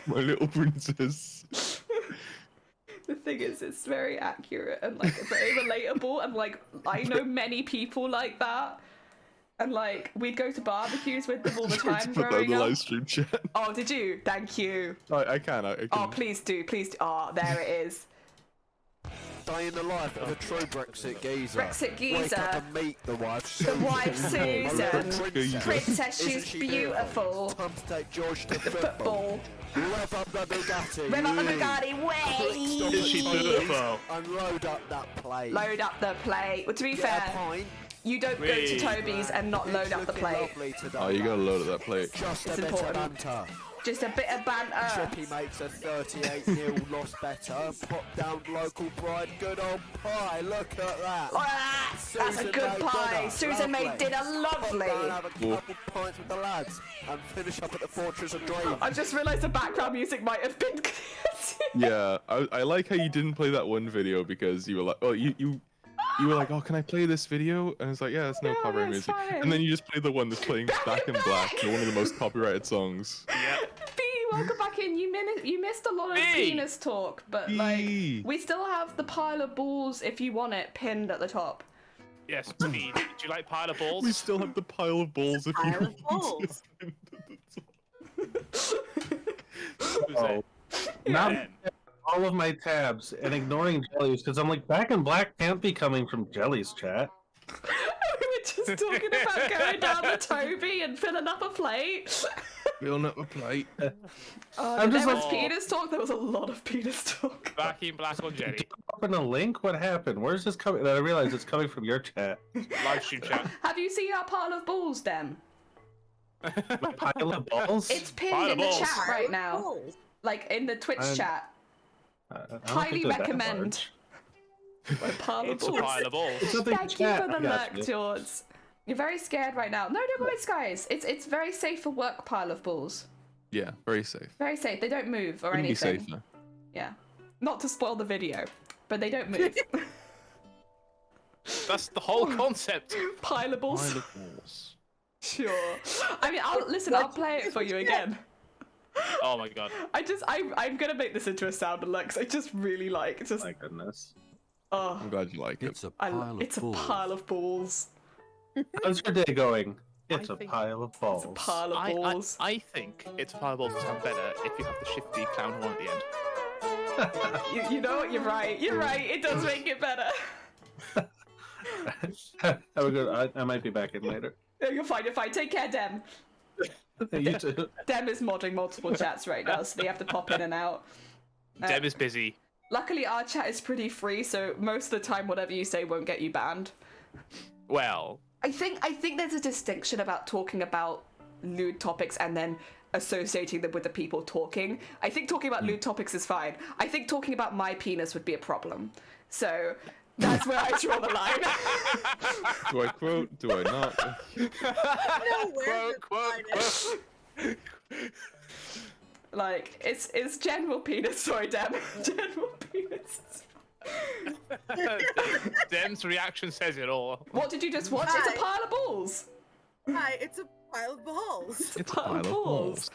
My little princess. The thing is, it's very accurate and like very relatable, and like I know many people like that, and like we'd go to barbecues with them all the Tried to time put that in growing the up. live stream chat. Oh, did you? Thank you. I can. I can. Oh, please do, please do. Oh, there it is. day in the life of a true Brexit geezer. Brexit geezer. Wake up and meet the wife, The wife Susan. Geezer. Princess, Isn't she's she beautiful. Time to take George to Football. Rev up the Bugatti. Rev up the Bugatti, way! Is she beautiful? And load up that plate. Load up the plate. Well, to be Get fair, a pint. you don't go to Toby's and not load up the Looking plate. lovely today, Oh, you gotta lads. load up that plate. Just It's a bit important. of banter. Just a bit of banter. Chippy makes a 38-0 loss better. Pop down local pride. Good old pie. Look at that. Look at that. That's a Susan good made pie. dinner. Susan made Lovely. dinner lovely. Pop down, have a couple pints with the lads, and finish up at the Fortress of Dreams. I've just realised the background music might have been Yeah, I like how you didn't play that one video because you were like, oh, you were like, oh, can I play this video? And it's like, yeah, there's no Yeah, copyright it's music. fine. And then you just played the one that's playing Back in Black, one of the most copyrighted songs. B, welcome back in. You missed a lot of B. penis talk, but like B. we still have the pile of balls if you want it pinned at the top. Yes, Speed. Do you like pile of balls? We still have the pile of balls if you Pile of want. balls. Oh. Now Ben. all of my tabs and ignoring Jellies because I'm like, Back in Black can't be coming from Jellies chat. We were just talking about going down the Toby and filling up a plate. Filling up a plate. I'm There just was like- penis talk. There was a lot of penis talk. Back in Black on Jelly. Open a link? What happened? Where's this coming? And I realize it's coming from your chat. Live stream chat. Have you seen our pile of balls, Dem? My pile of balls? It's pinned Pile in of the balls. chat right now, like in the Twitch I'm- chat. I don't Highly think they're that recommend. large. My pile of It's a balls. pile of balls. It's nothing Thank you chat. for the I got lurk, you. George. You're very scared right now. No, don't worry, guys. It's very safe for work. Pile of balls. Yeah, very safe. Very safe. They don't move or Couldn't be anything. safer. Yeah. Not to spoil the video, but they don't move. That's the whole concept. Pileables. Pile of balls. Sure. I mean, I'll play it for you again. Oh my god. I'm gonna make this into a sound alert 'cause I just really like just. My goodness. Oh, I'm glad you like it. It's a pile of it's a balls. pile of balls. How's your day going? It's I a think- pile of balls. It's a pile of balls. I think it's a pile of balls will sound better if you have the shifty clown horn at the end. You know what? You're right. You're right. It does make it better. Have a good. I might be back in later. No, you're fine. You're fine. Take care, Dem. You too. Dem is modding multiple chats right now, so they have to pop in and out. Deb is busy. Luckily, our chat is pretty free, so most of the time, whatever you say won't get you banned. Well, I think there's a distinction about talking about lewd topics and then associating them with the people talking. I think talking about lewd topics is fine. I think talking about my penis would be a problem. So that's where I draw the line. Do I quote? Do I not? No, where's quote, the quote. Like it's general penis. Sorry, Dem. General penis. Dem's reaction says it all. What did you just watch? It's a pile of balls. Hi, it's a pile of balls. It's a It's a pile of pile of balls. balls.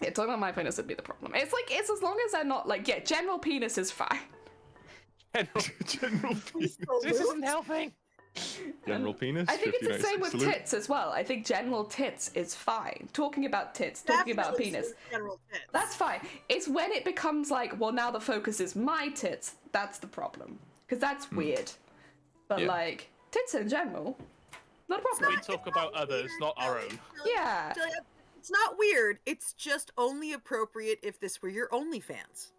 Yeah, talking about my penis would be the problem. It's like it's as long as they're not like general penis is fine. General penis. This isn't helping. General penis. I think it's the 59 same with salute. tits as well. I think general tits is fine. Talking about tits, talking about Definitely penis, some general tits. that's fine. It's when it becomes like, well, now the focus is my tits. That's the problem. Because that's weird. But Yeah. like tits in general, not a problem. We talk about others, not our own. Yeah. It's not weird. It's just only appropriate if this were your OnlyFans.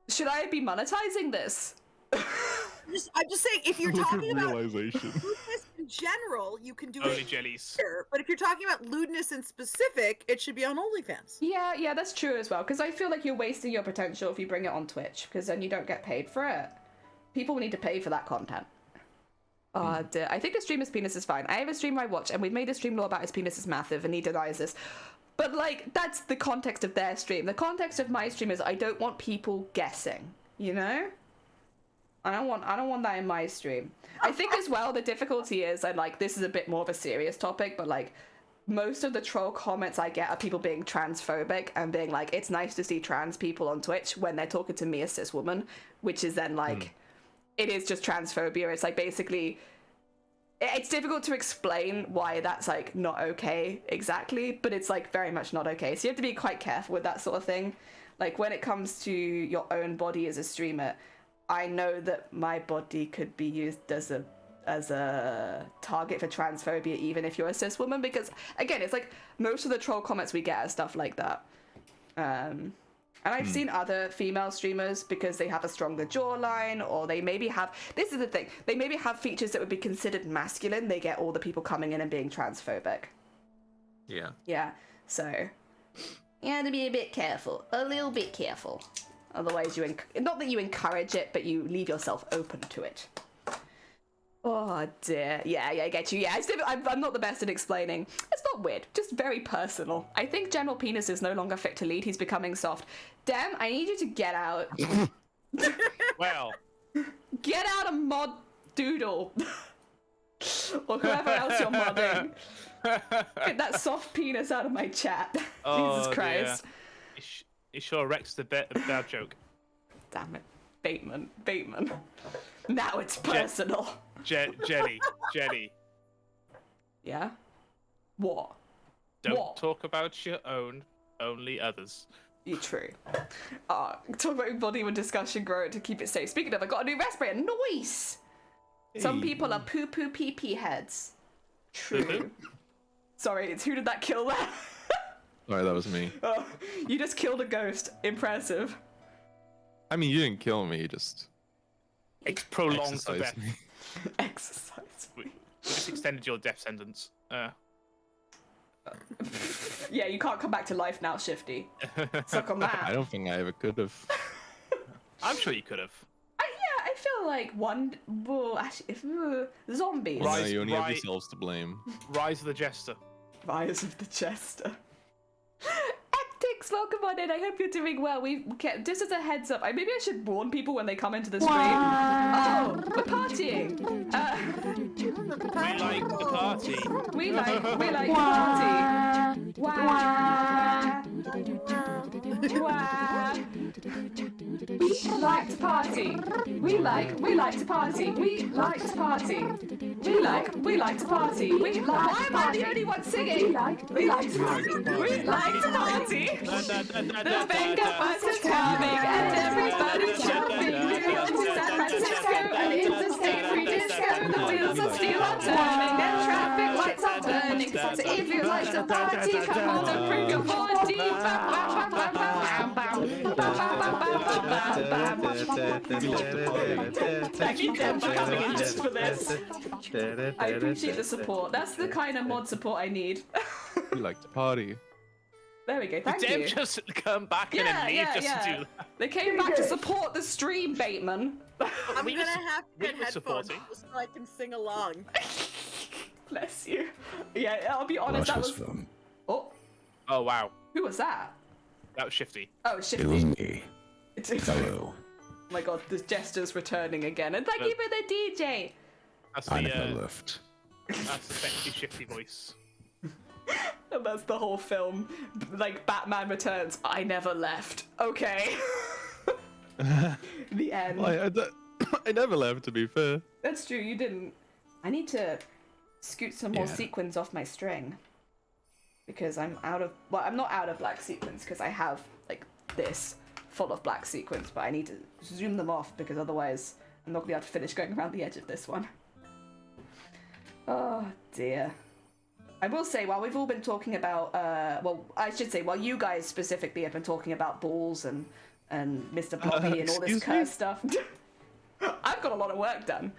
Should I be monetizing this? I'm just saying, if you're talking about realization. lewdness in general, you can do Only it jellies. here. But if you're talking about lewdness in specific, it should be on OnlyFans. Yeah, that's true as well. Because I feel like you're wasting your potential if you bring it on Twitch. Because then you don't get paid for it. People need to pay for that content. Oh dear. I think the streamer's penis is fine. I have a streamer I watch, and we've made a stream law about his penis is massive, and he denies this. But like, that's the context of their stream. The context of my stream is I don't want people guessing. You know? I don't want that in my stream. I think as well the difficulty is, and like this is a bit more of a serious topic, but like most of the troll comments I get are people being transphobic and being like, it's nice to see trans people on Twitch when they're talking to me, a cis woman, which is then like, it is just transphobia. It's like basically, it's difficult to explain why that's like not okay exactly, but it's like very much not okay. So you have to be quite careful with that sort of thing. Like when it comes to your own body as a streamer, I know that my body could be used as a target for transphobia, even if you're a cis woman, because again, it's like most of the troll comments we get are stuff like that. And I've seen other female streamers, because they have a stronger jawline, or they maybe have, this is the thing, they maybe have features that would be considered masculine, they get all the people coming in and being transphobic. Yeah, so you have to be a bit careful, a little bit careful. Otherwise, not that you encourage it, but you leave yourself open to it. Oh dear. Yeah, I get you. Yeah, I'm not the best at explaining. It's not weird, just very personal. I think General Penis is no longer fit to lead. He's becoming soft. Dem, I need you to get out. Well. Get out of Mod Doodle. Or whoever else you're modding. Get that soft penis out of my chat. Oh, Jesus Christ. It sure wrecks the bad joke. Damn it. Bateman. Now it's personal. Jenny. Yeah? What? Don't talk about your own, only others. You're true. Talk about body when discussion grow to keep it safe. Speaking of, I got a new respirator. Nice! Some people are poo-poo pee-pee heads. True. Sorry, who did that kill there? Sorry, that was me. Oh, you just killed a ghost. Impressive. I mean, you didn't kill me, you just... Prolonged the death. Exercise. We just extended your death sentence. Yeah, you can't come back to life now, Shifty. Suck on that. I don't think I ever could have. I'm sure you could have. Yeah, I feel like zombies. Well, no, you only have yourselves to blame. Rise of the Jester. Rise of the Jester. Actix, welcome on in. I hope you're doing well. Just as a heads up, maybe I should warn people when they come into the stream. Oh, we're partying. We like the party. We like the party. Wah. Wah. We like to party. We like to party. We like to party. We like to party. Why am I the only one singing? We like to party. We like to party. The Venga bus is coming and everybody's jumping. We're on to San Francisco and it's a state-free disco. The wheels of steel are turning and traffic lights are burning. So if you like to party, come on and bring your body. Thank you, Dem, for coming in just for this. I appreciate the support. That's the kind of mod support I need. We like to party. There we go, thank Did you. Dem just come back in and leave to do that? They came back to support the stream, Bateman. I'm gonna have to get were headphones supporting. so I can sing along. Bless you. Yeah, I'll be honest, that was... Fun. Oh, Oh, wow. who was that? That was Shifty. Oh, Shifty. It was me. Oh Hello. my god, the jester's returning again. And thank you for the DJ. That's I the, never left. that's the sexy Shifty voice. And that's the whole film. Like, Batman Returns. I never left. Okay. The end. I never left, to be fair. That's true, you didn't. I need to scoot some more Yeah. sequins off my string. Because I'm out of... Well, I'm not out of black sequins, because I have, like, this full of black sequins, but I need to zoom them off, because otherwise I'm not going to be able to finish going around the edge of this one. Oh, dear. I will say, while we've all been talking about... well, I should say, while you guys specifically have been talking about balls and Mr. Blobby and all this excuse me? curse stuff... I've got a lot of work done.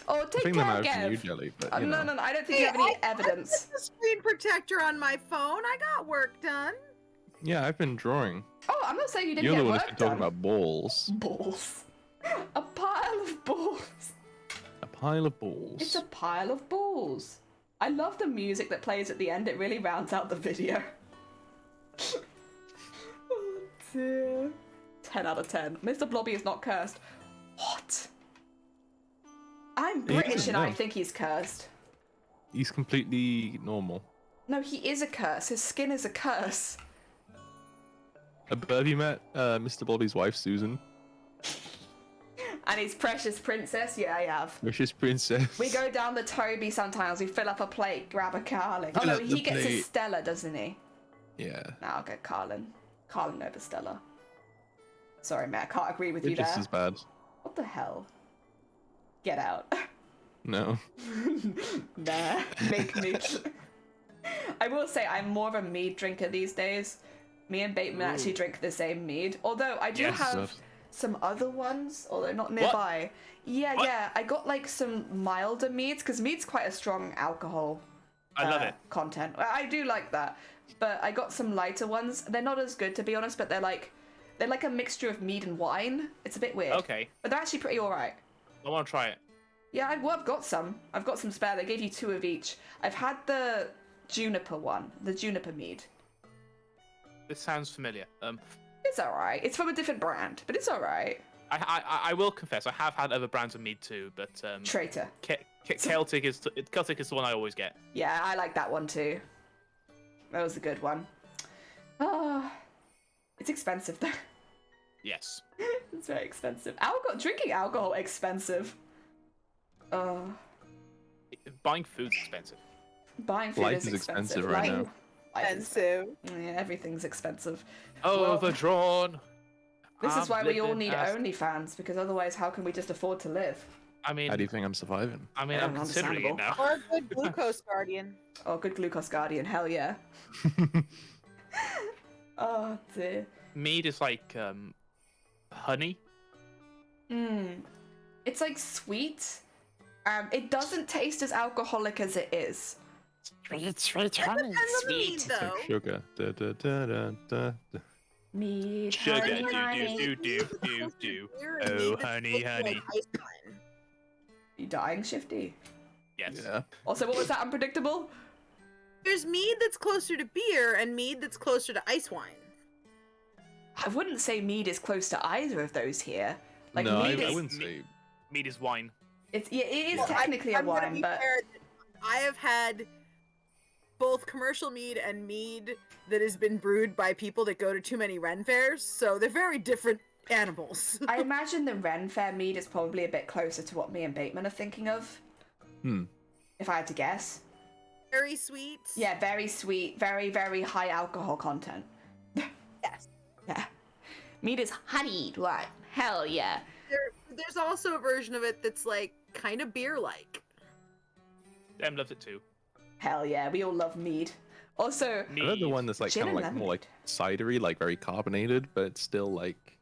Oh, I take think them care, out from you, Gav. Jelly, but you No, know. I don't think you have any evidence. The screen protector on my phone. I got work done. Yeah, I've been drawing. Oh, I'm not saying you didn't You're the get one work who's been talking done. about balls. Balls. A pile of balls. A pile of balls. It's a pile of balls. I love the music that plays at the end. It really rounds out the video. Oh dear. 10 out of 10. Mr. Blobby is not cursed. What? I'm British and I think he's cursed. He's completely normal. No, he is a curse. His skin is a curse. Have you met Mr. Blobby's wife, Susan? And his precious princess? Yeah, I have. Precious princess. We go down the Toby sometimes. We fill up a plate, grab a Carlin. Oh Fill no, up he the gets his plate. Stella, doesn't he? Yeah. No, I'll get Carlin. Carlin over Stella. Sorry, Matt, I can't agree with They're you just there. as bad. What the hell? Get out. No. Nah, make me. I will say I'm more of a mead drinker these days. Me and Bateman actually drink the same mead. Although I do have some other ones, although not nearby. Yeah, I got like some milder meads, because mead's quite a strong alcohol I love it. content. I do like that. But I got some lighter ones. They're not as good, to be honest, but they're like a mixture of mead and wine. It's a bit weird. Okay. But they're actually pretty alright. I want to try it. Yeah, I've got some. I've got some spare. They gave you 2 of each. I've had the juniper one, the juniper mead. This sounds familiar. It's alright. It's from a different brand, but it's alright. I will confess, I have had other brands of mead too, but Traitor. Celtic is the one I always get. Yeah, I like that one too. That was a good one. Oh, it's expensive though. Yes. It's very expensive. Drinking alcohol expensive. Buying food's expensive. Buying food Life is is expensive Life- right now. Expensive. Yeah, everything's expensive. Overdrawn. This is why we all need as... OnlyFans, because otherwise how can we just afford to live? I mean, How do you think I'm surviving? I mean, I'm considering it now. Or a good glucose guardian. Oh, good glucose guardian, hell yeah. Oh dear. Mead is like honey. It's like sweet. It doesn't taste as alcoholic as it is. Depends on the mead, It's though. like sugar. Da, da, da, da, da, da. Mead, Sugar, honey. do. Beer Oh, and mead that's honey, supposed to be honey. like ice wine. You dying, Shifty? Yes. Yeah. Also, what was that unpredictable? There's mead that's closer to beer and mead that's closer to ice wine. I wouldn't say mead is close to either of those here. Like No, I mead is, wouldn't say. Mead is wine. it is Well, technically I'm a gonna wine, be but fair, I have had both commercial mead and mead that has been brewed by people that go to too many Ren fairs, so they're very different animals. I imagine the Ren Fair mead is probably a bit closer to what me and Bateman are thinking of. If I had to guess. Very sweet. Yeah, very sweet, very, very high alcohol content. Yes. Yeah. Mead is honeyed wine. Hell yeah. There's also a version of it that's like kind of beer-like. Em loves it too. Hell yeah, we all love mead. Also, I love the one that's like Gin kind of and like more like cidery, like very carbonated, but it's still like,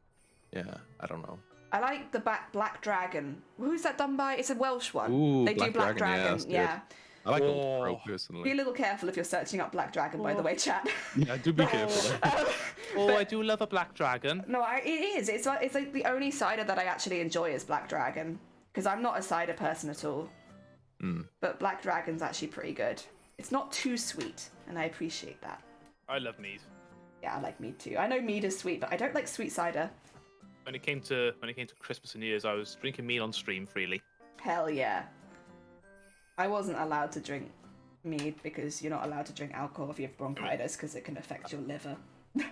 yeah, I don't know. I like the Black Dragon. Who's that done by? It's a Welsh one. Ooh, They do Black Dragon. that's good. Yeah. I like Old Oh. Crow Be a personally. little careful if you're searching up Black Dragon, by the way, chat. Yeah, do be careful. Oh, I do love a black dragon. No, it is. It's like the only cider that I actually enjoy is Black Dragon, because I'm not a cider person at all. But Black Dragon's actually pretty good. It's not too sweet, and I appreciate that. I love mead. Yeah, I like mead too. I know mead is sweet, but I don't like sweet cider. When it came to Christmas and New Year's, I was drinking mead on stream freely. Hell yeah. I wasn't allowed to drink mead because you're not allowed to drink alcohol if you have bronchitis because it can affect your liver.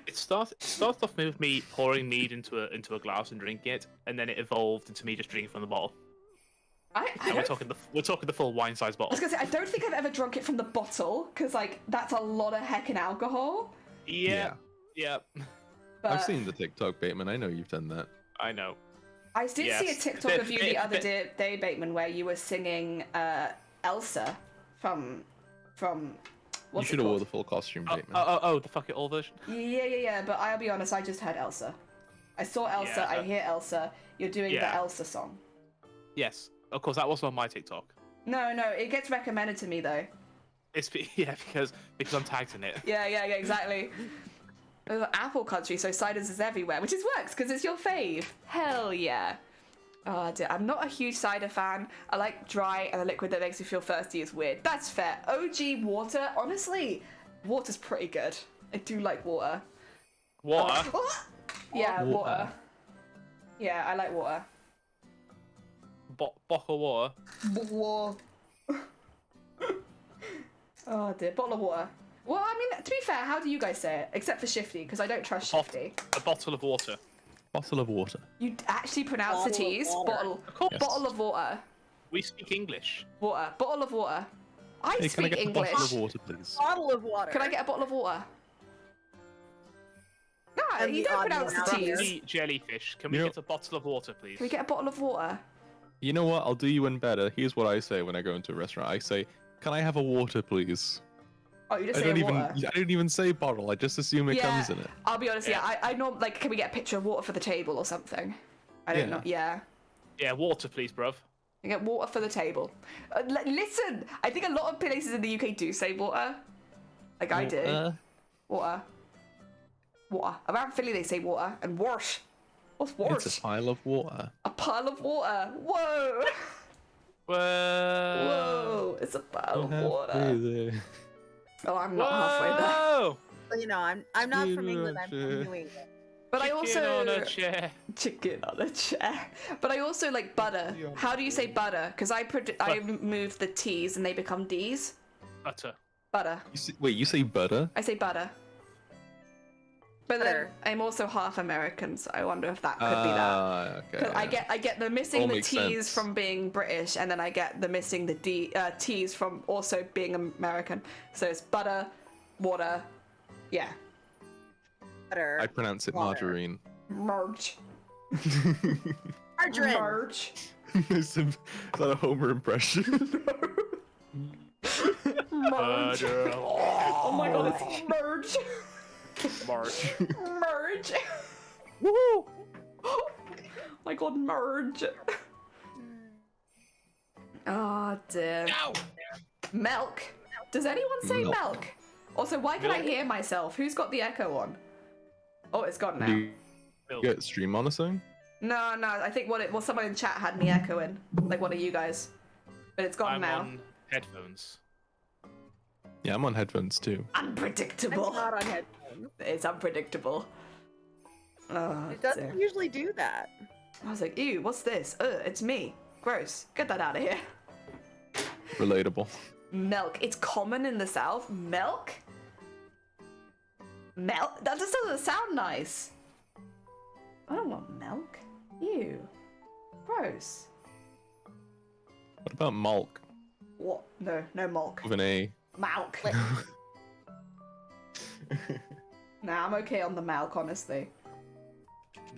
It started off with me pouring mead into a glass and drinking it, and then it evolved into me just drinking from the bottle. And we're talking the full wine-sized I bottle. was gonna say, I don't think I've ever drunk it from the bottle because like that's a lot of heckin' alcohol. Yeah. But I've seen the TikTok, Bateman. I know you've done that. I know. I did see a Yes. TikTok of you the other day, Bateman, where you were singing Elsa from You what's should it have wore called? the full costume, Bateman. The fuck it all version. Yeah. But I'll be honest, I just heard Elsa. I saw Elsa. Yeah. I hear Elsa. You're doing the Yeah. Elsa song. Yes, of course that wasn't on my TikTok. No, it gets recommended to me though. It's because I'm tagged in it. Yeah, exactly. Apple country, so ciders is everywhere, which works because it's your fave. Hell yeah. Oh dear, I'm not a huge cider fan. I like dry and a liquid that makes me feel thirsty is weird. That's fair. OG water, honestly, water's pretty good. I do like water. Water. Yeah, water. Yeah, I like water. Bottle of water. Water. Oh dear, bottle of water. Well, I mean, to be fair, how do you guys say it? Except for Shifty, because I don't trust Shifty. A bottle of water. Bottle of water. You actually pronounce the Bottle of T's? water. Bottle. course. Bottle of water. We speak English. Water. Bottle of water. I Hey, can I speak get English. a bottle of water, please? Bottle of water. Can I get a bottle of water? No, And you the don't pronounce the audience. T's. Crafty jellyfish. Can we You know- get a bottle of water, please? Can we get a bottle of water? You know what? I'll do you one better. Here's what I say when I go into a restaurant. I say, "Can I have a water, please?" Oh, you just I say don't water. even. I don't even say bottle. I just assume it Yeah, comes in it. I'll be honest. Yeah, I know. Like, can we get a picture of water for the table or something? I don't Yeah. know. Yeah. Yeah, water, please, bruv. You get water for the table. Listen, I think a lot of places in the UK do say water. Like I do. Water. Water. Around Philly they say water and wash. What's wash? It's a pile of water. A pile of water. Whoa. Whoa. Whoa. It's a pile of water. Halfway there. Oh, I'm not halfway there. Whoa! Well, you know, I'm not from England. I'm from Chicken. New England. But I Chicken also on a chair. chicken on a chair. But I also like butter. How do you say butter? Because I move the T's and they become D's. Butter. Butter. Wait, you say butter? I say butter. But Butter. then I'm also half American, so I wonder if that could be that. Okay. Because I get the missing All the makes T's sense. from being British, and then I get the missing the T's from also being American. So it's butter, water, yeah, Butter. I pronounce it Water. margarine. merge, Margarine. merge, Is that a Homer impression? merge. Butter. Oh my god, it's merge, March. merge. Woo! Oh my god, merge. Oh dear. Ow! Milk. Does anyone say Milk. milk? Also, why can I Milk. hear myself? Who's got the echo on? Oh, it's gone now. Do you Milk. get stream on or something? No, I think someone in chat had me echoing, like one of you guys, but it's gone I'm now. on headphones. Yeah, I'm on headphones too. I'm Unpredictable. not on headphones. It's unpredictable. Oh, It doesn't dear. usually do that. I was like, ew, what's this? It's me. Gross. Get that out of here. Relatable. Milk. It's common in the South. Milk? Milk? That just doesn't sound nice. I don't want milk. Ew. Gross. What about malk What? No milk. with an A? Milk. Nah, I'm okay on the milk, honestly.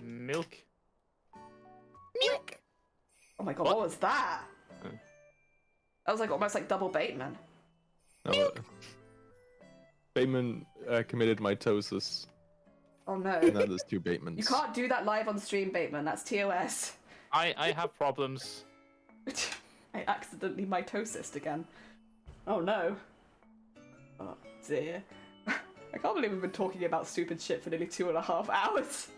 Milk. Milk. Oh my god, What? what was that? Hmm. That was like almost like double Bateman. No, Bateman committed mitosis, Oh no. and now there's two Batemans. You can't do that live on stream, Bateman. That's TOS. I have problems. I accidentally mitosised again. Oh no. Oh dear. I can't believe we've been talking about stupid shit for nearly 2.5 hours.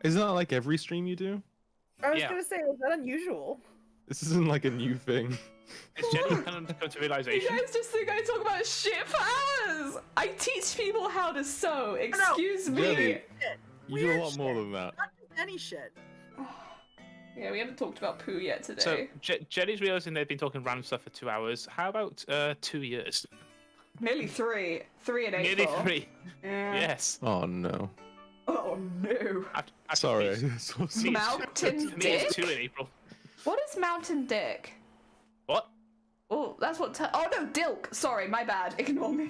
Isn't that like every stream you do? I was Yeah. gonna say, is that unusual? This isn't like a new thing. Is Jenny kind of come to You realization? guys just think I talk about shit for hours. I teach people how to sew. Excuse me. Really? You do a Weird lot more than that. Not just any shit. Yeah, we haven't talked about poo yet today. So Jenny's realizing they've been talking random stuff for 2 hours. How about 2 years? Nearly 3. 3 in Nearly April. 3. Yeah. Yes. Oh no. Oh no. Sorry. For me, Mountain for me, it's Dick? 2 in April. What is Mountain Dick? What? Oh, that's what. Oh no, Dilk. Sorry, my bad. Ignore me.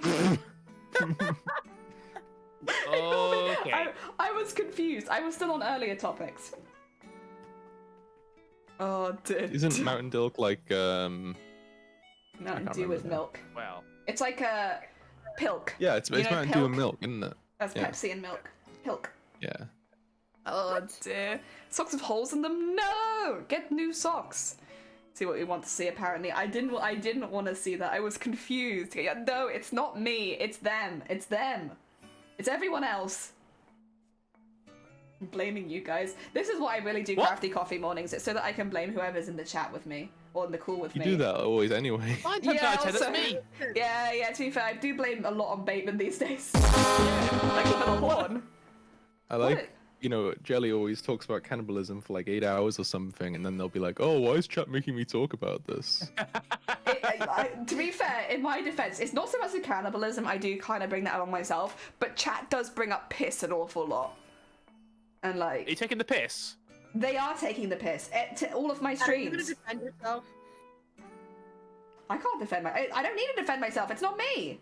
Okay. I was confused. I was still on earlier topics. Oh, dear. Isn't Mountain Dew like Mountain can't Dew with remember now. milk? Well, It's like a pilk. Yeah, it's You know Mountain Dew Pilk? and milk, isn't it? That's Yeah. Pepsi and milk. Pilk. Yeah. Oh dear. Socks with holes in them? No! Get new socks. See what we want to see apparently. I didn't want to see that. I was confused. Yeah, no, it's not me. It's them. It's them. It's everyone else. I'm blaming you guys. This is why I really do What? Crafty Coffee mornings. It's so that I can blame whoever's in the chat with me. Or in the call with You me. do that always anyway. 9 times out of 10, also- that's me. Yeah, to be fair, I do blame a lot on Bateman these days. Thank you for the horn. I like, What? you know, Jelly always talks about cannibalism for like 8 hours or something, and then they'll be like, oh, why is chat making me talk about this? To be fair, in my defense, it's not so much the cannibalism. I do kind of bring that up on myself, but chat does bring up piss an awful lot. And Are you like, taking the piss? they are taking the piss to all of my Are you gonna streams. defend yourself? I can't defend I don't need to defend myself. It's not me.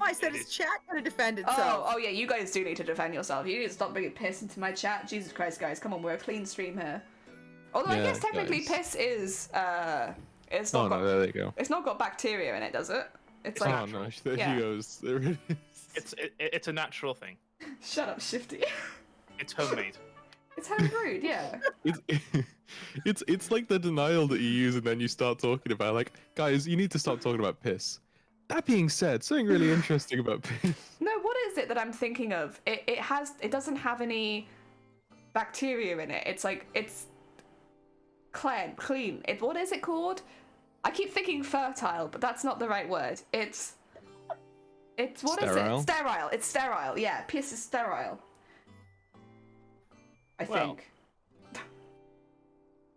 I said his chat gonna defend itself. Oh yeah, you guys do need to defend yourself. You need to stop bringing piss into my chat. Jesus Christ, guys, come on, we're a clean stream here. Although I guess technically piss is it's not got, there they go. It's not got bacteria in it, does it? It's like oh no, there he goes. There it is. It's a natural thing. Shut up, Shifty. It's homemade. It's homebrewed, yeah. It's like the denial that you use and then you start talking about like, guys, you need to stop talking about piss. That being said, something really interesting about piss. No, what is it that I'm thinking of? It doesn't have any bacteria in it. It's like it's clean. What is it called? I keep thinking fertile, but that's not the right word. It's what sterile? Is it? Sterile. It's sterile. Yeah, piss is sterile. I think.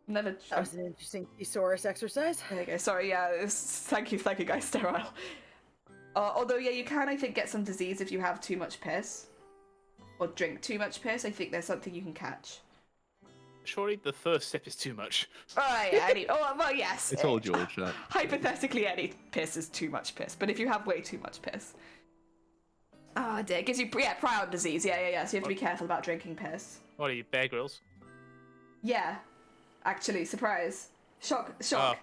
Never. That was an interesting thesaurus exercise. There you go. Sorry, yeah. Thank you, guys. Sterile. Although, yeah, you can, I think, get some disease if you have too much piss. Or drink too much piss. I think there's something you can catch. Surely the first sip is too much. Oh, yeah. Well, yes. It's all George, that. Hypothetically, any piss is too much piss. But if you have way too much piss. Oh, dear. It gives you, prion disease. Yeah. So you have to be careful about drinking piss. What are you, Bear Grylls? Yeah. Actually, surprise. Shock. Oh.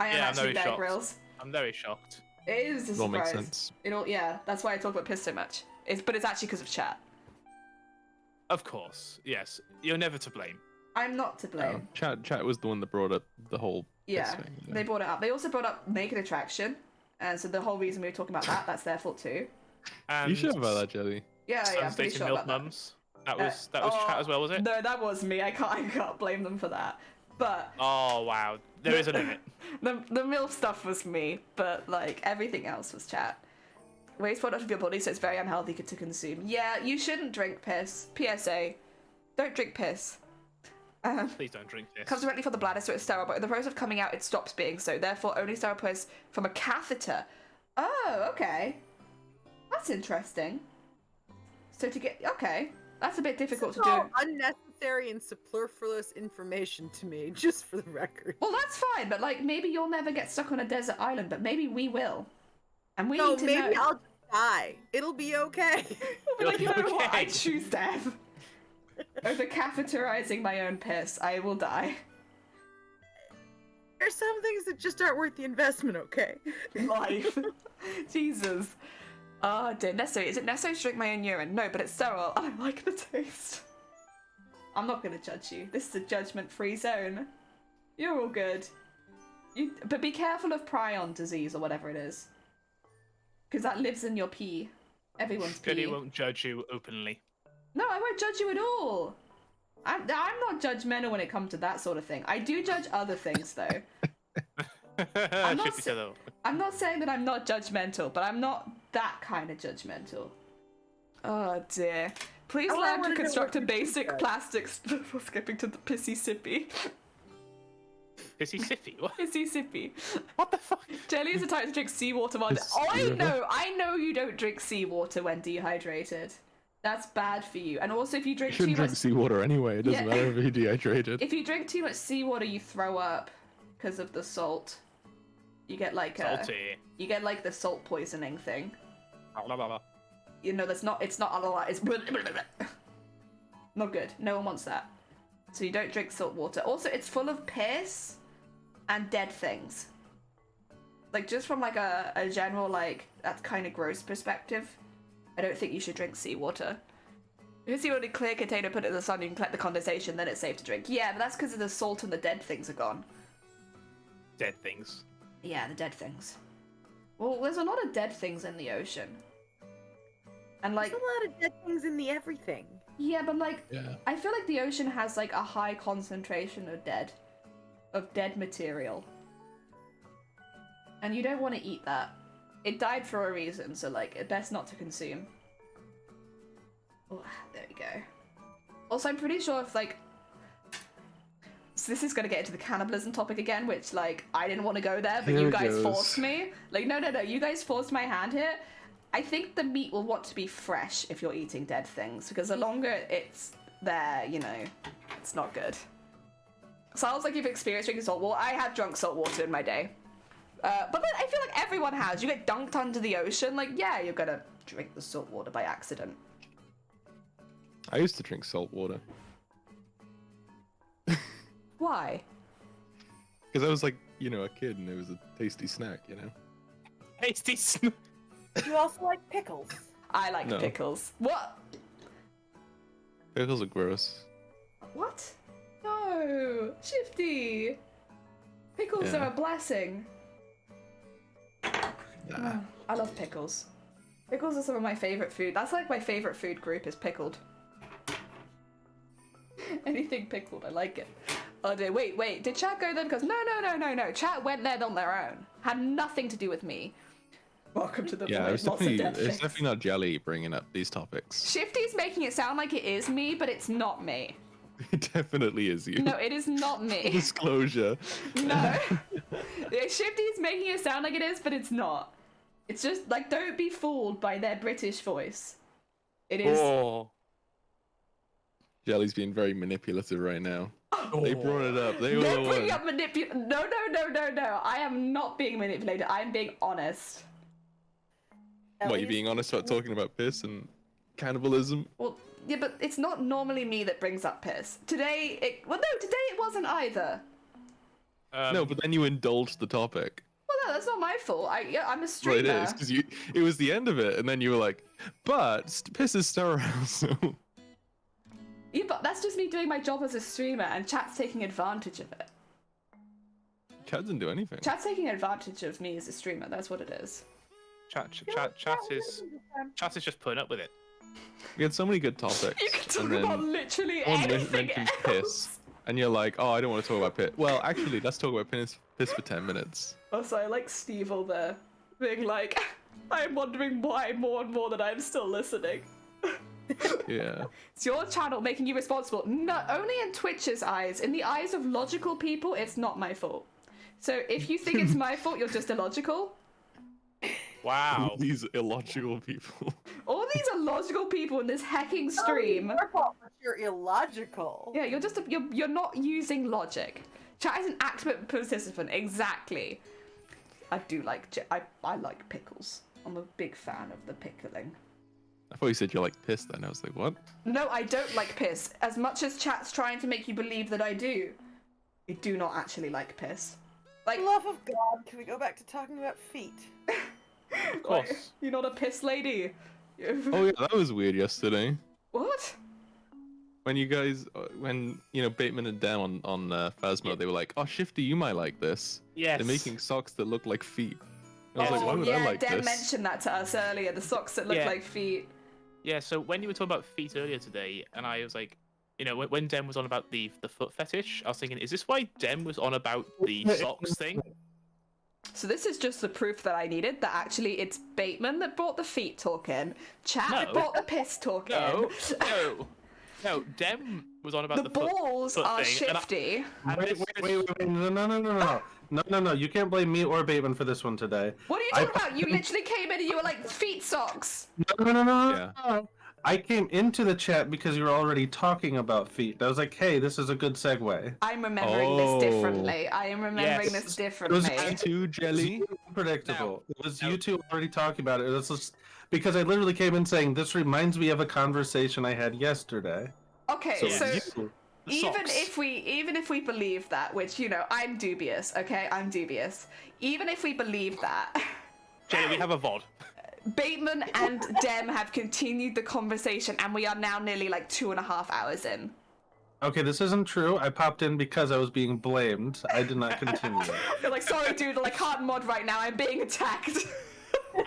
I am actually Bear shocked. Grylls. I'm very shocked. It is a It all surprise. makes sense. Yeah, that's why I talk about piss so much. But it's actually because of chat. Of course, yes. You're never to blame. I'm not to blame. Chat was the one that brought up the whole piss thing. They brought it up. They also brought up naked attraction. And so the whole reason we were talking about that's their fault too. And you sure about that, Jelly? Yeah, I'm pretty sure about that. Mums. That was chat as well, was it? No, that was me. I can't blame them for that. But oh wow, there is a limit. the MILF stuff was me, but like everything else was chat. Waste product of your body, so it's very unhealthy to consume. Yeah, you shouldn't drink piss. PSA, don't drink piss. Please don't drink this. Comes directly from the bladder, so it's sterile, but in the process of coming out, it stops being so. Therefore, only sterile piss from a catheter. Oh, okay. That's interesting. So to get... Okay. That's a bit difficult to do. Unnecessary and superfluous information to me, just for the record. Well, that's fine, but like, maybe you'll never get stuck on a desert island, but maybe we will. And we need to know... maybe I'll just die. It'll be okay. But like, you know what? I choose death. Over catheterizing my own piss, I will die. There's some things that just aren't worth the investment, okay? Life. Jesus. Oh, dear. Necessary. Is it necessary to drink my own urine? No, but it's sterile. I like the taste. I'm not going to judge you. This is a judgment-free zone. You're all good. But be careful of prion disease or whatever it is. Because that lives in your pee. Everyone's pee. Jenny won't judge you openly. No, I won't judge you at all. I'm not judgmental when it comes to that sort of thing. I do judge other things, though. I'm not saying that I'm not judgmental, but I'm not that kind of judgmental. Oh, dear. Please learn to construct a basic plastics... Skipping to the pissy sippy. Pissy sippy? What? Pissy sippy. What the fuck? Jelly is the type to drink seawater while... I know you don't drink seawater when dehydrated. That's bad for you. And also if you drink too much... You shouldn't drink seawater anyway. It doesn't matter if you're dehydrated. If you drink too much seawater, you throw up because of the salt. You get like salty. You get like the salt poisoning thing. Blah, blah, blah. You know, it's not a lot. It's not good. No one wants that. So you don't drink salt water. Also, it's full of piss and dead things. Like, just from like a general, like, that kind of gross perspective, I don't think you should drink seawater. If you want a clear container, put it in the sun, you can collect the condensation, then it's safe to drink. Yeah, but that's because of the salt and the dead things are gone. Dead things? Yeah, the dead things. Well, there's a lot of dead things in the ocean. And like... There's a lot of dead things in the everything. Yeah, but like, I feel like the ocean has like a high concentration of dead material. And you don't want to eat that. It died for a reason, so like, it's best not to consume. Oh, there we go. Also, I'm pretty sure if like... So this is going to get into the cannibalism topic again, which like, I didn't want to go there, but you guys forced me. Like, no, you guys forced my hand here. I think the meat will want to be fresh if you're eating dead things, because the longer it's there, you know, it's not good. Sounds like you've experienced drinking salt water. I have drunk salt water in my day. But then I feel like everyone has. You get dunked under the ocean, like, yeah, you're gonna drink the salt water by accident. I used to drink salt water. Why? Because I was like, you know, a kid and it was a tasty snack, you know? Tasty snack. You also like pickles. I like No. pickles. What? Pickles are gross. What? No! Shifty! Pickles Yeah. are a blessing. Nah. I love pickles. Pickles are some of my favorite food. That's like my favorite food group is pickled. Anything pickled, I like it. Oh dear, wait, did chat go then? Because no. Chat went there on their own. Had nothing to do with me. Welcome to the Yeah, void. it's Lots of definitely, dead it's things. definitely not Jelly bringing up these topics. Shifty's making it sound like it is me, but it's not me. It definitely is you. No, it is not me. Disclosure. No. Yeah, Shifty's making it sound like it is, but it's not. It's just, like, don't be fooled by their British voice. It is... Oh. Jelly's being very manipulative right now. They brought it up. They were They're the bringing one. up No. I am not being manipulated. I'm being honest. What, you being honest about talking about piss and cannibalism? Well, yeah, but it's not normally me that brings up piss. Today it wasn't either. No, but then you indulged the topic. Well, no, that's not my fault. I'm a Well, streamer. it is, because it was the end of it, and then you were like, but piss is sterile, so... Yeah, but that's just me doing my job as a streamer, and chat's taking advantage of it. Chat doesn't do anything. Chat's taking advantage of me as a streamer. That's what it is. Chat is just putting up with it. We had so many good topics. You can talk and then about literally someone anything mentions else. piss, and you're like, oh, I don't want to talk about piss. Well, actually, let's talk about piss for 10 minutes. Also, I like Steve all there, being like, I'm wondering why more and more that I'm still listening. Yeah. It's your channel making you responsible. Not only in Twitch's eyes, in the eyes of logical people, it's not my fault. So if you think it's my fault, you're just illogical. Wow. These illogical people. All these illogical people in this hacking stream. Your fault, but you're illogical. Yeah, you're just you're not using logic. Chat is an active participant. Exactly. I do like I like pickles. I'm a big fan of the pickling. I thought you said you like piss then. I was like, what? No, I don't like piss. As much as chat's trying to make you believe that I do, I do not actually like piss. Like, Love of God, can we go back to talking about feet? Of course. Like, you're not a piss lady. Oh yeah, that was weird yesterday. What? When you guys, when, you know, Bateman and Dem on Phasmo, they were like, oh, Shifty, you might like this. Yes. They're making socks that look like feet. I was Oh, like, why would I like Dem this? mentioned that to us earlier. The socks that look Yeah. like feet. Yeah, so when you were talking about feet earlier today, and I was like, you know, when Dem was on about the foot fetish, I was thinking, is this why Dem was on about the socks thing? So this is just the proof that I needed, that actually it's Bateman that brought the feet talk in, Chat that No. brought the piss talk No, in. no, Dem was on about The the balls foot are thing, and shifty. Wait, no, you can't blame me or Bateman for this one today. What are you talking about? You literally came in and you were like, feet socks. No. I came into the chat because you were already talking about feet. I was like, hey, this is a good segue. I'm remembering this differently. I am remembering Yes. this differently. Too jelly. Predictable. It was you two already talking about it. It was just because I literally came in saying, this reminds me of a conversation I had yesterday. Okay, So so you- The even socks. if we believe that, which, you know, I'm dubious, okay? I'm dubious. Even if we believe that, Jenny, we have a VOD. Bateman and Dem have continued the conversation, and we are now nearly like 2.5 hours in. Okay, this isn't true. I popped in because I was being blamed. I did not continue. You're like, sorry, dude, I can't mod right now. I'm being attacked.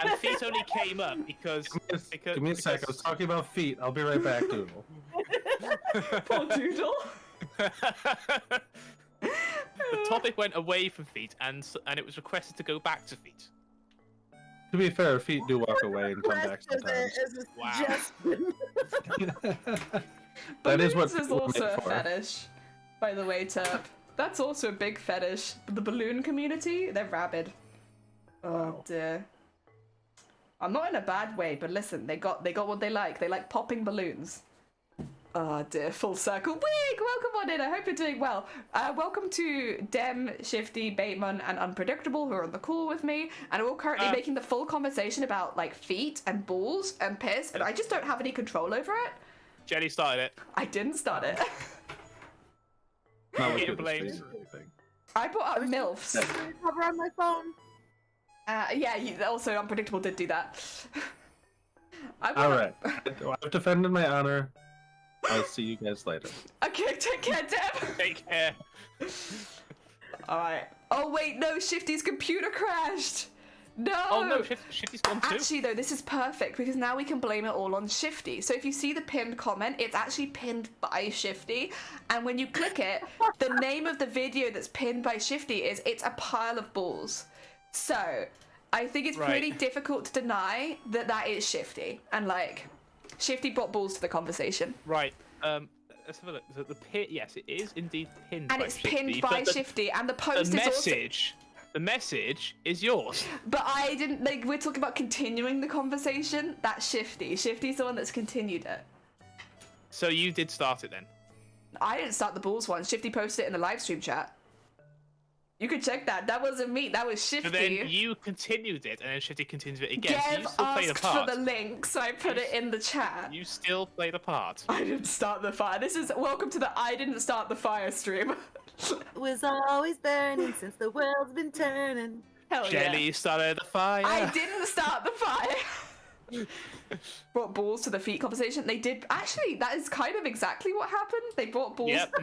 And feet only came up because... Give me a sec. I was talking about feet. I'll be right back, Doodle. Poor Doodle. The topic went away from feet, and it was requested to go back to feet. To be fair, feet do walk away and come back Question sometimes. is a Wow. suggestion. That is what Balloons is people also make a for. fetish, by the way, Turp. That's also a big fetish. The balloon community, they're rabid. Oh dear. I'm not in a bad way, but listen, they got what they like. They like popping balloons. Oh dear, full circle. Wig, welcome on in. I hope you're doing well. Welcome to Dem, Shifty, Bateman, and Unpredictable, who are on the call with me, and we're all currently making the full conversation about like feet and balls and piss, and I just don't have any control over it. Jelly started it. I didn't start it. Not Getting looking blamed. or anything. I brought up MILFs. Cover on my phone. Yeah, also Unpredictable did do that. All right. I've defended my honor. I'll see you guys later. Okay, take care, Deb. Take care. Alright. Oh wait, no, Shifty's computer crashed. No. Oh no, Shifty's gone too. Actually though, this is perfect because now we can blame it all on Shifty. So if you see the pinned comment, it's actually pinned by Shifty. And when you click it, the name of the video that's pinned by Shifty is It's a Pile of Balls. So I think it's pretty difficult to deny that that is Shifty. And like, Shifty brought balls to the conversation. Right. Let's have a look. The pit, yes, it is indeed pinned. And by it's Shifty, pinned by but Shifty, and the post the is message. The message is yours. But I didn't, like, we're talking about continuing the conversation. That's Shifty. Shifty's the one that's continued it. So you did start it then? I didn't start the balls one. Shifty posted it in the live stream chat. You can check that. That wasn't me. That was Shifty. But then you continued it, and then Shifty continued it again. So you Gev still played a asked part. for the link, so I put it in the chat. You still played a part. I didn't start the fire. This is welcome to the I didn't start the fire stream. It was always burning since the world's been turning. Hell Jelly yeah. started the fire. I didn't start the fire. Brought balls to the feet conversation. They did. Actually, that is kind of exactly what happened. They brought balls. Yep.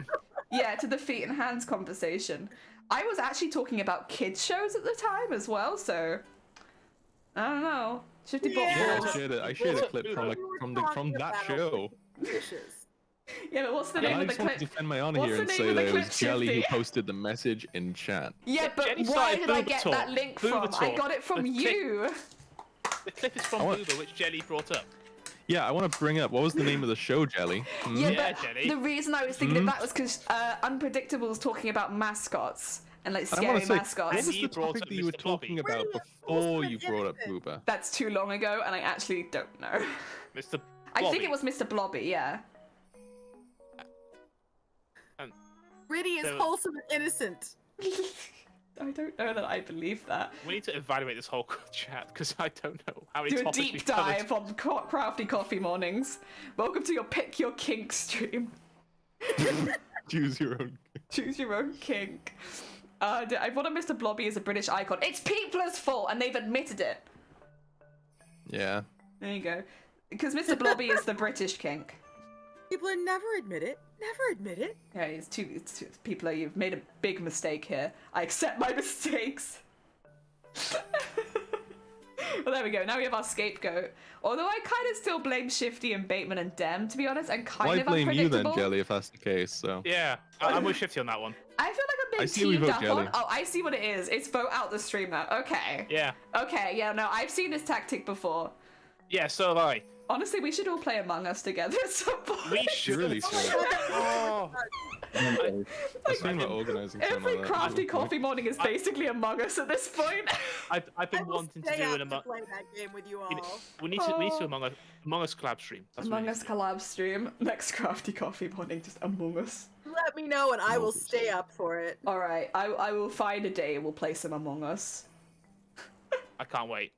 Yeah, to the feet and hands conversation. I was actually talking about kids shows at the time as well, so I don't know. Shifty brought Yeah, balls. I shared a clip from that show. Yeah, but what's the name I of the just want clip? to defend my honor What's here the and name say of the that it clip, was Jelly who Shifty? posted the message in chat. Yeah, but Jenny where started did I Booba get Talk. that link Booba from? I Talk. got it from The clip- you. The clip is from Booba, which Jelly brought up. Yeah, I want to bring up, what was the name of the show, Jelly? Hmm? Yeah, Yeah, but Jenny. the reason I was thinking of that was because Unpredictable's talking about mascots and like I scary want to say, mascots. what was You the brought topic up that you were Mr. Blobby. talking about before you brought up Booba? That's too long ago, and I actually don't know. Mr. I think Blobby. it was Mr. Blobby, yeah. Riddy is So- wholesome and innocent. I don't know that I believe that. We need to evaluate this whole chat because I don't know how many Do a topics deep we've covered. dive on Crafty Coffee Mornings. Welcome to your Pick Your Kink stream. Choose your own. Choose your own kink. I thought Mr. Blobby is a British icon. It's people's fault, and they've admitted it. Yeah. There you go. Because Mr. Blobby is the British kink. People never admit it. Never admit it. Yeah, it's people are, you've made a big mistake here. I accept my mistakes. Well, there we go. Now we have our scapegoat. Although I kind of still blame Shifty and Bateman and Dem, to be honest, and kind Why of blame you then, unpredictable. Jelly, if that's the case? So. Yeah, I'm with Shifty on that one. I feel like I'm I being see we teamed vote up Jelly. on. Oh, I see what it is. It's vote out the streamer. Okay. Yeah. Okay, yeah, no, I've seen this tactic before. Yeah, so have I. Honestly, we should all play Among Us together at some point. We should. Really should. Oh. Let's think about organizing something Every like that. Crafty Coffee morning is basically Among Us at this point. I've been wanting to do an Among play that game with you all. We need to do Among Us collab stream. That's what Among we Us need to do. collab stream. Next Crafty Coffee morning, just Among Us. Let me know and I will stay up for it. Alright, I will find a day and we'll play some Among Us. I can't wait.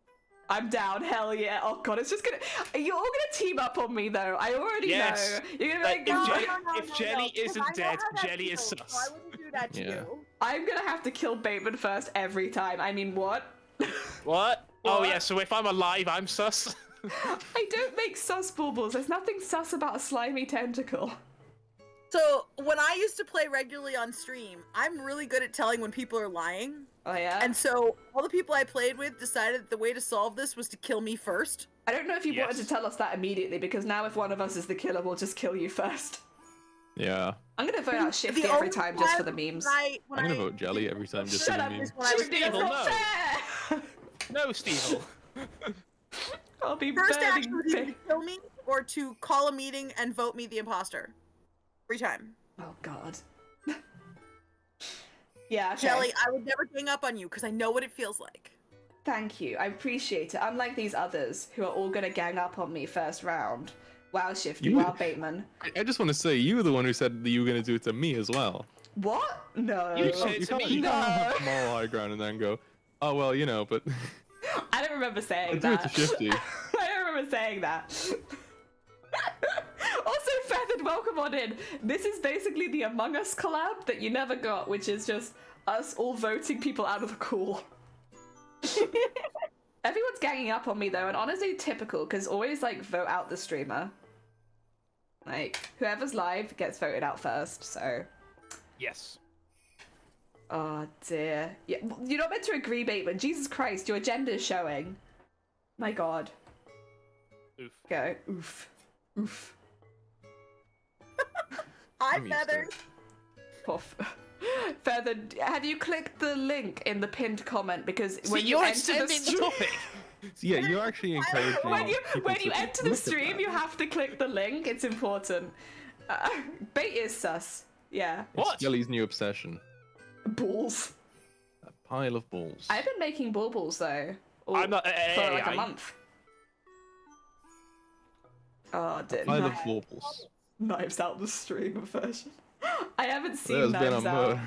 I'm down, hell yeah. Oh god, it's just gonna... You're all gonna team up on me though, I already Yes. know. You're gonna Like, be like, if "No, If Jelly isn't I know dead, how that Jelly is feels, sus. So I wouldn't do that to Yeah. you. I'm gonna have to kill Bateman first every time. I mean, what? What? Oh What? yeah, so if I'm alive, I'm sus. I don't make sus baubles. There's nothing sus about a slimy tentacle. So when I used to play regularly on stream, I'm really good at telling when people are lying. Oh yeah? And so all the people I played with decided that the way to solve this was to kill me first. I don't know if you wanted to Yes. tell us that immediately, because now if one of us is the killer, we'll just kill you first. Yeah. I'm gonna vote out Shifty The every only time just for the time memes. when I'm I gonna vote Jelly every time just Shut for up, the meme. is when I was Shifty, it's Evil, not no. fair! No, Steve. I'll be first burning action was either ba- to kill me or to call a meeting and vote me the imposter. Every time. Oh god. Yeah, okay. Jelly, I would never gang up on you because I know what it feels like. Thank you, I appreciate it. Unlike these others who are all gonna gang up on me first round, Wow, Shifty. Wow, Bateman. I just want to say, you were the one who said that you were going to do it to me as well. What? No. You said it to me. You can't have the moral high ground and then go, oh, well, you know, but... I don't remember saying I that. do it to Shifty. I don't remember saying that. Also, Feathered, welcome on in. This is basically the Among Us collab that you never got, which is just us all voting people out of the call. Everyone's ganging up on me though, and honestly, typical, because always like vote out the streamer. Like, whoever's live gets voted out first, so. Yes. Oh dear. Yeah, you're not meant to agree, Bateman. Jesus Christ, your agenda's showing. My god. Oof. Go. Oof. Oof. Hi, Feather. Puff. Feather, have you clicked the link in the pinned comment? Because when See, you you're enter the extending the topic. Yeah, you're actually encouraging when you people to enter the look at stream, that. you have to click the link. It's important. Bait is sus. Yeah. What? Jelly's new obsession. Balls. A pile of balls. I've been making baubles though. I'm not. For like a month. Oh, A pile of baubles. Knives Out the stream version. I haven't seen There's been Knives a Out.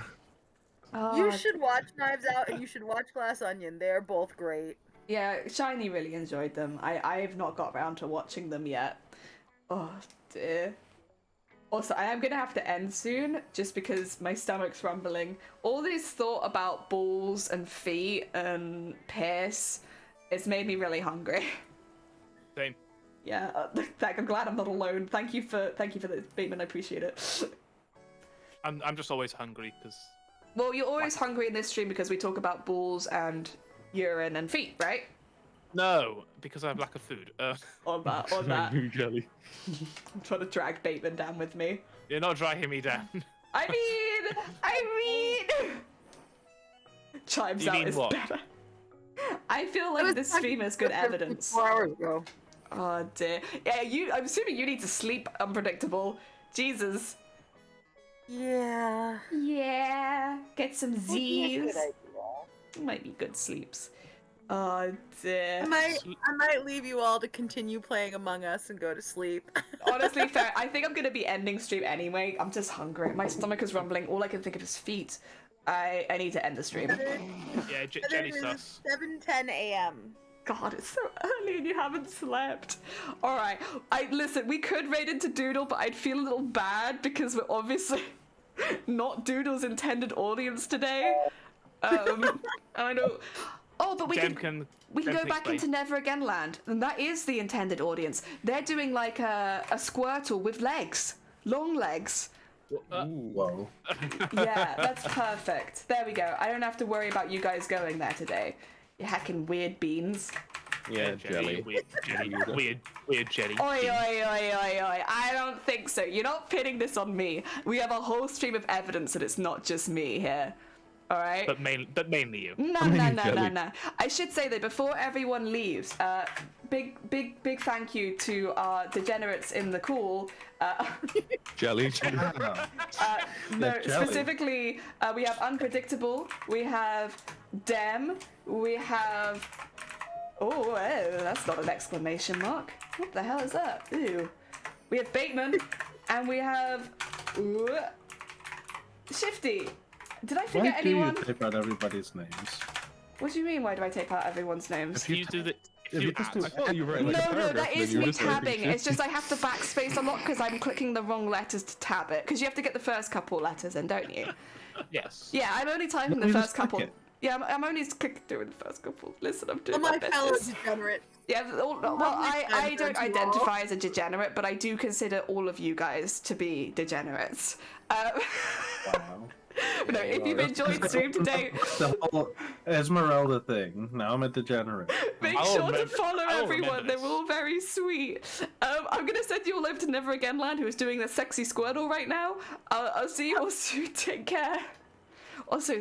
murder. You should watch Knives Out and you should watch Glass Onion. They're both great. Yeah, Shiny really enjoyed them. I've not got around to watching them yet. Oh dear. Also, I am gonna have to end soon, just because my stomach's rumbling. All this thought about balls and feet and piss, it's made me really hungry. Same. Yeah, I'm glad I'm not alone. Thank you for the Bateman. I appreciate it. I'm just always hungry because. Well, you're always hungry in this stream because we talk about balls and urine and feet, right? No, because I have lack of food. On that. You jelly. I'm trying to drag Bateman down with me. You're not dragging me down. I mean, Chimes You Out mean is what? better. I feel like this stream is good evidence. 4 hours ago. Oh dear. Yeah, I'm assuming you need to sleep, Unpredictable. Jesus. Yeah. Yeah. Get some Would be a Z's. good idea. Might be good sleeps. Oh dear. I might leave you all to continue playing Among Us and go to sleep. Honestly, fair. I think I'm gonna be ending stream anyway. I'm just hungry. My stomach is rumbling. All I can think of is feet. I need to end the stream. Yeah, Jenny sus. 7:10 a.m. God, it's so early and you haven't slept. All right. Listen. We could raid into Doodle, but I'd feel a little bad because we're obviously not Doodle's intended audience today. I know. Oh, but we can go back into Never Again Land, and that is the intended audience. They're doing like a Squirtle with legs, long legs. Whoa. Yeah, that's perfect. There we go. I don't have to worry about you guys going there today. You hacking weird beans. Yeah, jelly. Weird jelly. Weird jelly. Oi, oi, oi, oi, oi. I don't think so. You're not pinning this on me. We have a whole stream of evidence that it's not just me here. All right. But mainly you. No. I should say though, before everyone leaves, big thank you to our degenerates in the call. Jelly. No, specifically, we have Unpredictable, we have Dem, we have. Oh, that's not an exclamation mark. What the hell is that? Ew. We have Bateman, and we have Shifty. Did I forget anyone? Why do you type out everybody's names? What do you mean? Why do I type out everyone's names? If you do the. No, that is me tabbing. It's just I have to backspace a lot because I'm clicking the wrong letters to tab it. Because you have to get the first couple letters in, don't you? Yes. Yeah, I'm only typing the first couple. Yeah, I'm only doing the first couple. Listen, I'm doing my fellow best. degenerate. Yeah, well, I don't identify as a degenerate, but I do consider all of you guys to be degenerates. Wow. No, if you've enjoyed stream today, the whole Esmeralda thing. Now I'm a degenerate. Make sure to follow everyone. They're all very sweet. I'm gonna send you all over to Never Again Land, who is doing the sexy Squirtle right now. I'll see you all soon. Take care. Also,